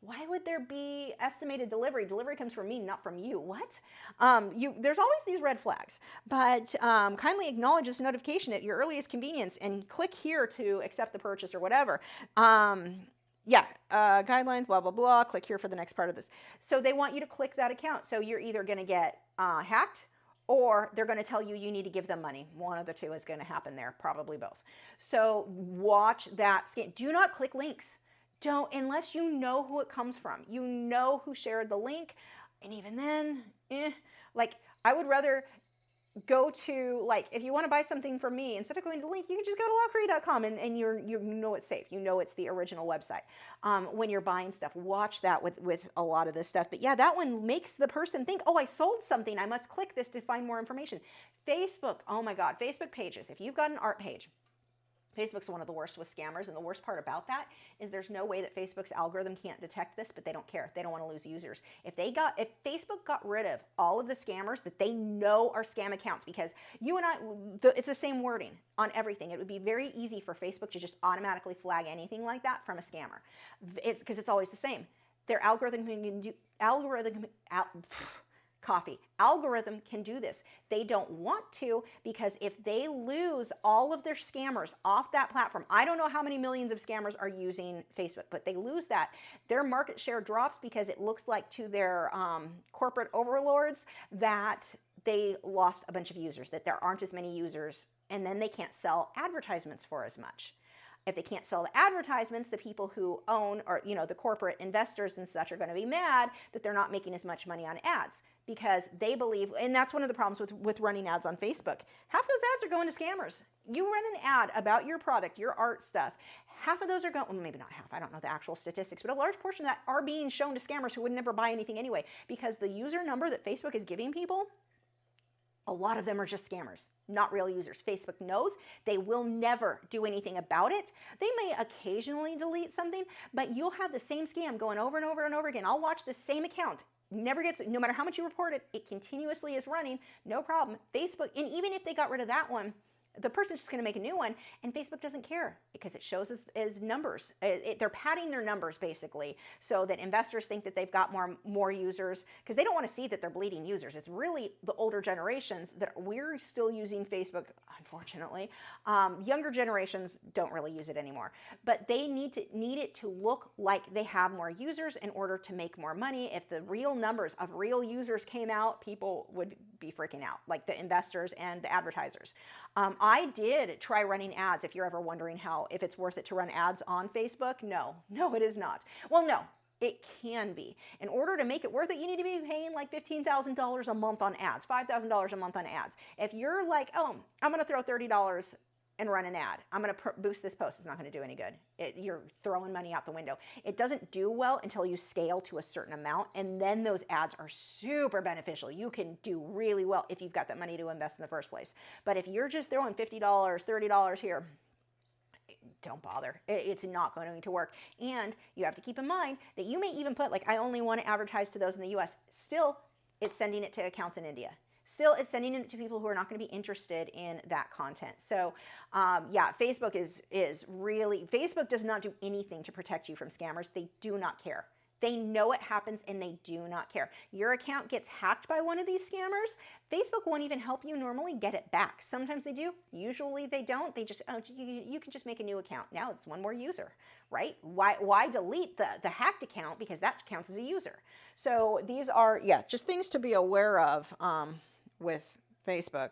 why would there be estimated delivery? Delivery comes from me, not from you. What? There's always these red flags, but kindly acknowledge this notification at your earliest convenience and click here to accept the purchase or whatever. Yeah, guidelines, blah, blah, blah. Click here for the next part of this. So they want you to click that account. So you're either going to get hacked, or they're going to tell you need to give them money. One of the two is going to happen there, probably both. So watch that scam. Do not click links. Don't, unless you know who it comes from. You know who shared the link. And even then, like, I would rather go to, like, if you want to buy something from me, instead of going to the link, you can just go to Lachri.com and you know it's safe. You know it's the original website. When you're buying stuff, watch that with a lot of this stuff. But yeah, that one makes the person think, oh, I sold something, I must click this to find more information. Facebook, oh my God, Facebook pages. If you've got an art page, Facebook's one of the worst with scammers, and the worst part about that is there's no way that Facebook's algorithm can't detect this, but they don't care. They don't want to lose users. If Facebook got rid of all of the scammers that they know are scam accounts, because you and I, it's the same wording on everything. It would be very easy for Facebook to just automatically flag anything like that from a scammer. It's because it's always the same. Their algorithm can do algorithm can do this. They don't want to, because if they lose all of their scammers off that platform, I don't know how many millions of scammers are using Facebook, but they lose that, their market share drops, because it looks like to their corporate overlords that they lost a bunch of users, that there aren't as many users, and then they can't sell advertisements for as much. If they can't sell the advertisements, the people who own, or the corporate investors and such, are going to be mad that they're not making as much money on ads, because they believe, and that's one of the problems with running ads on Facebook. Half those ads are going to scammers. You run an ad about your product, your art stuff, half of those are going, well, maybe not half, I don't know the actual statistics, but a large portion of that are being shown to scammers who would never buy anything anyway, because the user number that Facebook is giving people, a lot of them are just scammers, not real users. Facebook knows. They will never do anything about it. They may occasionally delete something, but you'll have the same scam going over and over and over again. I'll watch the same account. Never gets, no matter how much you report it, it continuously is running, no problem. Facebook, and even if they got rid of that one, the person's just going to make a new one, and Facebook doesn't care, because it shows as numbers. They're padding their numbers, basically, so that investors think that they've got more users, because they don't want to see that they're bleeding users. It's really the older generations that we're still using Facebook, unfortunately. Younger generations don't really use it anymore, but they need it to look like they have more users in order to make more money. If the real numbers of real users came out, people would be freaking out, like the investors and the advertisers. I did try running ads, if you're ever wondering if it's worth it to run ads on Facebook. No, it is not. Well, no, it can be. In order to make it worth it, you need to be paying like $15,000 a month on ads, $5,000 a month on ads. If you're like, oh, I'm going to throw $30 and run an ad. I'm going to boost this post. It's not going to do any good. You're throwing money out the window. It doesn't do well until you scale to a certain amount, and then those ads are super beneficial. You can do really well if you've got that money to invest in the first place. But if you're just throwing $50, $30 here, don't bother. It's not going to work. And you have to keep in mind that you may even put, like, I only want to advertise to those in the US. Still, it's sending it to accounts in India. Still, it's sending it to people who are not going to be interested in that content. So, yeah, Facebook is really, Facebook does not do anything to protect you from scammers. They do not care. They know it happens and they do not care. Your account gets hacked by one of these scammers, Facebook won't even help you normally get it back. Sometimes they do, usually they don't. They just, oh, you can just make a new account. Now it's one more user, right? Why delete the hacked account? Because that counts as a user. So these are, yeah, just things to be aware of with Facebook.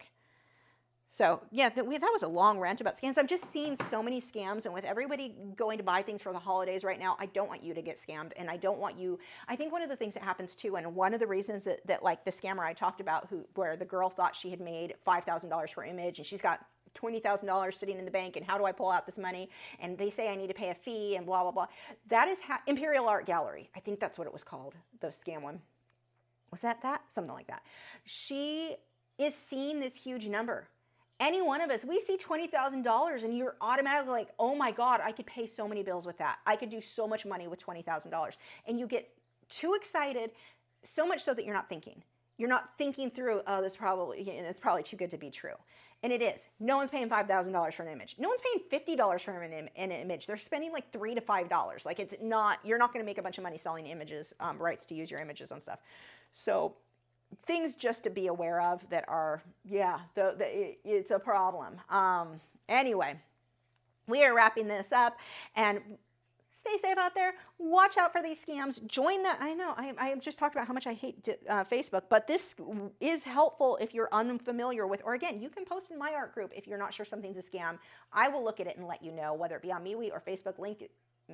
So yeah, that was a long rant about scams. I've just seen so many scams, and with everybody going to buy things for the holidays right now, I don't want you to get scammed, and I don't want you, I think one of the things that happens too, and one of the reasons that like the scammer I talked about, where the girl thought she had made $5,000 for image, and she's got $20,000 sitting in the bank, and how do I pull out this money? And they say I need to pay a fee, and blah, blah, blah. That is Imperial Art Gallery. I think that's what it was called, the scam one. Was that? Something like that. She is seeing this huge number. Any one of us, we see $20,000 and you're automatically like, oh my God, I could pay so many bills with that. I could do so much money with $20,000. And you get too excited, so much so that you're not thinking. You're not thinking through, oh, it's probably too good to be true. And it is. No one's paying $5,000 for an image. No one's paying $50 for an image. They're spending like $3 to $5. Like, it's not, you're not going to make a bunch of money selling images, rights to use your images on stuff. So things just to be aware of that are, yeah, it's a problem. Anyway, we are wrapping this up, and stay safe out there. Watch out for these scams. Join the, I know, I just talked about how much I hate Facebook, but this is helpful if you're unfamiliar with, or again, you can post in my art group if you're not sure something's a scam. I will look at it and let you know, whether it be on MeWe or Facebook. Link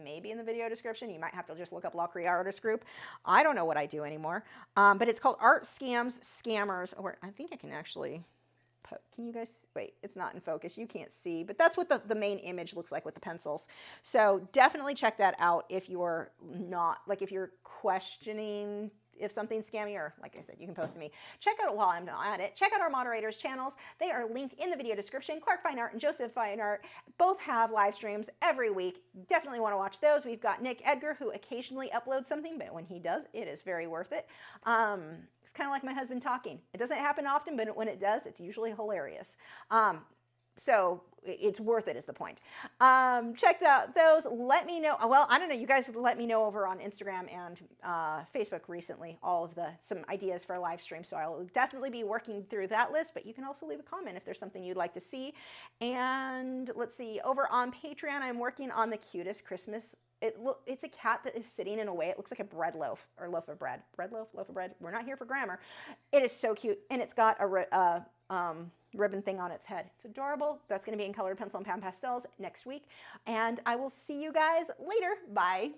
maybe in the video description. You might have to just look up Lachri Artist Group. I don't know what I do anymore. But it's called Art Scams Scammers. Or I think I can actually put, can you guys, wait, it's not in focus. You can't see, but that's what the main image looks like with the pencils. So definitely check that out if you're not, like if you're questioning if something's scammy, or like I said, you can post to me. Check out, while I'm not at it, check out our moderators' channels. They are linked in the video description. Clark Fine Art and Joseph Fine Art both have live streams every week. Definitely want to watch those. We've got Nick Edgar, who occasionally uploads something, but when he does, it is very worth it. It's kind of like my husband talking. It doesn't happen often, but when it does, it's usually hilarious. So it's worth it is the point. Check out those. Let me know. Well, I don't know. You guys let me know over on Instagram and Facebook recently all of some ideas for live stream. So I'll definitely be working through that list, but you can also leave a comment if there's something you'd like to see. And let's see, over on Patreon, I'm working on the cutest Christmas. It's a cat that is sitting in a way. It looks like a bread loaf, or loaf of bread. Bread loaf, loaf of bread. We're not here for grammar. It is so cute. And it's got a ribbon thing on its head. It's adorable. That's going to be in colored pencil and pan pastels next week. And I will see you guys later. Bye.